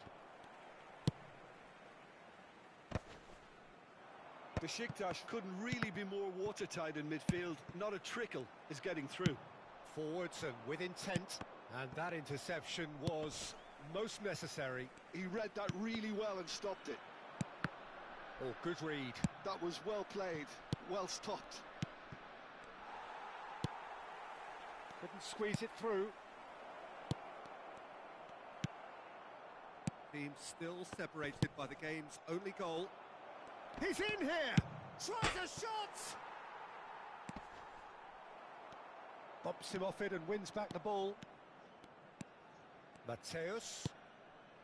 Besiktas couldn't really be more watertight in midfield. Not a trickle is getting through. Forwards and with intent, and that interception was most necessary. He read that really well and stopped it. Oh, good read. That was well played, well stopped. Couldn't squeeze it through. Team still separated by the game's only goal. He's in here! Tries a shot! Bumps him off it and wins back the ball. Mateus.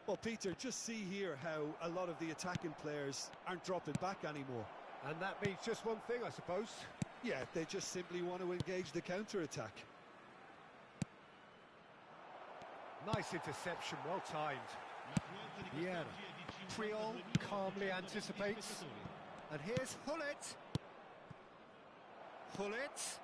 Well, Peter, just see here how a lot of the attacking players aren't dropping back anymore. And that means just one thing, I suppose. Yeah, they just simply want to engage the counter-attack. Nice interception, well timed. Vieira. Triol calmly anticipates. And here's Hullet. Hullet.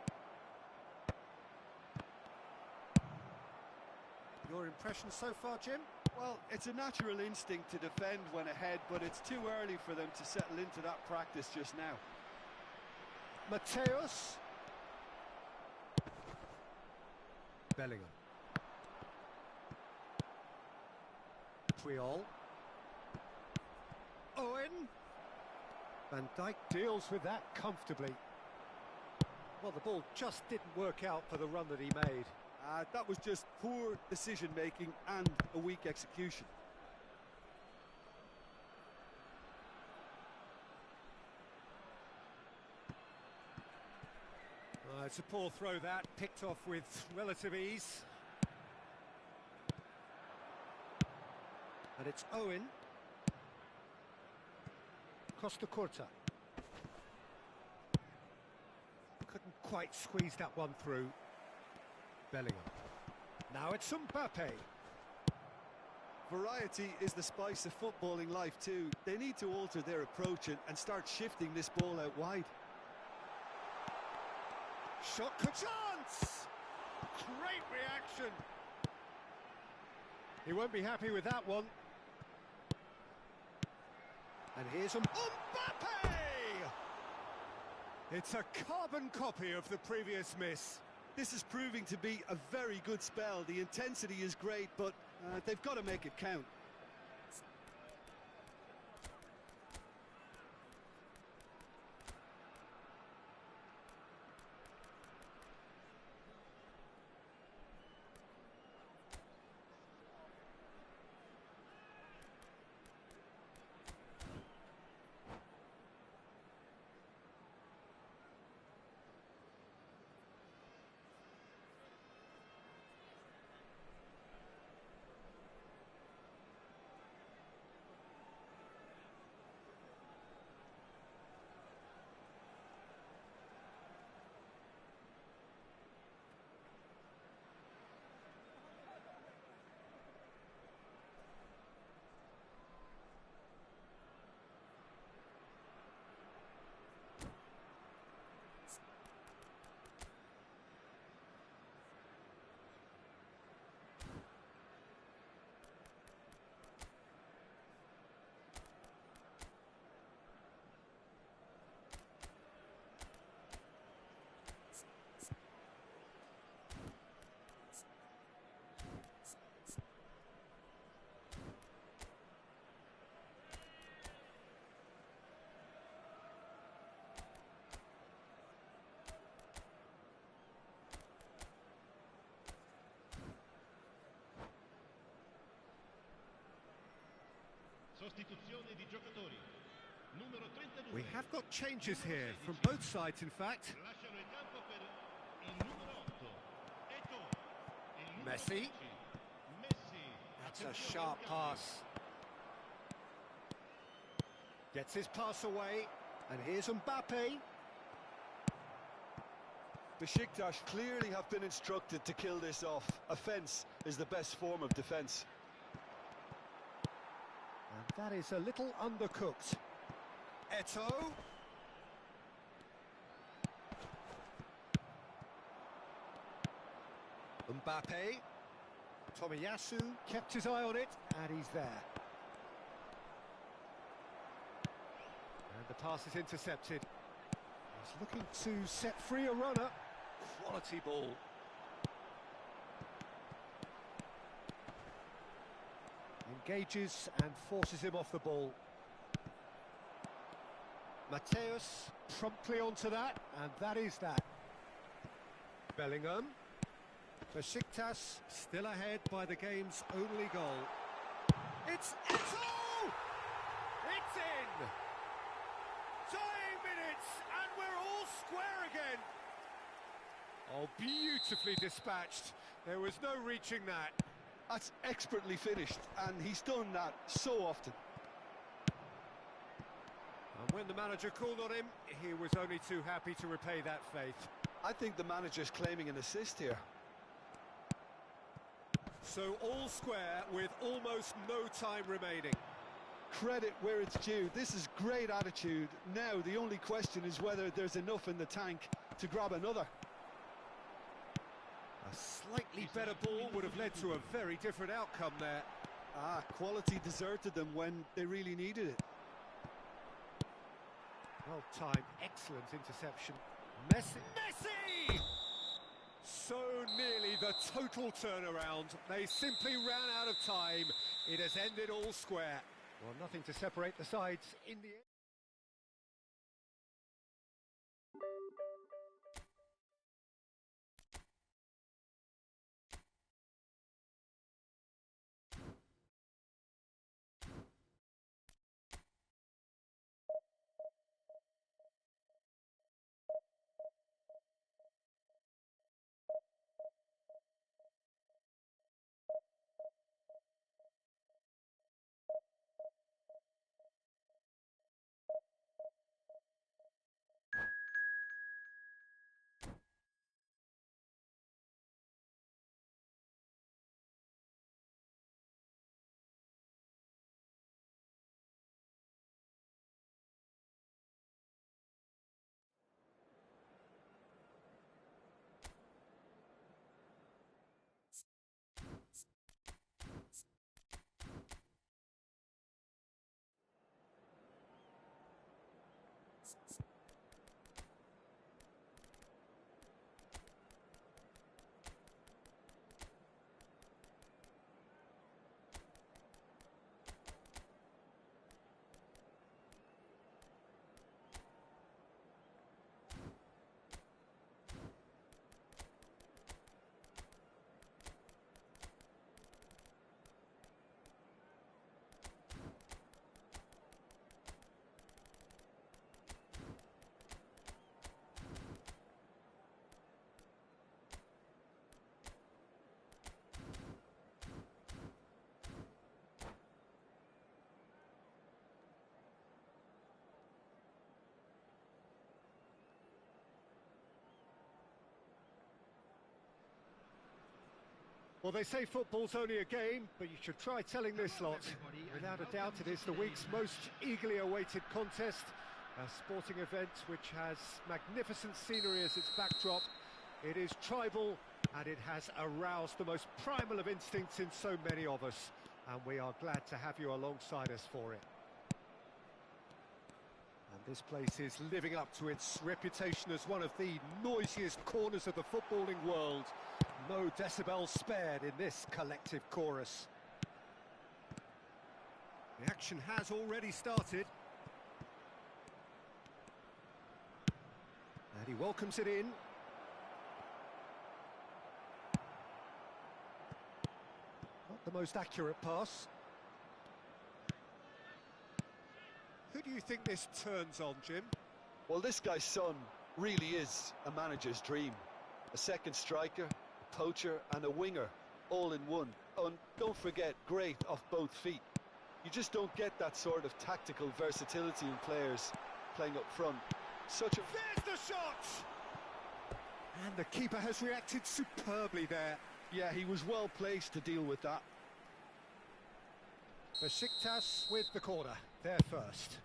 Your impression so far, Jim? Well, it's a natural instinct to defend when ahead, but it's too early for them to settle into that practice just now. Mateus. Bellingham. Triol. Owen. Van Dijk deals with that comfortably. Well, the ball just didn't work out for the run that he made. That was just poor decision-making and a weak execution. It's a poor throw that, picked off with relative ease. And it's Owen. Costa Curta. Couldn't quite squeeze that one through. Bellingham. Now it's Mbappe. Variety is the spice of footballing life too. They need to alter their approach and start shifting this ball out wide. Shot chance! Great reaction! He won't be happy with that one. And here's Mbappe! It's a carbon copy of the previous miss. This is proving to be a very good spell. The intensity is great, but they've got to make it count. We have got changes here from both sides, in fact. Messi. That's a sharp pass. Gets his pass away, and here's Mbappe. Besiktas clearly have been instructed to kill this off. Offence is the best form of defence. And that is a little undercooked. Eto'o. Mbappe. Tomiyasu kept his eye on it, and he's there. And the pass is intercepted. He's looking to set free a runner. Quality ball. Engages and forces him off the ball. Mateus promptly onto that, and that is that. Bellingham. Besiktas still ahead by the game's only goal. It's Eto'o! It's in! Dying minutes, and we're all square again. Oh, beautifully dispatched. There was no reaching that. That's expertly finished, and he's done that so often. And when the manager called on him, he was only too happy to repay that faith. I think the manager's claiming an assist here. So all square with almost no time remaining. Credit where it's due. This is great attitude. Now the only question is whether there's enough in the tank to grab another. A slightly better ball would have led to a very different outcome there. Quality deserted them when they really needed it. Well timed, excellent interception. Messi! Messi! So nearly the total turnaround. They simply ran out of time. It has ended all square. Well, nothing to separate the sides in the end. Well, they say football's only a game, but you should try telling this lot. Without a doubt, it is the week's most eagerly awaited contest, a sporting event which has magnificent scenery as its backdrop. It is tribal, and it has aroused the most primal of instincts in so many of us, and we are glad to have you alongside us for it. And this place is living up to its reputation as one of the noisiest corners of the footballing world. No decibels spared in this collective chorus. The action has already started. And he welcomes it in. Not the most accurate pass. you think this turns on, Jim? Well, this guy's son really is a manager's dream. A second striker, a poacher and a winger, all in one. Oh, and don't forget, great off both feet. You just don't get that sort of tactical versatility in players playing up front. Such a... There's the shot! And the keeper has reacted superbly there. Yeah, he was well placed to deal with that. Besiktas with the corner, there first.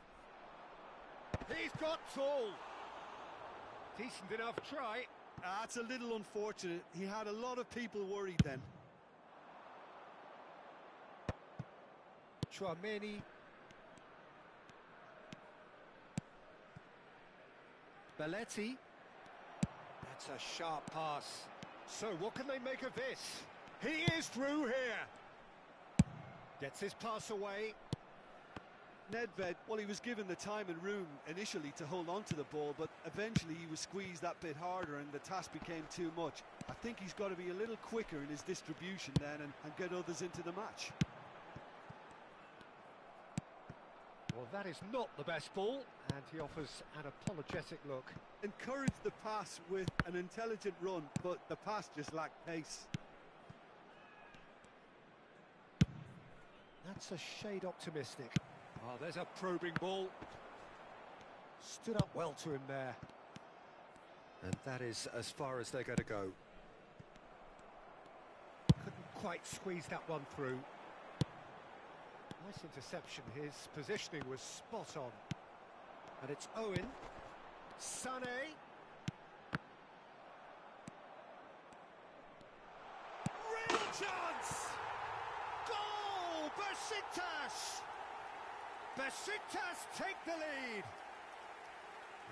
He's got all. Decent enough try. That's a little unfortunate. He had a lot of people worried then. Chouameni. Belletti. That's a sharp pass. So what can they make of this? He is through here. Gets his pass away. Nedved, well, he was given the time and room initially to hold on to the ball, but eventually he was squeezed that bit harder and the task became too much. I think he's got to be a little quicker in his distribution then and get others into the match. Well, that is not the best ball, and he offers an apologetic look. Encouraged the pass with an intelligent run, but the pass just lacked pace. That's a shade optimistic. Oh, there's a probing ball. Stood up well to him there. And that is as far as they're going to go. Couldn't quite squeeze that one through. Nice interception. His positioning was spot on. And it's Owen. Sané. Real chance! Goal! Besiktas! Besiktas take the lead.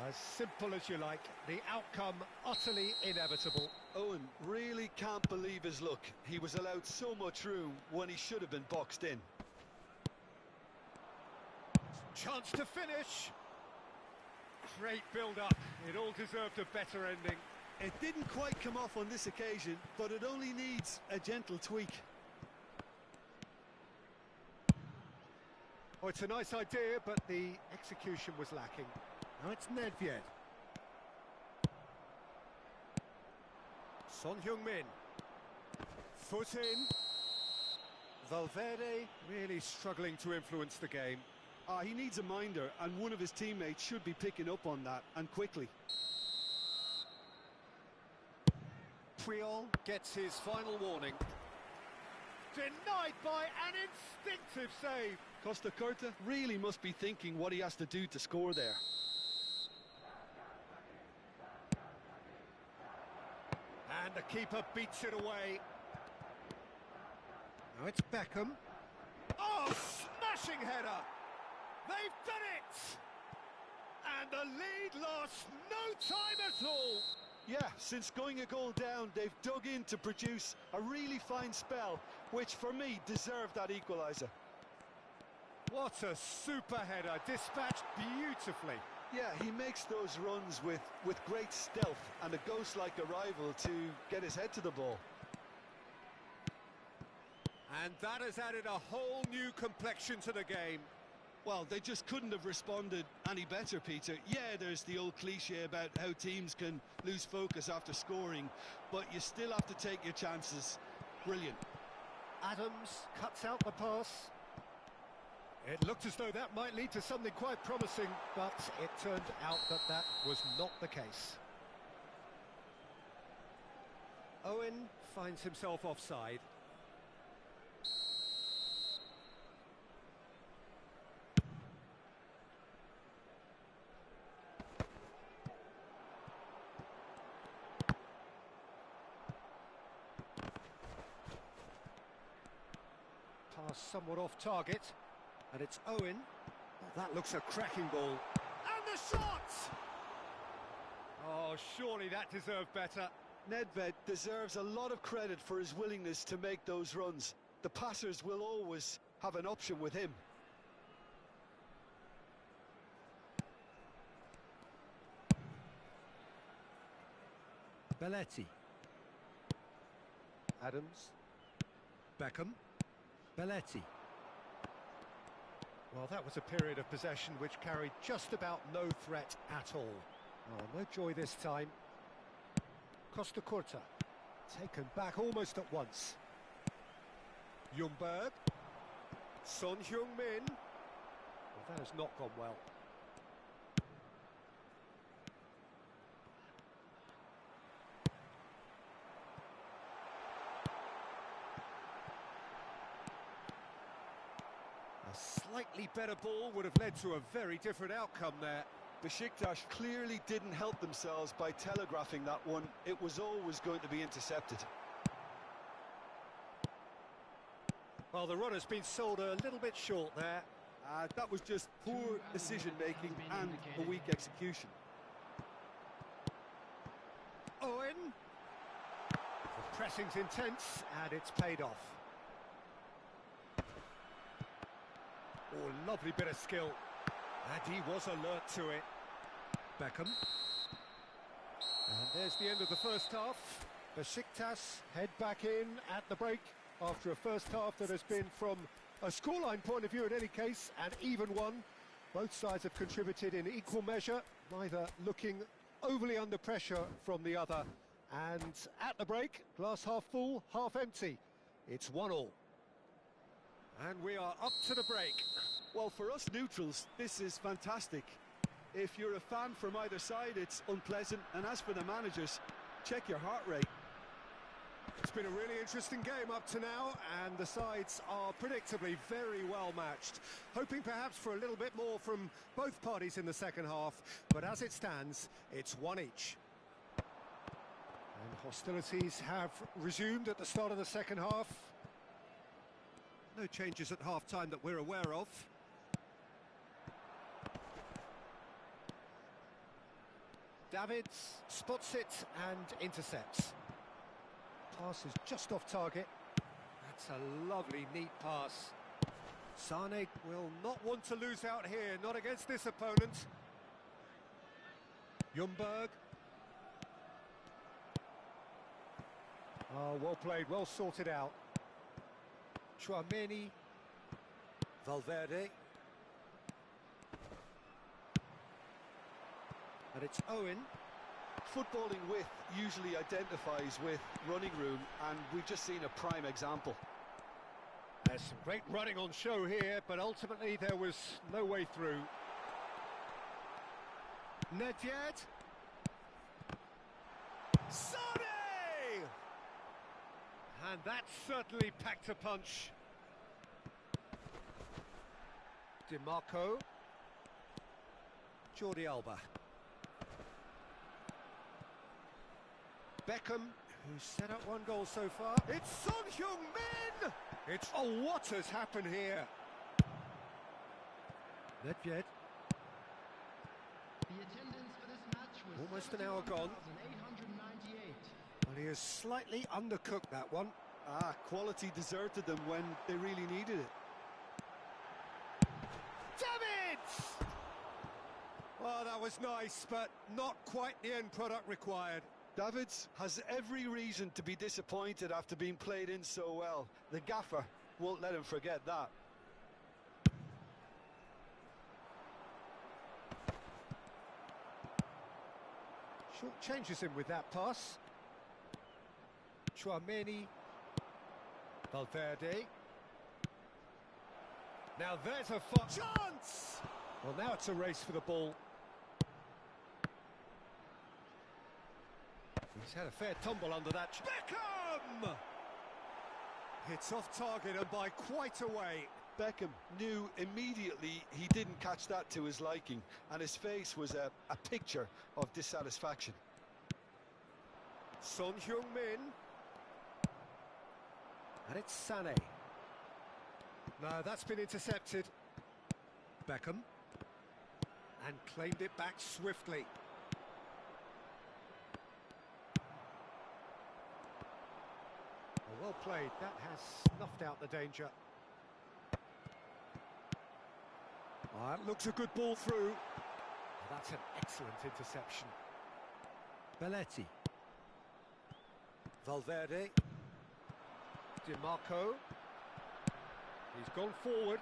As simple as you like, the outcome utterly inevitable. Owen really can't believe his luck. He was allowed so much room when he should have been boxed in. Chance to finish. Great build-up. It all deserved a better ending. It didn't quite come off on this occasion, but it only needs a gentle tweak. Oh, it's a nice idea, but the execution was lacking. Now it's Nedved. Son Heung-min. Foot in. Valverde really struggling to influence the game. He needs a minder, and one of his teammates should be picking up on that, and quickly. Puyol gets his final warning. Denied by an instinctive save. Costa Curta really must be thinking what he has to do to score there. And the keeper beats it away. Now it's Beckham. Oh, smashing header! They've done it! And the lead lost no time at all. Yeah, since going a goal down, they've dug in to produce a really fine spell, which for me deserved that equaliser. What a super header, dispatched beautifully. Yeah, he makes those runs with great stealth and a ghost-like arrival to get his head to the ball. And that has added a whole new complexion to the game. Well, they just couldn't have responded any better, Peter. Yeah, there's the old cliche about how teams can lose focus after scoring, but you still have to take your chances. Brilliant. Adams cuts out the pass. It looked as though that might lead to something quite promising, but it turned out that that was not the case. Owen finds himself offside. Pass somewhat off target. And it's Owen. Oh, that looks a cracking ball. And the shot! Oh, surely that deserved better. Nedved deserves a lot of credit for his willingness to make those runs. The passers will always have an option with him. Belletti. Adams. Beckham. Belletti. Well, that was a period of possession which carried just about no threat at all. Oh, no joy this time. Costa Curta, taken back almost at once. Ljungberg. Son Heung-min. Well, that has not gone well. A slightly better ball would have led to a very different outcome there. Besiktas clearly didn't help themselves by telegraphing that one. It was always going to be intercepted. Well, the run has been sold a little bit short there. That was just poor decision-making and a weak execution. Owen. The pressing's intense, and it's paid off. Oh, lovely bit of skill. And he was alert to it. Beckham. And there's the end of the first half. Besiktas head back in at the break after a first half that has been, from a scoreline point of view in any case, an even one. Both sides have contributed in equal measure, neither looking overly under pressure from the other. And at the break, glass half full, half empty. It's 1-1. And we are up to the break. Well, for us neutrals, this is fantastic. If you're a fan from either side, it's unpleasant. And as for the managers, check your heart rate. It's been a really interesting game up to now, and the sides are predictably very well matched. Hoping perhaps for a little bit more from both parties in the second half, but as it stands, it's one each. And hostilities have resumed at the start of the second half. No changes at half-time that we're aware of. Davids spots it and intercepts. Pass is just off target. That's a lovely, neat pass. Sane will not want to lose out here, not against this opponent. Ljungberg. Oh, well played, well sorted out. Chouameni. Valverde. And it's Owen. Footballing width usually identifies with running room, and we've just seen a prime example. There's some great running on show here, but ultimately there was no way through. Nedved. Sane! And that certainly packed a punch. DiMarco. Jordi Alba. Beckham, who's set up one goal so far. It's Son Heung-min! It's, oh, what has happened here? Nedved. The attendance for this match was Almost an hour gone. 7,898. Well, he has slightly undercooked that one. Quality deserted them when they really needed it. Davids! Well, that was nice, but not quite the end product required. Davids has every reason to be disappointed after being played in so well. The gaffer won't let him forget that. Short changes him with that pass. Chouameni. Valverde. Now there's a chance! Well, now it's a race for the ball. He's had a fair tumble under that. Beckham! It's off target and by quite a way. Beckham knew immediately he didn't catch that to his liking, and his face was a picture of dissatisfaction. Son Heung-min. And it's Sane. No, that's been intercepted. Beckham. And claimed it back swiftly. Well played, that has snuffed out the danger. Oh, that looks a good ball through. That's an excellent interception. Belletti. Valverde. DiMarco. He's gone forward.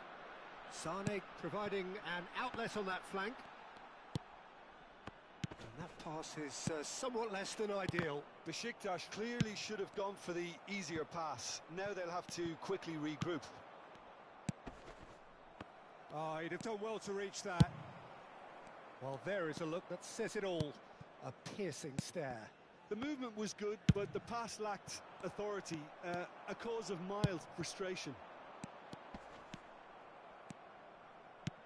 Sane providing an outlet on that flank. And that pass is somewhat less than ideal. Besiktas clearly should have gone for the easier pass. Now they'll have to quickly regroup. Oh, he'd have done well to reach that. Well, there is a look that says it all. A piercing stare. The movement was good, but the pass lacked authority, a cause of mild frustration.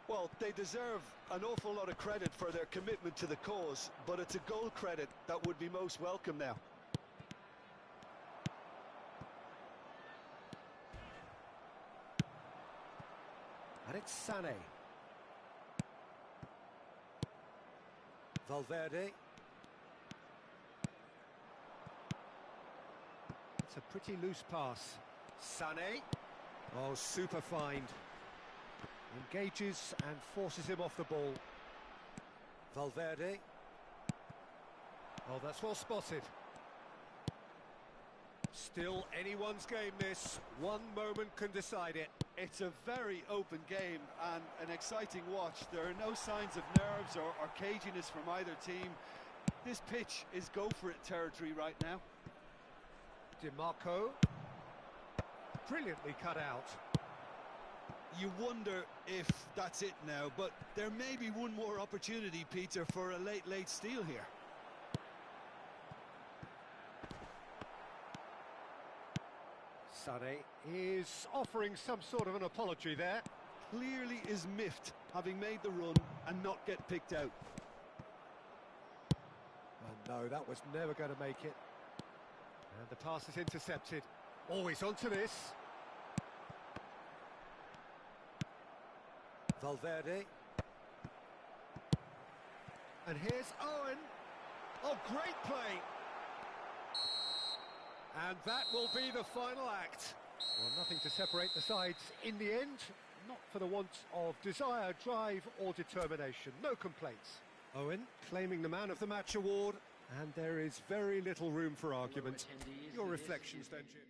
Well, they deserve an awful lot of credit for their commitment to the cause, but it's a goal credit that would be most welcome now. And it's Sane. Valverde. It's a pretty loose pass. Sane. Oh, super find. Engages and forces him off the ball. Valverde. Oh, that's well spotted. Still anyone's game, this. One moment can decide it. It's a very open game and an exciting watch. There are no signs of nerves or caginess from either team. This pitch is go-for-it territory right now. DiMarco. Brilliantly cut out. You wonder if that's it now, but there may be one more opportunity, Peter, for a late steal here. Sane is offering some sort of an apology there. Clearly is miffed, having made the run and not get picked out. Oh no, that was never going to make it. And the pass is intercepted. Always onto this. Valverde. And here's Owen. Oh, great play. And that will be the final act. Well, nothing to separate the sides in the end. Not for the want of desire, drive or determination. No complaints. Owen claiming the Man of the Match award. And there is very little room for argument. Your reflections then, Jim?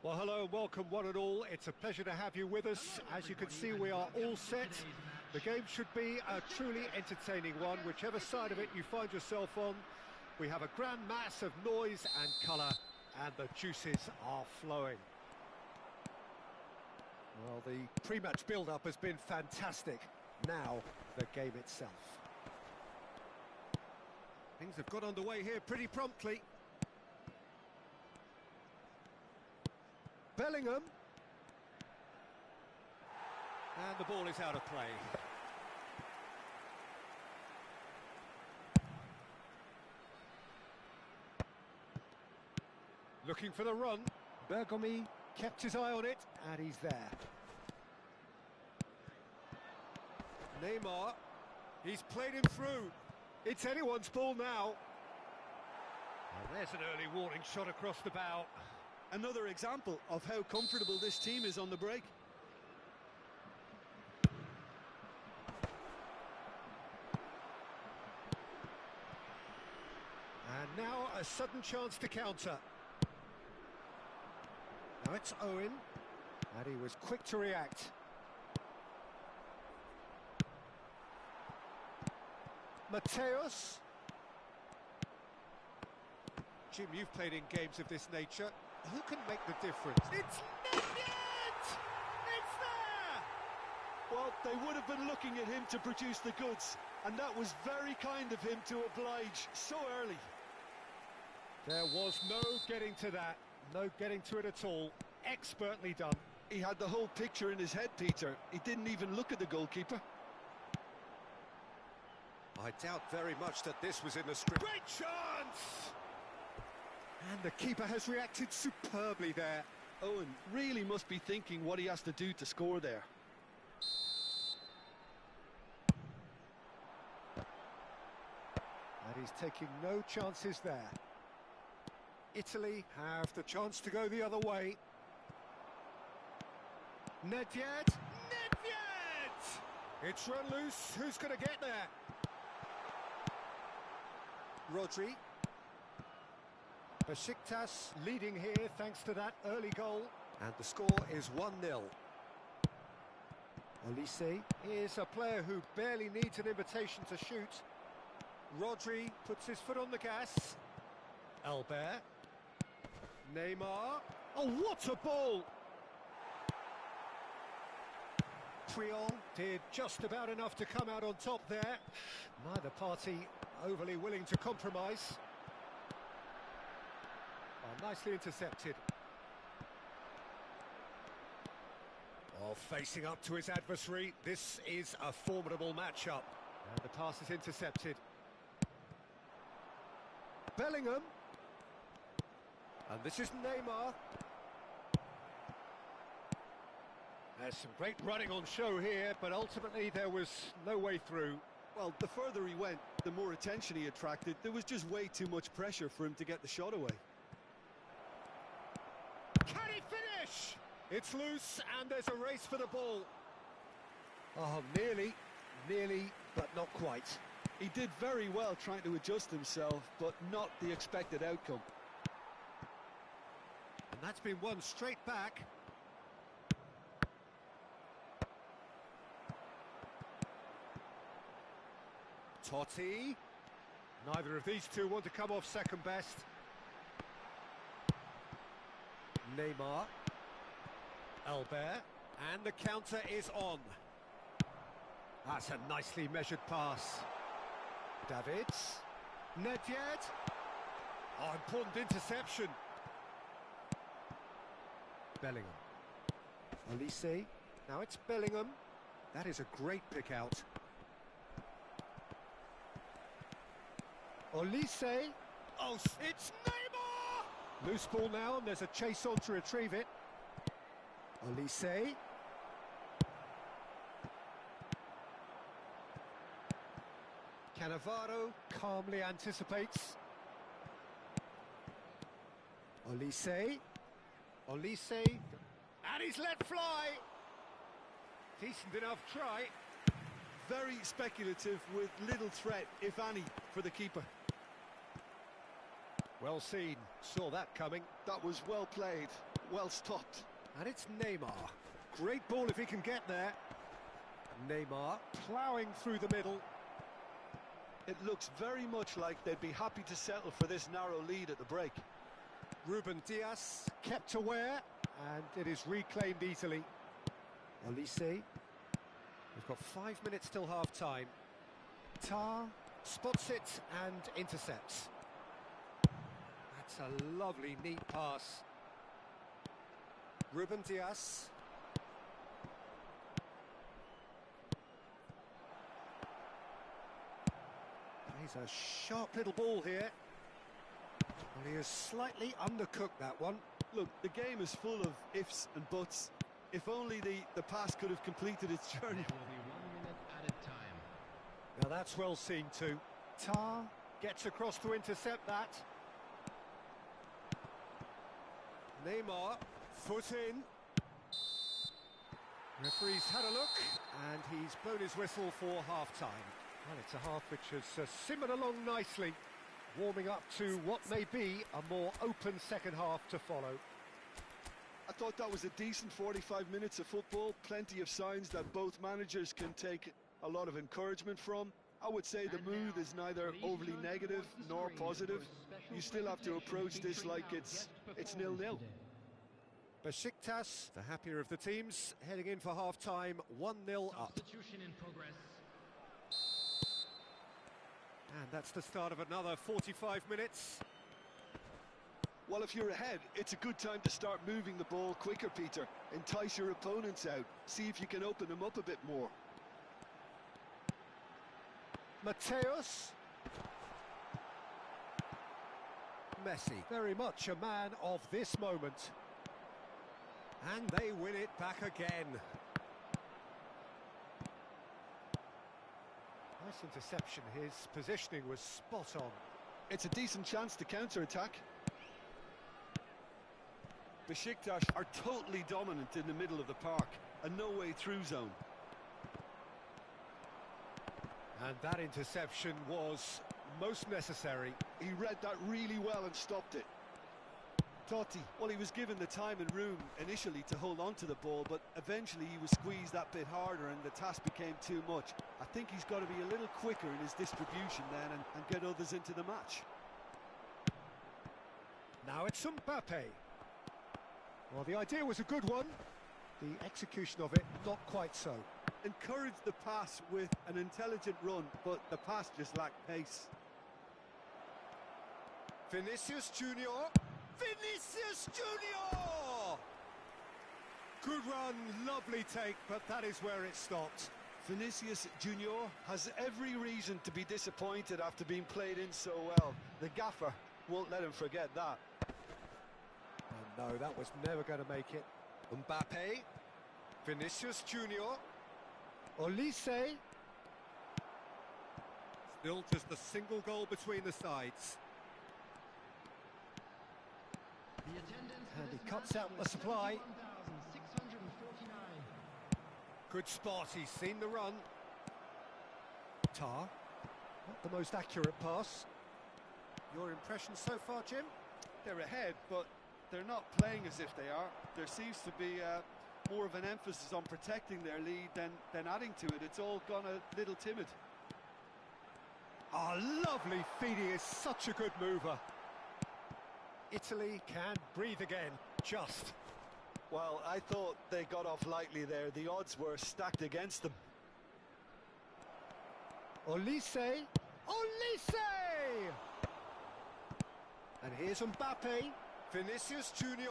Well, hello and welcome one and all. It's a pleasure to have you with us. As you can see, we are all set. The game should be a truly entertaining one, whichever side of it you find yourself on. We have a grand mass of noise and colour, and the juices are flowing. Well, the pre-match build-up has been fantastic. Now, the game itself. Things have got underway here pretty promptly. Bellingham. And the ball is out of play. Looking for the run. Bergomi kept his eye on it, and he's there. Neymar. He's played him through. It's anyone's ball now. And there's an early warning shot across the bow. Another example of how comfortable this team is on the break. And now a sudden chance to counter. Now it's Owen, and he was quick to react. Mateus. Jim, you've played in games of this nature. Who can make the difference? It's Nedved! It's there! Well, they would have been looking at him to produce the goods, and that was very kind of him to oblige so early. There was no getting to that, no getting to it at all. Expertly done. He had the whole picture in his head, Peter. He didn't even look at the goalkeeper. I doubt very much that this was in the script. Great chance! And the keeper has reacted superbly there. Owen really must be thinking what he has to do to score there. And he's taking no chances there. Italy have the chance to go the other way. Nedved! Nedved! It's run loose. Who's going to get there? Rodri. Besiktas leading here thanks to that early goal. And the score is 1-0. Olise is a player who barely needs an invitation to shoot. Rodri puts his foot on the gas. Albert. Neymar. Oh, what a ball! Puyol did just about enough to come out on top there. Neither party overly willing to compromise. Oh, nicely intercepted. Oh, facing up to his adversary. This is a formidable matchup. And the pass is intercepted. Bellingham. And this is Neymar. There's some great running on show here, but ultimately there was no way through. Well, the further he went, the more attention he attracted. There was just way too much pressure for him to get the shot away. Can he finish? It's loose, and there's a race for the ball. Oh, nearly, but not quite. He did very well trying to adjust himself, but not the expected outcome. And that's been won straight back. Totti. Neither of these two want to come off second best. Neymar. Albert. And the counter is on. That's a nicely measured pass. Davids. Nedved. Oh, important interception. Bellingham. Olise. Now it's Bellingham. That is a great pick out. Olise. Oh, it's Neymar! Loose ball now, and there's a chase on to retrieve it. Olise. Cannavaro calmly anticipates. Olise. Olise. And he's let fly! Decent enough try. Very speculative with little threat, if any, for the keeper. Well seen, saw that coming. That was well played, well stopped. And it's Neymar. Great ball if he can get there. Neymar ploughing through the middle. It looks very much like they'd be happy to settle for this narrow lead at the break. Ruben Dias kept aware, and it is reclaimed easily. Olise. We've got 5 minutes till half-time. Tar spots it and intercepts. That's a lovely, neat pass. Ruben Dias. Plays a sharp little ball here. Well, he has slightly undercooked that one. Look, the game is full of ifs and buts. If only the pass could have completed its journey. Will be 1 minute at a time. Now that's well seen too. Tar gets across to intercept that. Neymar, foot in. Referee's had a look, and he's blown his whistle for half-time. Well, it's a half which has simmered along nicely, warming up to what may be a more open second half to follow. I thought that was a decent 45 minutes of football, plenty of signs that both managers can take a lot of encouragement from. I would say the mood is neither overly negative nor positive. You still have to approach this like it's 0-0. Besiktas, the happier of the teams, heading in for half-time, 1-0 up. Substitution in progress. And that's the start of another 45 minutes. Well, if you're ahead, it's a good time to start moving the ball quicker, Peter. Entice your opponents out. See if you can open them up a bit more. Mateus. Messi, very much a man of this moment. And they win it back again. Nice interception, his positioning was spot on. It's a decent chance to counter-attack. Besiktas are totally dominant in the middle of the park, a no-way-through zone. And that interception was most necessary. He read that really well and stopped it. Totti, well, he was given the time and room initially to hold on to the ball, but eventually he was squeezed that bit harder and the task became too much. I think he's got to be a little quicker in his distribution then and get others into the match. Now it's Mbappe. Well, the idea was a good one. The execution of it, not quite so. Encouraged the pass with an intelligent run, but the pass just lacked pace. Vinicius Junior. Vinicius Junior! Good run, lovely take, but that is where it stopped. Vinicius Junior has every reason to be disappointed after being played in so well. The gaffer won't let him forget that. Oh, no, that was never going to make it. Mbappe, Vinicius Junior, Olise. Still just a single goal between the sides. And he cuts out the supply. Good spot, he's seen the run. Tar, not the most accurate pass. Your impression so far, Jim? They're ahead, but they're not playing as if they are. There seems to be more of an emphasis on protecting their lead than adding to it. It's all gone a little timid. Oh, lovely feed, he is such a good mover. Italy can breathe again, just. Well, I thought they got off lightly there. The odds were stacked against them. Olise! Olise! And here's Mbappe. Vinicius Junior.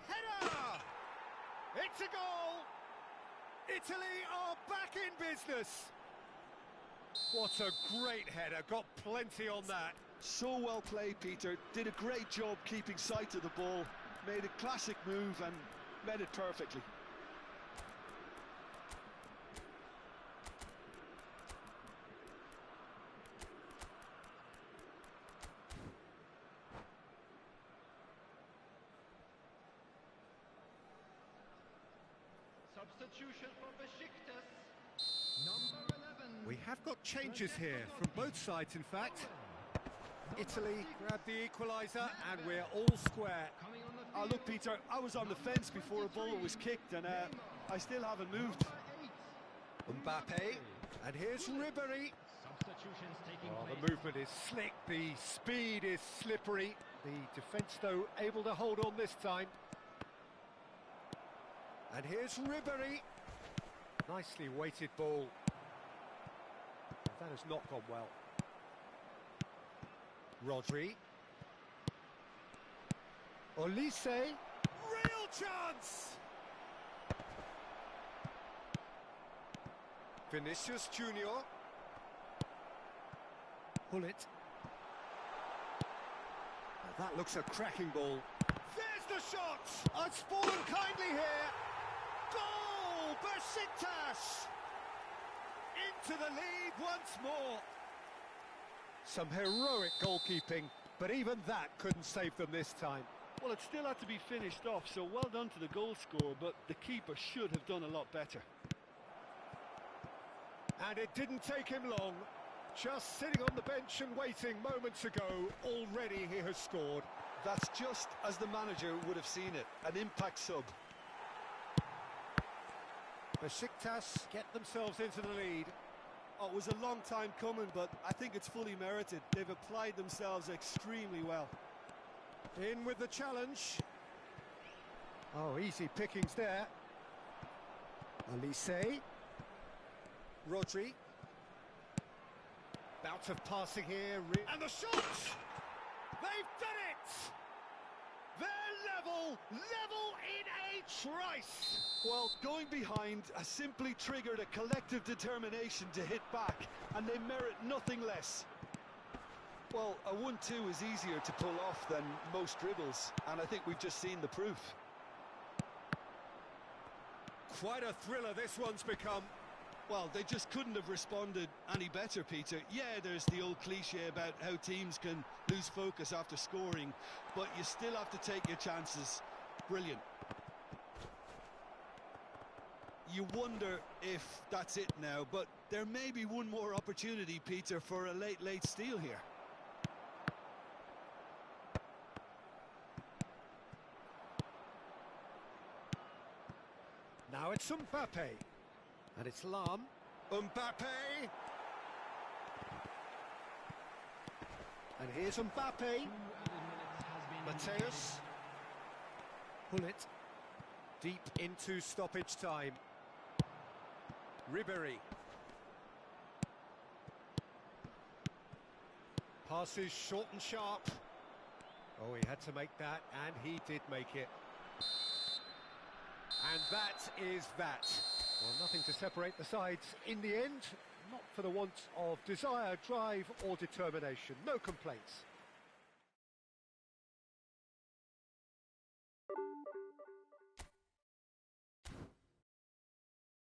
Header! It's a goal! Italy are back in business. What a great header, got plenty on that. So well played, Peter. Did a great job keeping sight of the ball. Made a classic move and met it perfectly. Substitution for Besiktas. Number 11. We have got changes here, from both sides in fact. Italy grab the equaliser and we're all square. Look, Peter, I was on the fence before a ball was kicked, and I still haven't moved. Mbappe, and here's Ribery. The movement is slick, the speed is slippery. The defence, though, able to hold on this time. And here's Ribery. Nicely weighted ball. That has not gone well. Rodri. Olise. Real chance! Vinicius Junior. Pull it. That looks a cracking ball. There's the shot! It's fallen kindly here. Goal! Besiktas! Into the lead once more. Some heroic goalkeeping, but even that couldn't save them this time. Well, it still had to be finished off, so well done to the goal scorer, but the keeper should have done a lot better. And it didn't take him long. Just sitting on the bench and waiting moments ago, already he has scored. That's just as the manager would have seen it, an impact sub. Besiktas get themselves into the lead. Oh, it was a long time coming, but I think it's fully merited. They've applied themselves extremely well. In with the challenge. Oh, easy pickings there. Olise. Rodri. Bout of passing here. And the shot! They've done it! They're level in a trice! Well, going behind has simply triggered a collective determination to hit back, and they merit nothing less. Well, a 1-2 is easier to pull off than most dribbles, and I think we've just seen the proof. Quite a thriller this one's become. Well, they just couldn't have responded any better, Peter. Yeah, there's the old cliche about how teams can lose focus after scoring, but you still have to take your chances. Brilliant. You wonder if that's it now, but there may be one more opportunity, Peter, for a late steal here. Now it's Mbappe. And it's Lam. Mbappe! And here's Mbappe. Mateus. Pull it. Deep into stoppage time. Ribery. Passes short and sharp. Oh, he had to make that, and he did make it. And that is that. Well, nothing to separate the sides in the end, not for the want of desire, drive or determination. No complaints.